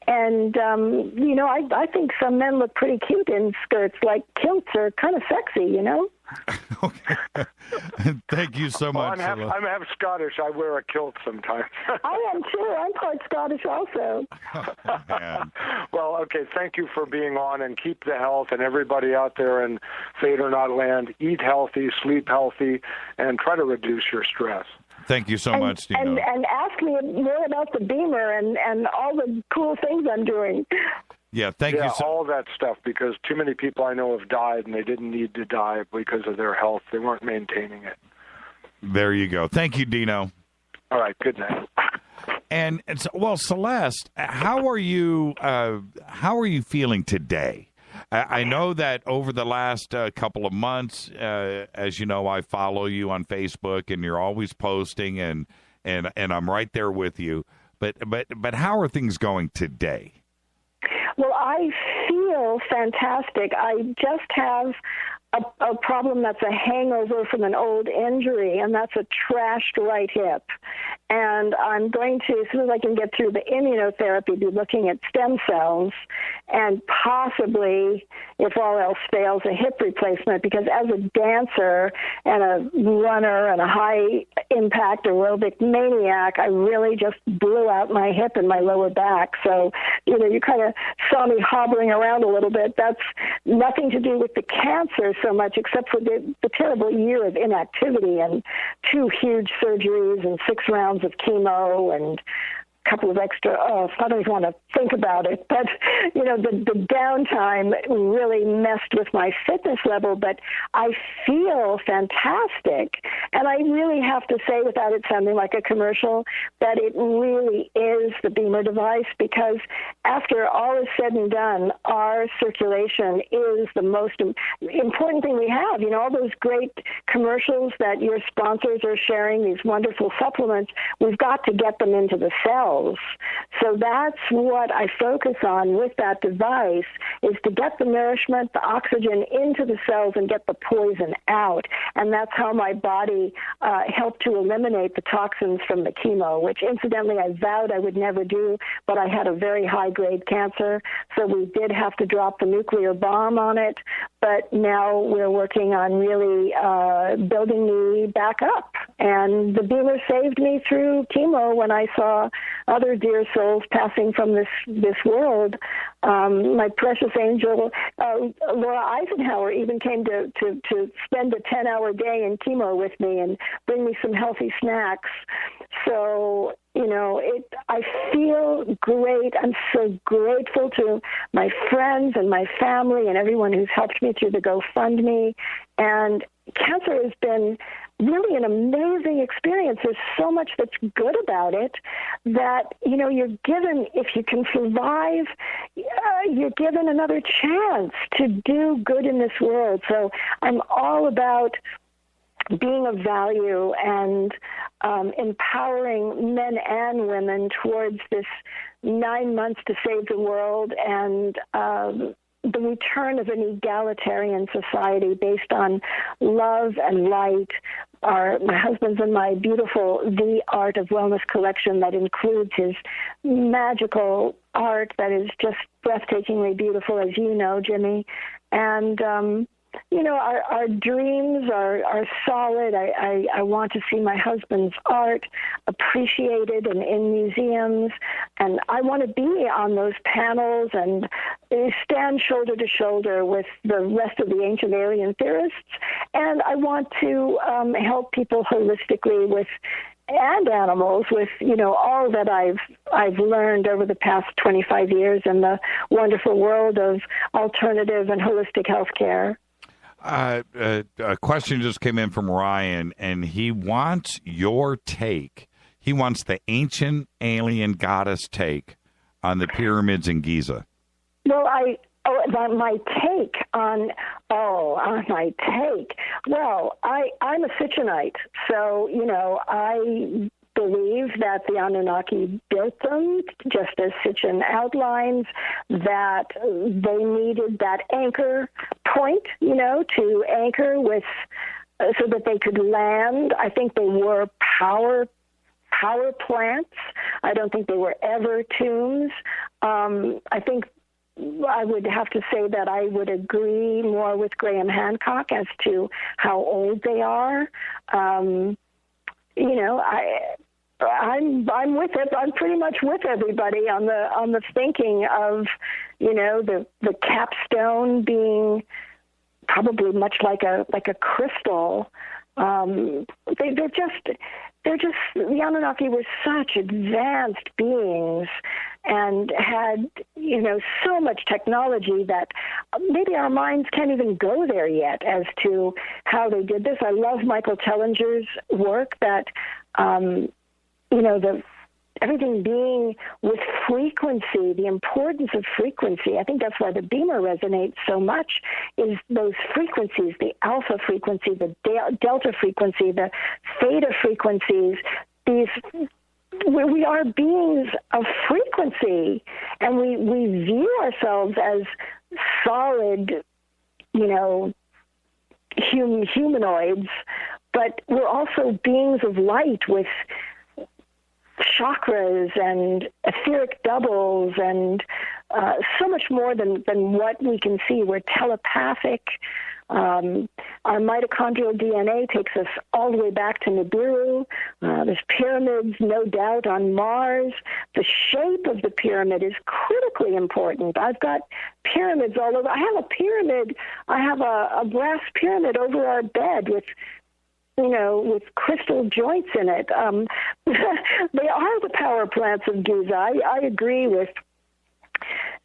And, I think some men look pretty cute in skirts, like kilts are kind of sexy, Okay. Thank you so much. I'm half Scottish. I wear a kilt sometimes. I am too. I'm part Scottish also. Well, okay. Thank you for being on, and keep the health. And everybody out there in Fade or Not Land, eat healthy, sleep healthy, and try to reduce your stress. Thank you so much, Dino. And ask me more about the Beamer and all the cool things I'm doing. Yeah, thank you. All that stuff, because too many people I know have died, and they didn't need to die because of their health. They weren't maintaining it. There you go. Thank you, Dino. All right, good night. And so, Celeste, how are you feeling today? I know that over the last couple of months, as you know, I follow you on Facebook, and you're always posting, and I'm right there with you. But how are things going today? Well, I feel fantastic. I just have a problem that's a hangover from an old injury, and that's a trashed right hip. And I'm going to, as soon as I can get through the immunotherapy, be looking at stem cells and possibly, if all else fails, a hip replacement, because as a dancer and a runner and a high-impact aerobic maniac, I really just blew out my hip and my lower back. So, you kind of saw me hobbling around a little bit. That's nothing to do with the cancer so much, except for the terrible year of inactivity and 2 huge surgeries and 6 rounds of chemo and a couple of extra, I don't even want to think about it, but, the downtime really messed with my fitness level, but I feel fantastic. And I really have to say, without it sounding like a commercial, that it really is the Beamer device, because after all is said and done, our circulation is the most important thing we have. All those great commercials that your sponsors are sharing, these wonderful supplements, we've got to get them into the cells. So that's what I focus on with that device, is to get the nourishment, the oxygen into the cells and get the poison out. And that's how my body helped to eliminate the toxins from the chemo, which incidentally I vowed I would never do, but I had a very high-grade cancer, so we did have to drop the nuclear bomb on it. But now we're working on really building me back up. And the Beamer saved me through chemo when I saw other dear souls passing from this world. My precious angel, Laura Eisenhower, even came to spend a 10-hour day in chemo with me and bring me some healthy snacks. So, I feel great. I'm so grateful to my friends and my family and everyone who's helped me through the GoFundMe. And cancer has been really an amazing experience. There's so much that's good about it that, you're given, if you can survive, you're given another chance to do good in this world. So I'm all about being of value and empowering men and women towards this 9 months to save the world and the return of an egalitarian society based on love and light. My husband's and my beautiful The Art of Wellness collection that includes his magical art that is just breathtakingly beautiful, as you know, Jimmy. And our dreams are solid. I want to see my husband's art appreciated and in museums, and I want to be on those panels and stand shoulder to shoulder with the rest of the ancient alien theorists, and I want to help people holistically and animals with all that I've learned over the past 25 years in the wonderful world of alternative and holistic healthcare. A question just came in from Ryan, and he wants your take. He wants the ancient alien goddess take on the pyramids in Giza. Well, my take on my take. Well, I'm a Sitchinite, so I believe that the Anunnaki built them just as Sitchin outlines, that they needed that anchor point, to anchor with so that they could land. I think they were power plants. I don't think they were ever tombs. I think I would have to say that I would agree more with Graham Hancock as to how old they are. I'm with it. I'm pretty much with everybody on the thinking of, the capstone being probably much like a crystal. They're just the Anunnaki were such advanced beings and had, so much technology that maybe our minds can't even go there yet as to how they did this. I love Michael Tellinger's work that, everything being with frequency, the importance of frequency. I think that's why the beamer resonates so much, is those frequencies, the alpha frequency, the delta frequency, the theta frequencies. We are beings of frequency, and we view ourselves as solid, humanoids, but we're also beings of light with chakras and etheric doubles and so much more than what we can see. We're telepathic. Our mitochondrial DNA takes us all the way back to Nibiru. There's pyramids, no doubt, on Mars. The shape of the pyramid is critically important. I've got pyramids all over. I have a pyramid. I have a brass pyramid over our bed with crystal joints in it. They are the power plants of Giza. I agree with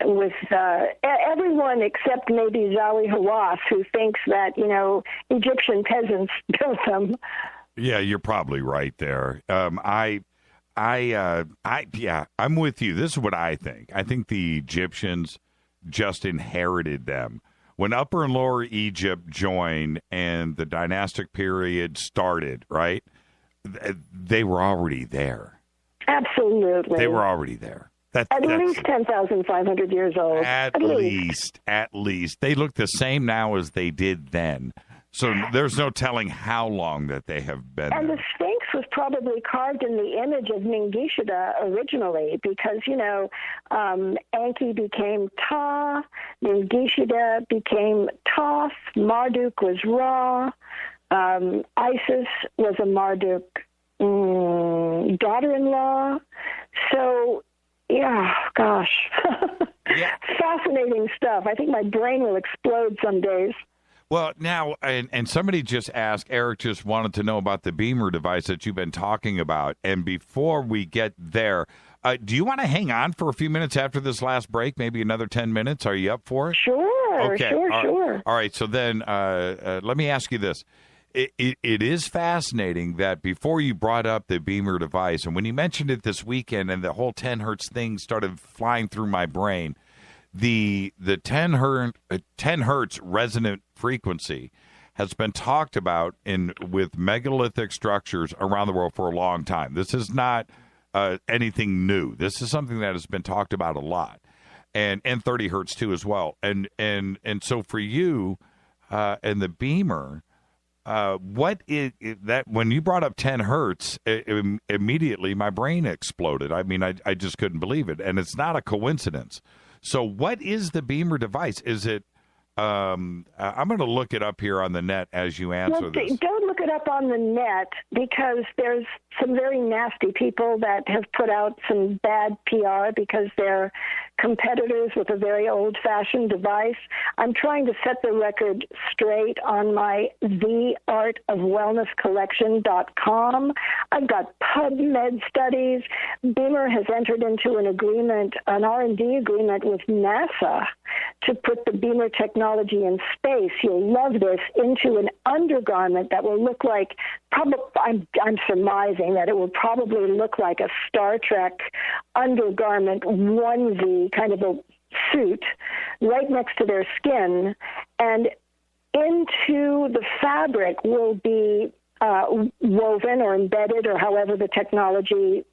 everyone except maybe Zawi Hawass, who thinks that, Egyptian peasants built them. Yeah, you're probably right there. I'm with you. This is what I think. I think the Egyptians just inherited them. When Upper and Lower Egypt joined and the dynastic period started, right, they were already there. Absolutely. They were already there. At least 10,500 years old. At least. They look the same now as they did then. So there's no telling how long that they have been And there. the Sphinx was probably carved in the image of Ningishida originally because, Enki became Ta, Ningishida became Thoth, Marduk was Ra, Isis was a Marduk daughter-in-law. So, yeah, gosh. Yeah. Fascinating stuff. I think my brain will explode some days. Well, now, and somebody just asked, Eric just wanted to know about the beamer device that you've been talking about. And before we get there, do you want to hang on for a few minutes after this last break, maybe another 10 minutes? Are you up for it? Sure, okay. Sure. All right, so then let me ask you this. It is fascinating that before you brought up the beamer device, and when you mentioned it this weekend and the whole 10 hertz thing started flying through my brain, the 10 hertz resonant frequency has been talked about with megalithic structures around the world for a long time. This is not anything new. This is something that has been talked about a lot, and 30 hertz too as well. And so for you and the beamer, what is that? When you brought up 10 hertz, immediately my brain exploded. I mean, I just couldn't believe it, and it's not a coincidence. So what is the beamer device? Is it I'm going to look it up here on the net as you answer this. Don't look it up on the net because there's some very nasty people that have put out some bad PR because they're competitors with a very old-fashioned device. I'm trying to set the record straight on my theartofwellnesscollection.com. I've got PubMed studies. Beamer has entered into an agreement, an R&D agreement with NASA to put the Beamer technology in space. You'll love this, into an undergarment that will look like, I'm surmising that it will probably look like a Star Trek undergarment onesie, kind of a suit, right next to their skin. And into the fabric will be woven or embedded, or however the technology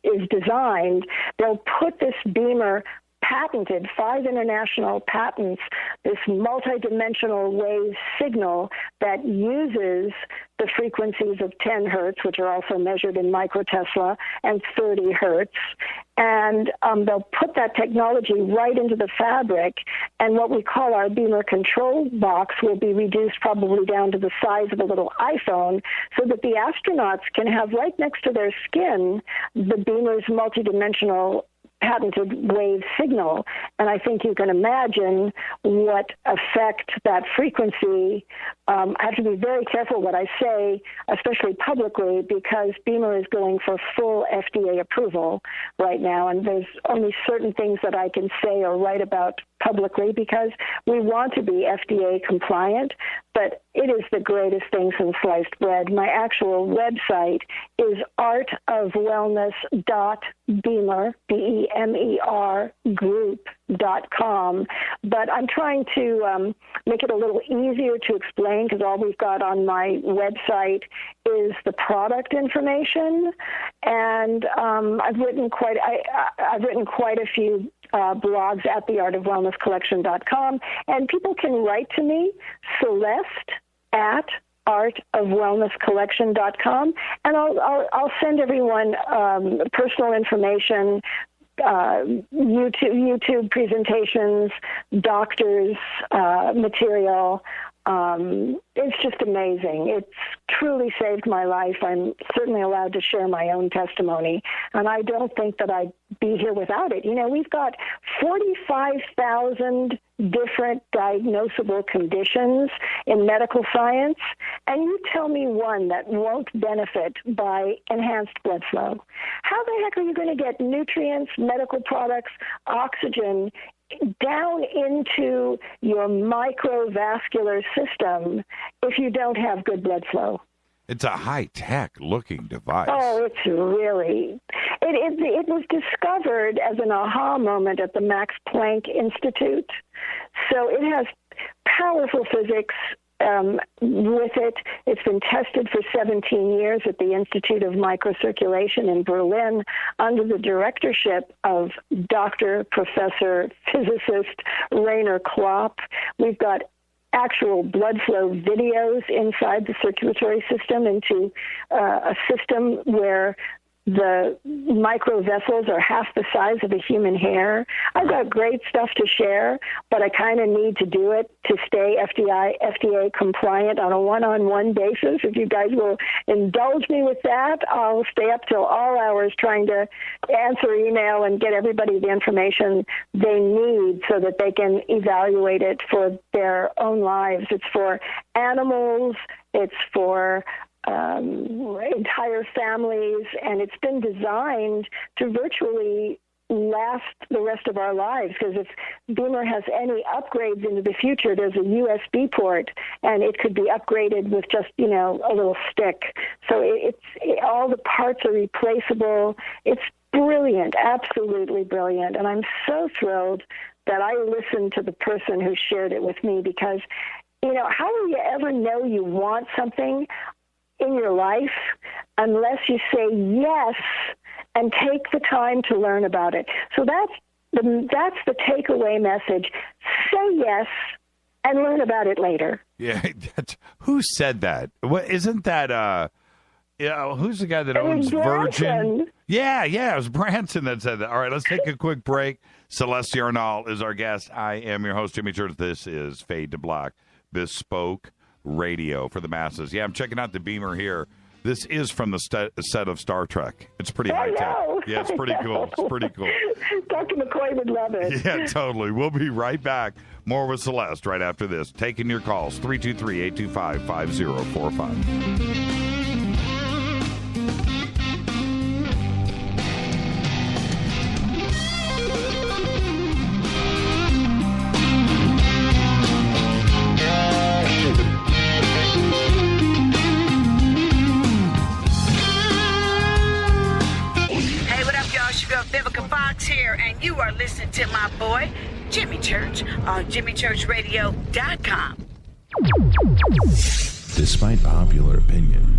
is designed. They'll put this Beamer, patented, 5 international patents, this multidimensional wave signal that uses the frequencies of 10 hertz, which are also measured in microtesla, and 30 hertz. And they'll put that technology right into the fabric, and what we call our Beamer control box will be reduced probably down to the size of a little iPhone, so that the astronauts can have right next to their skin the Beamer's multidimensional patented wave signal. And I think you can imagine what effect that frequency, I have to be very careful what I say, especially publicly, because Beamer is going for full FDA approval right now, and there's only certain things that I can say or write about publicly because we want to be FDA compliant, but it is the greatest thing since sliced bread. My actual website is artofwellness.beamer, B-E-M-E-R, group.com, but I'm trying to make it a little easier to explain because all we've got on my website is the product information, and I've written quite a few blogs at theartofwellnesscollection.com, and people can write to me, Celeste at artofwellnesscollection.com, and I'll send everyone personal information, YouTube presentations, doctors' material. It's just amazing. It's truly saved my life. I'm certainly allowed to share my own testimony, and I don't think that I'd be here without it. You know, we've got 45,000 different diagnosable conditions in medical science, and you tell me one that won't benefit by enhanced blood flow. How the heck are you going to get nutrients, medical products, oxygen down into your microvascular system if you don't have good blood flow? It's a high-tech looking device. Oh, it's really. It was discovered as an aha moment at the Max Planck Institute. So it has powerful physics with it. It's been tested for 17 years at the Institute of Microcirculation in Berlin under the directorship of Dr. Professor Physicist Rainer Klopp. We've got actual blood flow videos inside the circulatory system into a system where the microvessels are half the size of a human hair. I've got great stuff to share, but I kind of need to do it to stay FDA compliant on a one-on-one basis. If you guys will indulge me with that, I'll stay up till all hours trying to answer email and get everybody the information they need so that they can evaluate it for their own lives. It's for animals. It's for entire families, and it's been designed to virtually last the rest of our lives, because if Beamer has any upgrades into the future, there's a USB port, and it could be upgraded with just, a little stick. So all the parts are replaceable. It's brilliant, absolutely brilliant, and I'm so thrilled that I listened to the person who shared it with me, because, how will you ever know you want something in your life unless you say yes and take the time to learn about it? So that's the takeaway message. Say yes and learn about it later. Yeah, who said that? What isn't that? Yeah, who's the guy that owns Virgin? Yeah, it was Branson that said that. All right, let's take a quick break. Celeste Yarnall is our guest. I am your host, Jimmy Church. This is Fade to Black, bespoke radio for the masses. Yeah, I'm checking out the beamer here. This is from the set of Star Trek. It's pretty high tech. Yeah, it's pretty cool. It's pretty cool. Dr. McCoy would love it. Yeah, totally. We'll be right back. More with Celeste right after this. Taking your calls, 323-825-5045. Here, and you are listening to my boy Jimmy Church on JimmyChurchRadio.com. Despite popular opinion,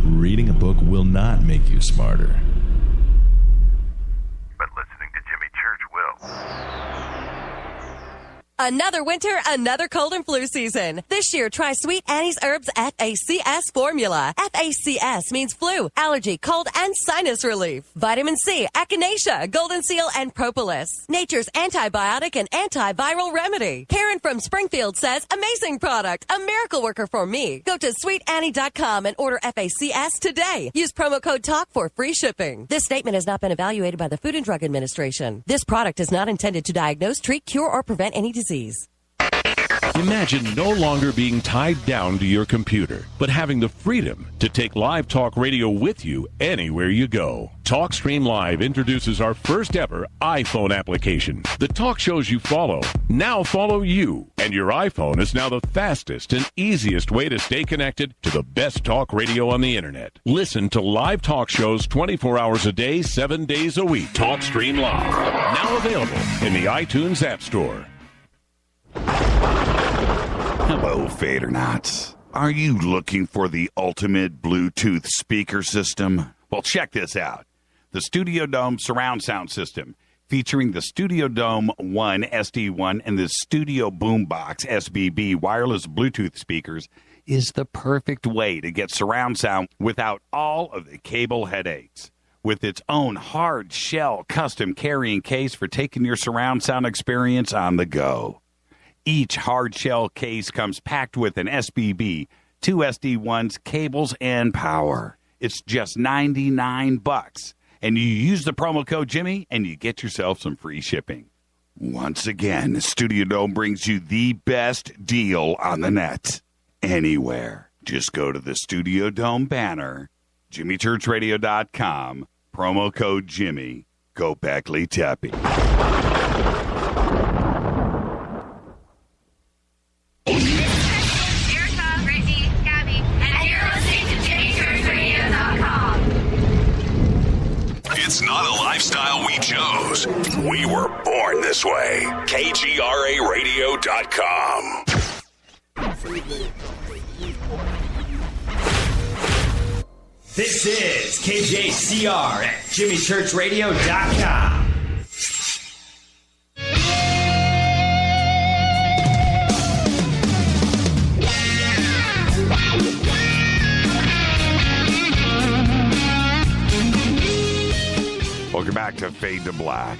reading a book will not make you smarter. But listening to Jimmy Church will. Another winter, another cold and flu season. This year, try Sweet Annie's Herbs FACS formula. FACS means flu, allergy, cold, and sinus relief. Vitamin C, echinacea, golden seal, and propolis. Nature's antibiotic and antiviral remedy. Karen from Springfield says, amazing product, a miracle worker for me. Go to sweetannie.com and order FACS today. Use promo code TALK for free shipping. This statement has not been evaluated by the Food and Drug Administration. This product is not intended to diagnose, treat, cure, or prevent any disease. Imagine no longer being tied down to your computer, but having the freedom to take live talk radio with you anywhere you go. TalkStream Live introduces our first ever iPhone application. The talk shows you follow now follow you, and your iPhone is now the fastest and easiest way to stay connected to the best talk radio on the internet. Listen to live talk shows 24 hours a day, 7 days a week. TalkStream Live, now available in the iTunes App Store. Hello, Fadernauts. Are you looking for the ultimate Bluetooth speaker system? Well, check this out. The Studio Dome surround sound system, featuring the Studio Dome 1 SD1 and the Studio Boombox SBB wireless Bluetooth speakers, is the perfect way to get surround sound without all of the cable headaches. With its own hard shell custom carrying case for taking your surround sound experience on the go. Each hard shell case comes packed with an SBB, 2 SD1s, cables, and power. It's just $99, and you use the promo code Jimmy, and you get yourself some free shipping. Once again, Studio Dome brings you the best deal on the net. Anywhere. Just go to the Studio Dome banner, JimmyChurchRadio.com, promo code Jimmy. Go Beckley Teppy. It's not a lifestyle we chose. We were born this way. KGRARadio.com. This is KJCR at JimmyChurchRadio.com. Welcome back to Fade to Black.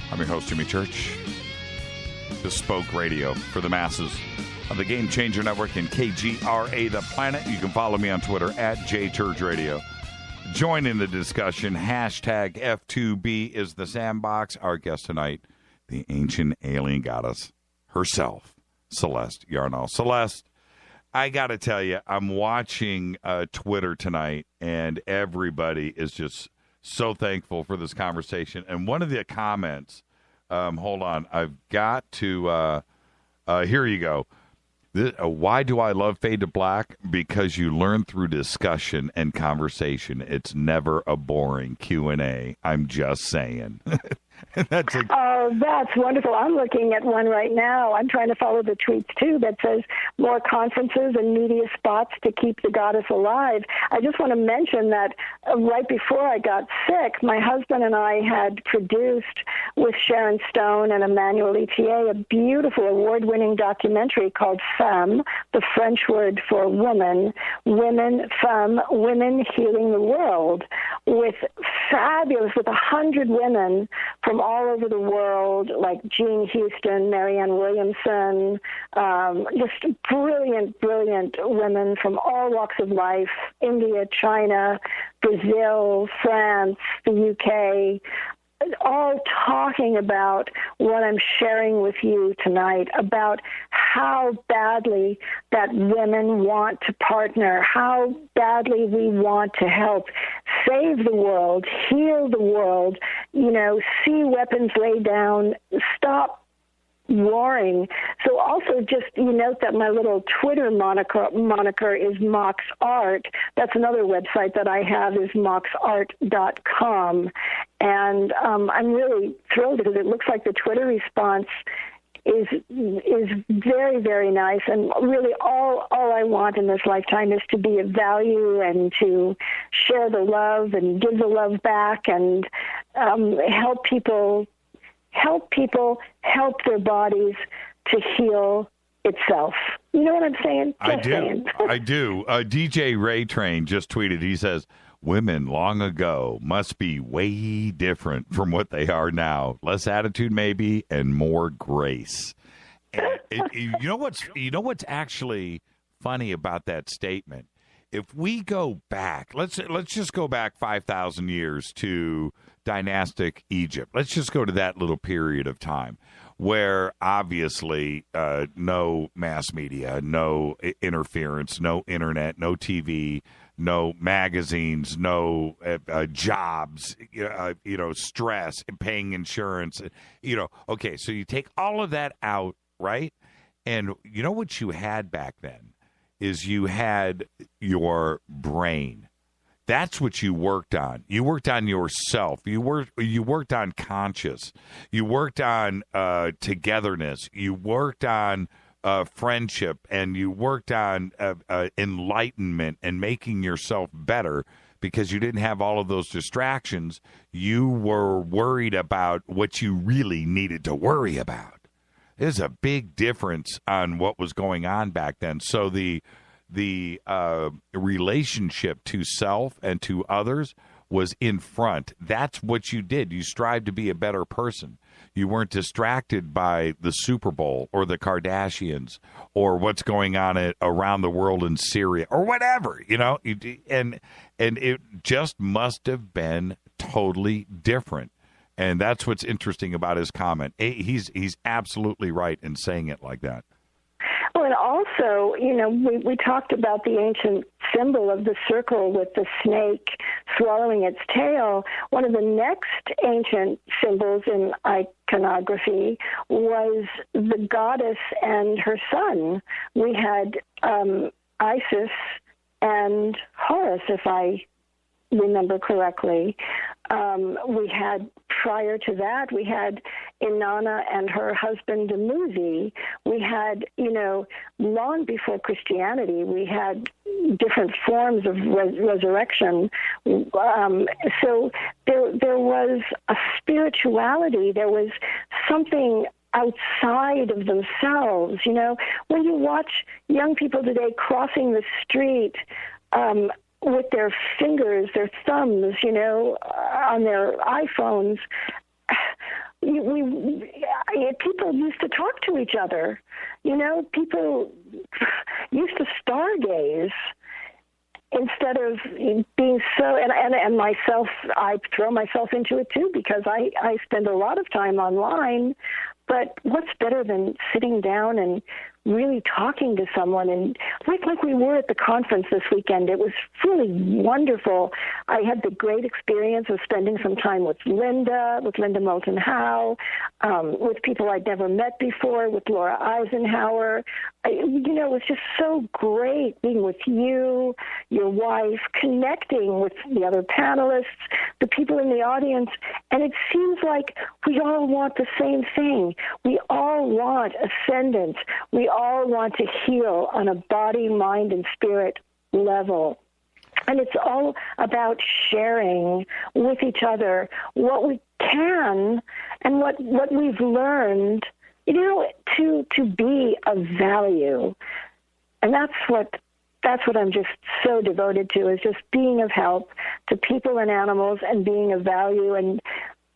I'm your host, Jimmy Church. Bespoke radio for the masses on the Game Changer Network and KGRA The Planet. You can follow me on Twitter at JChurchRadio. Join in the discussion. Hashtag F2B is the sandbox. Our guest tonight, the ancient alien goddess herself, Celeste Yarnall. Celeste, I got to tell you, I'm watching Twitter tonight, and everybody is just so thankful for this conversation. And one of the comments, hold on, I've got to, here you go. Why do I love Fade to Black? Because you learn through discussion and conversation. It's never a boring Q&A. I'm just saying. That's wonderful. I'm looking at one right now. I'm trying to follow the tweets, too, that says more conferences and media spots to keep the goddess alive. I just want to mention that right before I got sick, my husband and I had produced with Sharon Stone and Emmanuel Etier, a beautiful award-winning documentary called Femme, the French word for woman, women, femme, women healing the world, with 100 women from all over the world, like Jean Houston, Marianne Williamson, just brilliant women from all walks of life, India, China, Brazil, France, the UK, all talking about what I'm sharing with you tonight, about how badly that women want to partner, how badly we want to help save the world, heal the world, see weapons laid down, stop warring. So also just note that my little Twitter moniker is Mox Art. That's another website that I have, is moxart.com. And I'm really thrilled because it looks like the Twitter response is very, very nice. And really all I want in this lifetime is to be of value and to share the love and give the love back and help people help their bodies to heal itself. You know what I'm saying? I do. DJ Ray Train just tweeted, he says, women long ago must be way different from what they are now. Less attitude maybe and more grace. And you know what's actually funny about that statement? If we go back, let's just go back 5,000 years to dynastic Egypt. Let's just go to that little period of time where obviously no mass media, no interference, no internet, no TV, no magazines, no jobs, stress, paying insurance. Okay, so you take all of that out, right? And you know what you had back then is you had your brain. That's what you worked on. You worked on yourself. You worked on conscious. You worked on togetherness. You worked on friendship, and you worked on enlightenment and making yourself better because you didn't have all of those distractions. You were worried about what you really needed to worry about. There's a big difference on what was going on back then. So the relationship to self and to others was in front. That's what you did. You strived to be a better person. You weren't distracted by the Super Bowl or the Kardashians or what's going on around the world in Syria or whatever, and it just must have been totally different. And that's what's interesting about his comment. He's absolutely right in saying it like that. Well, and also, we talked about the ancient symbol of the circle with the snake swallowing its tail. One of the next ancient symbols in iconography was the goddess and her son. We had Isis and Horus, if I remember correctly. We had, prior to that, we had Inanna and her husband Dumuzi. We had, long before Christianity, we had different forms of resurrection. So there was a spirituality. There was something outside of themselves. When you watch young people today crossing the street, with their fingers, their thumbs, on their iPhones, people used to talk to each other. People used to stargaze instead of being so. And myself, I throw myself into it too because I spend a lot of time online. But what's better than sitting down and really talking to someone, and like we were at the conference this weekend. It was really wonderful. I had the great experience of spending some time with Linda Moulton Howe, with people I'd never met before, with Laura Eisenhower. It was just so great being with you, your wife, connecting with the other panelists, the people in the audience, and it seems like we all want the same thing. We all want ascendance. We all want to heal on a body, mind, and spirit level. And it's all about sharing with each other what we can and what we've learned, to be of value. And that's what I'm just so devoted to, is just being of help to people and animals and being of value and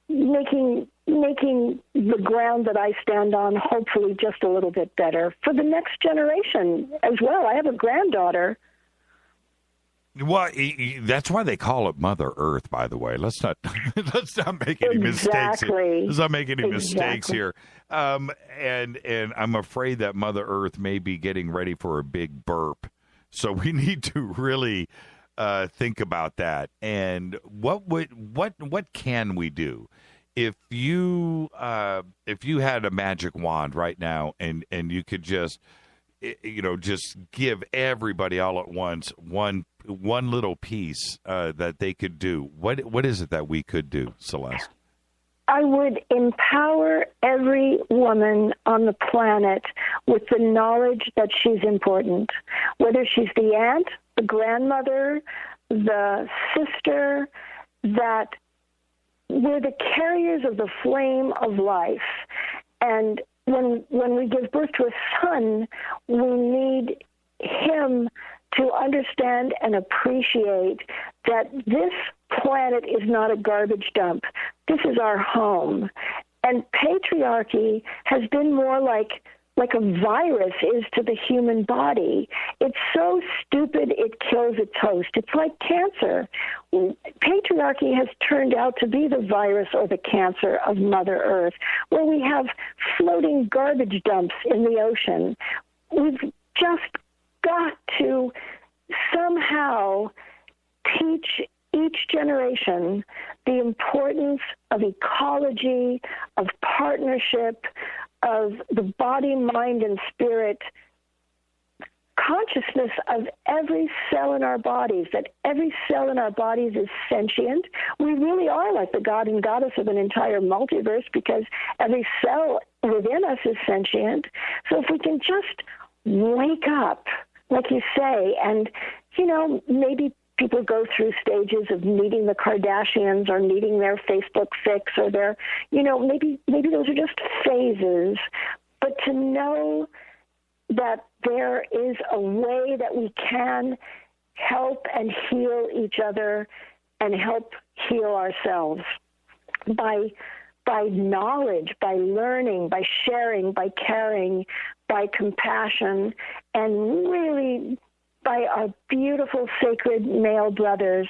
making the ground that I stand on hopefully just a little bit better for the next generation as well. I have a granddaughter. Well, that's why they call it Mother Earth, by the way. Let's not make any mistakes here. Let's not make any mistakes here. And I'm afraid that Mother Earth may be getting ready for a big burp. So we need to really think about that. And what can we do if you had a magic wand right now and you could just give everybody all at once one little piece that they could do? What is it that we could do, Celeste? I would empower every woman on the planet with the knowledge that she's important, whether she's the aunt, the grandmother, the sister, that we're the carriers of the flame of life. And when we give birth to a son, we need him to understand and appreciate that this planet is not a garbage dump. This is our home. And patriarchy has been more like a virus is to the human body. It's so stupid it kills its host. It's like cancer. Patriarchy has turned out to be the virus or the cancer of Mother Earth, where we have floating garbage dumps in the ocean. We've just got to somehow teach each generation the importance of ecology, of partnership, of the body, mind, and spirit consciousness of every cell in our bodies, that every cell in our bodies is sentient. We really are like the god and goddess of an entire multiverse because every cell within us is sentient. So if we can just wake up, like you say, and, maybe people go through stages of needing the Kardashians or needing their Facebook fix or their, maybe those are just phases. But to know that there is a way that we can help and heal each other and help heal ourselves by knowledge, by learning, by sharing, by caring, by compassion, and really by our beautiful sacred male brothers,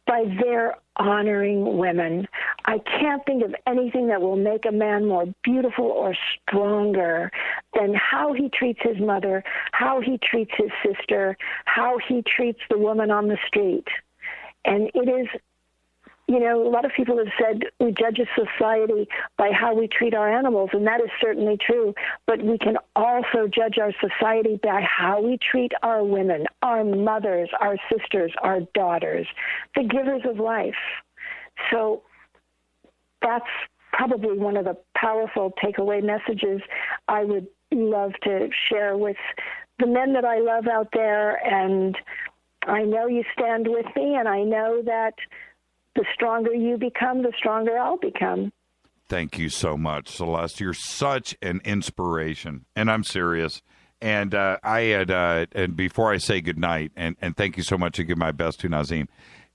by their honoring women. I can't think of anything that will make a man more beautiful or stronger than how he treats his mother, how he treats his sister, how he treats the woman on the street. And it is, a lot of people have said we judge a society by how we treat our animals, and that is certainly true. But we can also judge our society by how we treat our women, our mothers, our sisters, our daughters, the givers of life. So that's probably one of the powerful takeaway messages I would love to share with the men that I love out there. And I know you stand with me, and I know that the stronger you become, the stronger I'll become. Thank you so much, Celeste. You're such an inspiration, and I'm serious. And and before I say goodnight, and thank you so much, and give my best to Nazim,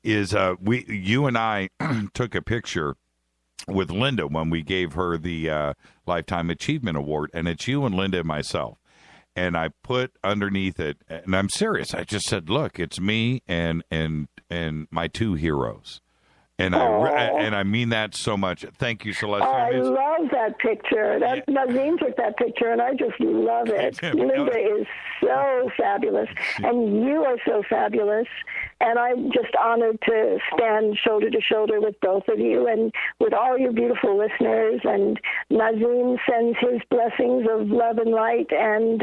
is you and I took a picture with Linda when we gave her the Lifetime Achievement Award, and it's you and Linda and myself. And I put underneath it, and I'm serious, I just said, look, it's me and my two heroes. And I mean that so much. Thank you, Celeste. I love that picture. Nazim took that picture, and I just love it. Linda is so fabulous, and you are so fabulous. And I'm just honored to stand shoulder to shoulder with both of you and with all your beautiful listeners. And Nazim sends his blessings of love and light and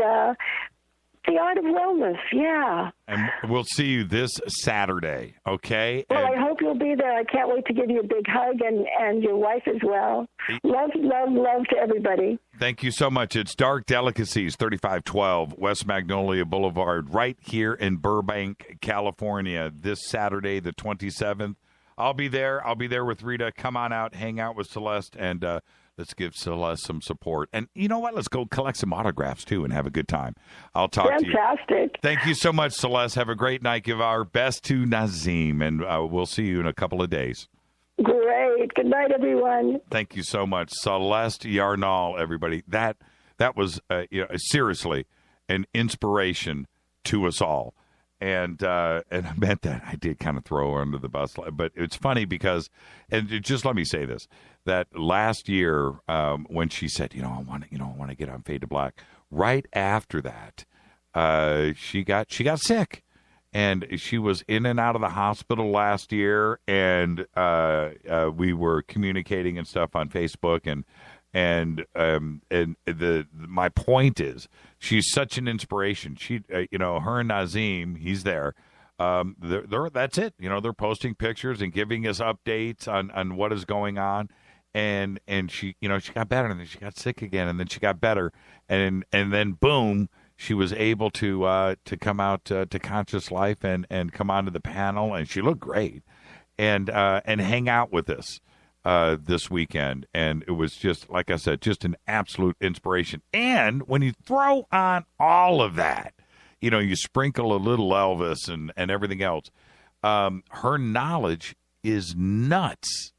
the art of wellness, yeah. And we'll see you this Saturday, okay? Well, I hope you'll be there. I can't wait to give you a big hug and your wife as well. Love, love, love to everybody. Thank you so much. It's Dark Delicacies, 3512 West Magnolia Boulevard, right here in Burbank, California, this Saturday, the 27th. I'll be there. I'll be there with Rita. Come on out, hang out with Celeste, and let's give Celeste some support. And you know what? Let's go collect some autographs, too, and have a good time. I'll talk to you. Fantastic. Thank you so much, Celeste. Have a great night. Give our best to Nazim, and we'll see you in a couple of days. Great. Good night, everyone. Thank you so much. Celeste Yarnall, everybody. That was, seriously, an inspiration to us all. And I meant that. I did kind of throw her under the bus. But it's funny because, and just let me say this, that last year when she said, I want to get on Fade to Black, right after that, she got sick. And she was in and out of the hospital last year, and we were communicating and stuff on Facebook, and my point is, she's such an inspiration. She, her and Nazim, he's there. That's it. They're posting pictures and giving us updates on what is going on, and she, she got better, and then she got sick again, and then she got better, and then boom. She was able to come out to Conscious Life and come onto the panel, and she looked great, and hang out with us this weekend. And it was just, like I said, just an absolute inspiration. And when you throw on all of that, you sprinkle a little Elvis and everything else, her knowledge is nuts.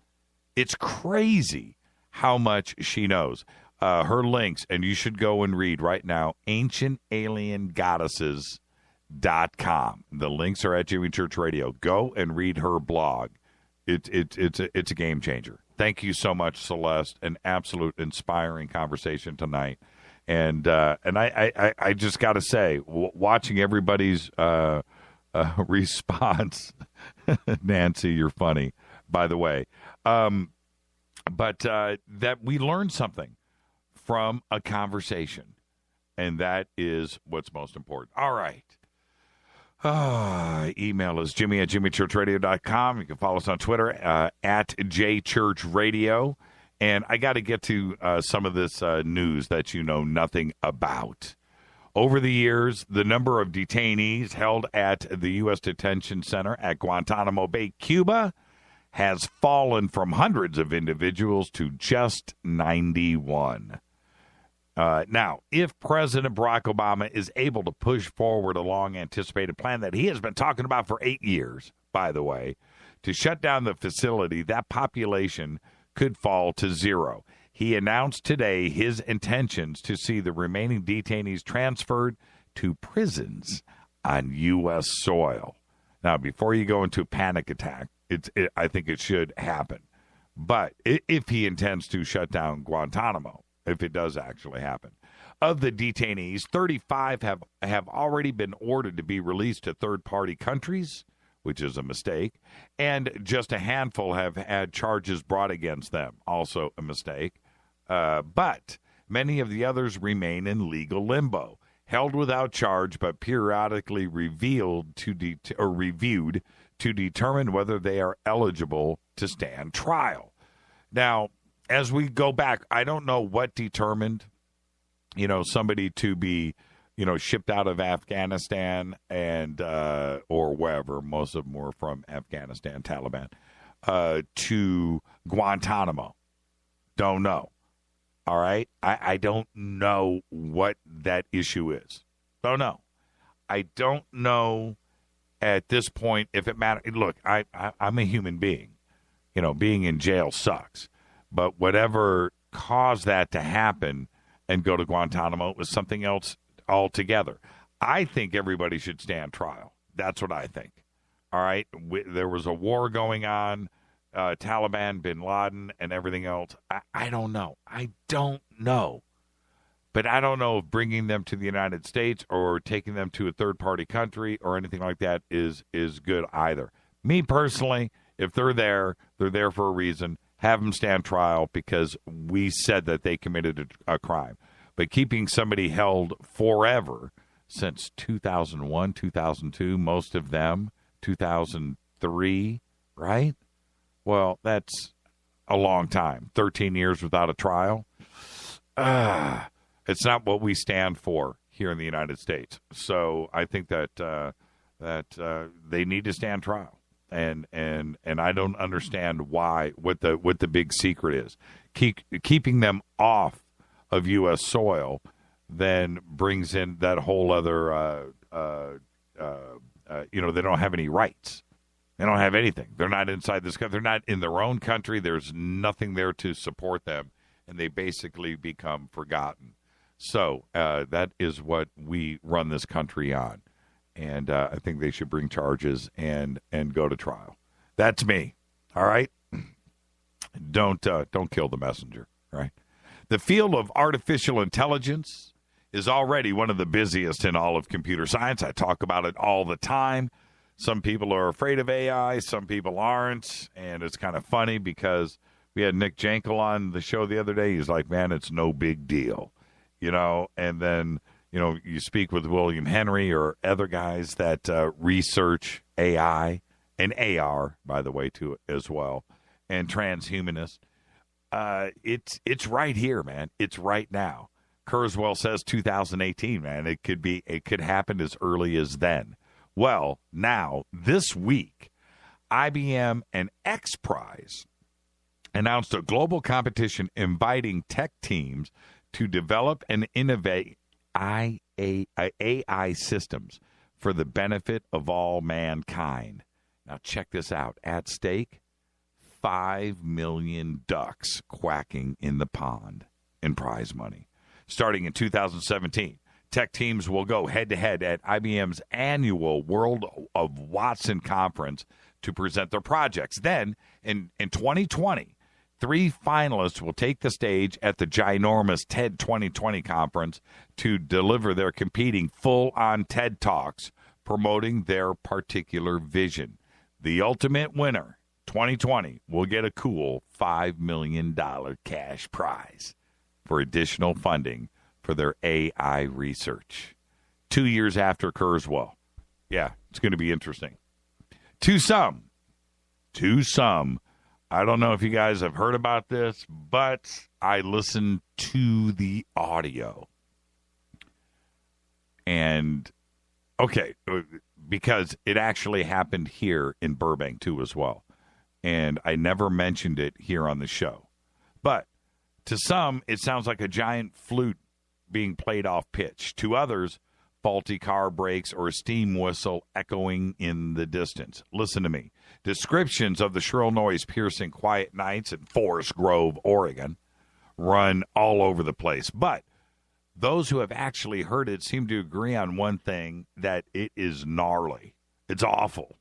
It's crazy how much she knows. Her links, and you should go and read right now, ancientaliengoddesses.com. The links are at Jimmy Church Radio. Go and read her blog. It's a game changer. Thank you so much, Celeste. An absolute inspiring conversation tonight. And I just got to say, watching everybody's response, Nancy, you're funny, by the way, but that we learned something from a conversation, and that is what's most important. All right. Email is jimmy@jimmychurchradio.com. You can follow us on Twitter at jchurchradio. And I got to get to some of this news that you know nothing about. Over the years, the number of detainees held at the U.S. Detention Center at Guantanamo Bay, Cuba, has fallen from hundreds of individuals to just 91. Now, if President Barack Obama is able to push forward a long-anticipated plan that he has been talking about for 8 years, by the way, to shut down the facility, that population could fall to zero. He announced today his intentions to see the remaining detainees transferred to prisons on U.S. soil. Now, before you go into a panic attack, I think it should happen. But if he intends to shut down Guantanamo, if it does actually happen. Of the detainees, 35 have already been ordered to be released to third-party countries, which is a mistake, and just a handful have had charges brought against them, also a mistake. But many of the others remain in legal limbo, held without charge but periodically reviewed to determine whether they are eligible to stand trial. Now, as we go back, I don't know what determined, somebody to be, shipped out of Afghanistan and or wherever. Most of them were from Afghanistan, Taliban, to Guantanamo. Don't know. All right? I don't know what that issue is. Don't know. I don't know at this point if it matters. Look, I'm a human being. Being in jail sucks. But whatever caused that to happen and go to Guantanamo was something else altogether. I think everybody should stand trial. That's what I think. All right? There was a war going on, Taliban, bin Laden, and everything else. I don't know. I don't know. But I don't know if bringing them to the United States or taking them to a third-party country or anything like that is good either. Me personally, if they're there for a reason. Have them stand trial because we said that they committed a crime. But keeping somebody held forever since 2001, 2002, most of them, 2003, right? Well, that's a long time. 13 years without a trial. It's not what we stand for here in the United States. So I think that they need to stand trial. and I don't understand why. What the big secret is. Keeping them off of U.S. soil then brings in that whole other. They don't have any rights. They don't have anything. They're not inside this country. They're not in their own country. There's nothing there to support them, and they basically become forgotten. So that is what we run this country on, and I think they should bring charges and go to trial. That's me. All right. Don't kill the messenger. All right. The field of artificial intelligence is already one of the busiest in all of computer science. I talk about it all the time. Some people are afraid of AI, some people aren't, and it's kind of funny because we had Nick Jankel on the show the other day. He's like, man, it's no big deal, and then, you speak with William Henry or other guys that research AI and AR, by the way, too, as well, and transhumanists. It's right here, man. It's right now. Kurzweil says 2018, man. It could happen as early as then. Well, now, this week, IBM and XPRIZE announced a global competition inviting tech teams to develop and innovate AI systems for the benefit of all mankind. Now, check this out. At stake, 5 million ducks quacking in the pond in prize money. Starting in 2017. Tech teams will go head-to-head at IBM's annual World of Watson conference to present their projects. Then, in 2020, 3 finalists will take the stage at the ginormous TED 2020 conference to deliver their competing full-on TED Talks promoting their particular vision. The ultimate winner, 2020, will get a cool $5 million cash prize for additional funding for their AI research. 2 years after Kurzweil. Yeah, it's going to be interesting. To some, I don't know if you guys have heard about this, but I listened to the audio. And, okay, because it actually happened here in Burbank, too, as well. And I never mentioned it here on the show. But to some, it sounds like a giant flute being played off pitch. To others, faulty car brakes or a steam whistle echoing in the distance. Listen to me. Descriptions of the shrill noise-piercing quiet nights in Forest Grove, Oregon, run all over the place. But those who have actually heard it seem to agree on one thing, that it is gnarly. It's awful.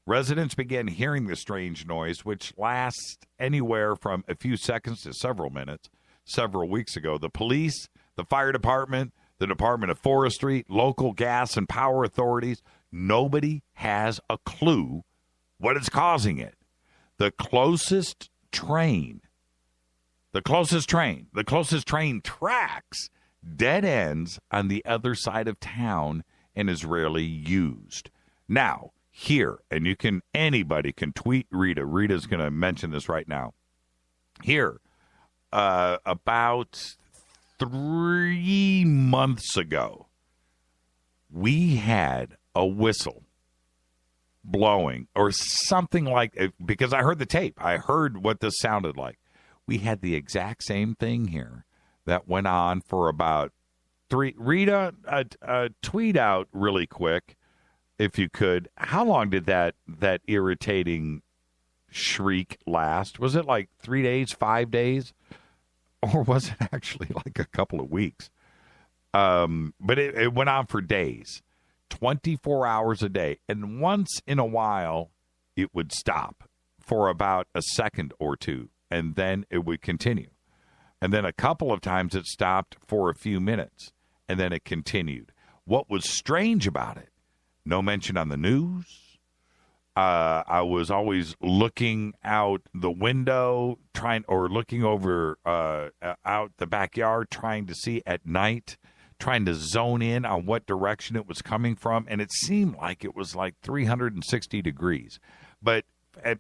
Residents began hearing the strange noise, which lasts anywhere from a few seconds to several minutes, several weeks ago. The police, the fire department, the Department of Forestry, local gas and power authorities, nobody has a clue what is causing it. The closest train tracks dead ends on the other side of town and is rarely used. Now, here, and anybody can tweet Rita. Rita's going to mention this right now. Here, about 3 months ago, we had a whistle blowing or something like it, because I heard the tape. I heard what this sounded like. We had the exact same thing here that went on for about 3. Rita, tweet out really quick, if you could. How long did that irritating shriek last? Was it like 3 days, 5 days? Or was it actually like a couple of weeks? But it went on for days, 24 hours a day. And once in a while, it would stop for about a second or two, and then it would continue. And then a couple of times it stopped for a few minutes, and then it continued. What was strange about it, no mention on the news. I was always looking out the window, looking over out the backyard, trying to see at night, trying to zone in on what direction it was coming from, and it seemed like it was like 360 degrees. But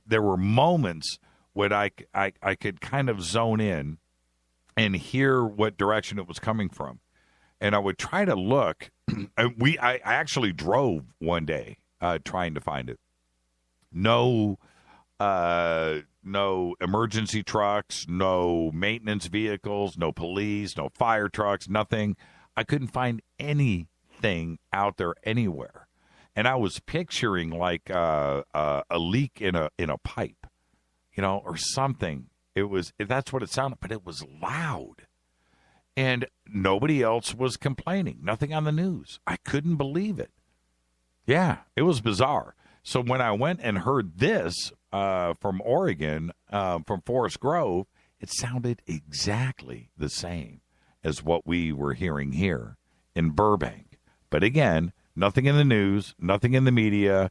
there were moments when I could kind of zone in and hear what direction it was coming from, and I would try to look. I actually drove one day trying to find it. No emergency trucks, no maintenance vehicles, no police, no fire trucks, nothing. I couldn't find anything out there anywhere. And I was picturing like a leak in a pipe, or something. That's what it sounded, but it was loud. And nobody else was complaining. Nothing on the news. I couldn't believe it. Yeah, it was bizarre. So when I went and heard this from Oregon, from Forest Grove, it sounded exactly the same as what we were hearing here in Burbank. But again, nothing in the news, nothing in the media,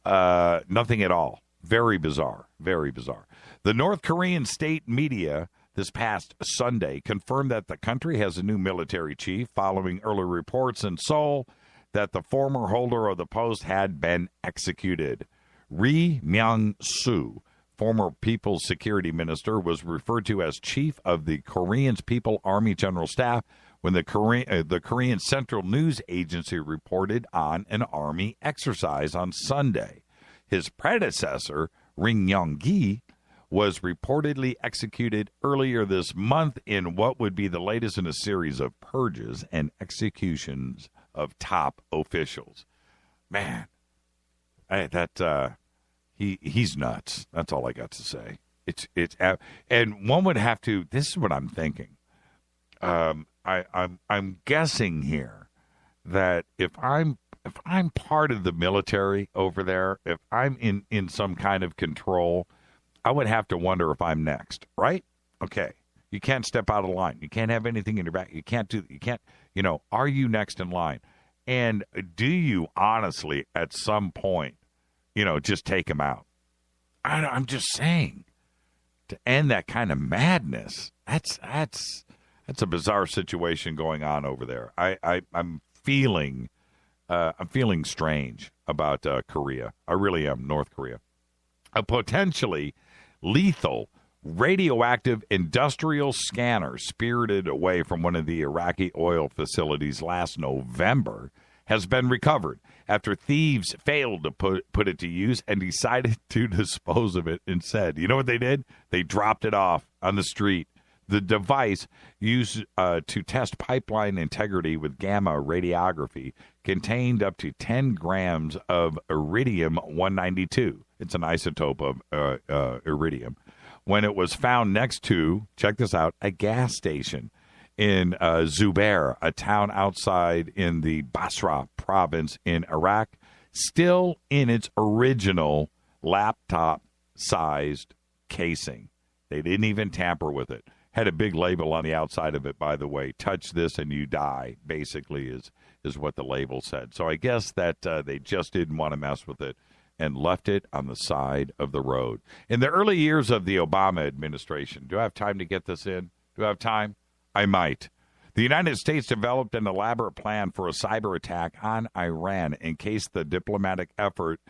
nothing at all. Very bizarre, very bizarre. The North Korean state media this past Sunday confirmed that the country has a new military chief following early reports in Seoul that the former holder of the post had been executed. Ri Myung-soo, former People's Security Minister, was referred to as chief of the Korean People's Army General Staff when the Korean Central News Agency reported on an army exercise on Sunday. His predecessor, Ring Yong-gi, was reportedly executed earlier this month in what would be the latest in a series of purges and executions of top officials. Man, he's nuts. That's all I got to say. And one would have to. This is what I'm thinking. I'm guessing here that if I'm part of the military over there, if I'm in some kind of control, I would have to wonder if I'm next, right? Okay. You can't step out of line. You can't have anything in your back. Are you next in line? And do you honestly, at some point, just take him out? I'm just saying, to end that kind of madness, that's a bizarre situation going on over there. I'm feeling strange about Korea. I really am, North Korea. A potentially lethal radioactive industrial scanner spirited away from one of the Iraqi oil facilities last November has been recovered after thieves failed to put it to use and decided to dispose of it instead. You know what they did? They dropped it off on the street. The device, used to test pipeline integrity with gamma radiography, contained up to 10 grams of iridium-192. It's an isotope of iridium. When it was found next to, check this out, a gas station in Zubair, a town outside in the Basra province in Iraq, still in its original laptop-sized casing. They didn't even tamper with it. Had a big label on the outside of it, by the way. Touch this and you die, basically, is what the label said. So I guess that they just didn't want to mess with it and left it on the side of the road. In the early years of the Obama administration, do I have time to get this in? Do I have time? I might. The United States developed an elaborate plan for a cyber attack on Iran in case the diplomatic effort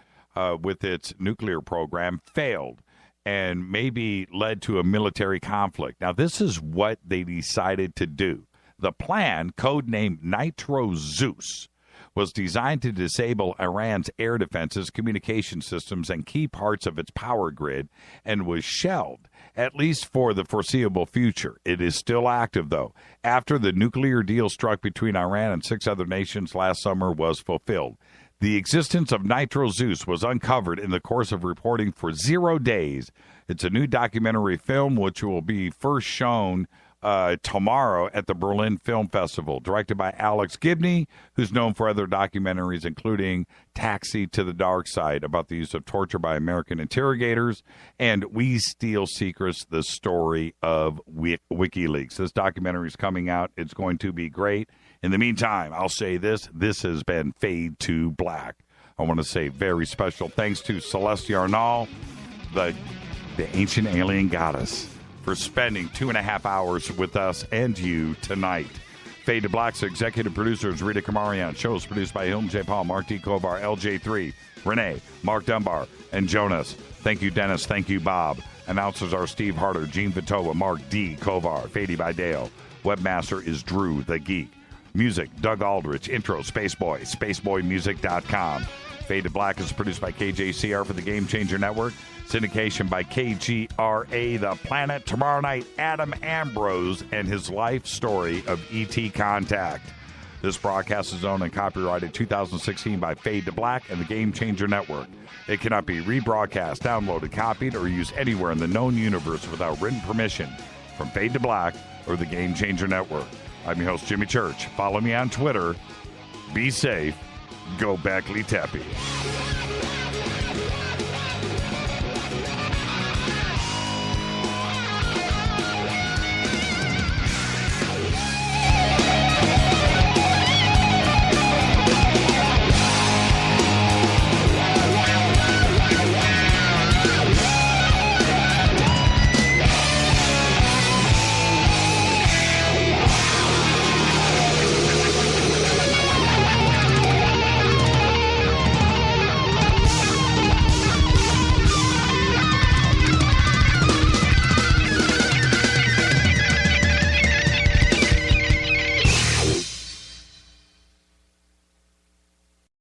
with its nuclear program failed and maybe led to a military conflict. Now, this is what they decided to do. The plan, codenamed Nitro Zeus, was designed to disable Iran's air defenses, communication systems, and key parts of its power grid, and was shelved, at least for the foreseeable future. It is still active, though, after the nuclear deal struck between Iran and 6 other nations last summer was fulfilled. The existence of Nitro Zeus was uncovered in the course of reporting for 0 days. It's a new documentary film which will be first shown tomorrow at the Berlin Film Festival, directed by Alex Gibney, who's known for other documentaries, including Taxi to the Dark Side, about the use of torture by American interrogators, and We Steal Secrets, the story of WikiLeaks. This documentary is coming out. It's going to be great. In the meantime, I'll say this. This has been Fade to Black. I want to say very special thanks to Celeste Yarnall, the ancient alien goddess, for spending 2.5 hours with us and you tonight. Fade to Black's executive producers Rita Kamarian. Shows produced by Hilton J. Paul, Mark D. Kovar, LJ3, Renee, Mark Dunbar, and Jonas. Thank you, Dennis. Thank you, Bob. Announcers are Steve Harder, Gene Vitova, Mark D. Kovar, Fady by Dale. Webmaster is Drew the Geek. Music, Doug Aldrich. Intro, Spaceboy, spaceboymusic.com. Fade to Black is produced by KJCR for the Game Changer Network. Syndication by KGRA The Planet. Tomorrow night, Adam Ambrose and his life story of ET contact. This broadcast is owned and copyrighted 2016 by Fade to Black and the Game Changer Network. It cannot be rebroadcast, downloaded, copied, or used anywhere in the known universe without written permission from Fade to Black or the Game Changer Network. I'm your host, Jimmy Church. Follow me on Twitter. Be safe. Go Beckley Teppy.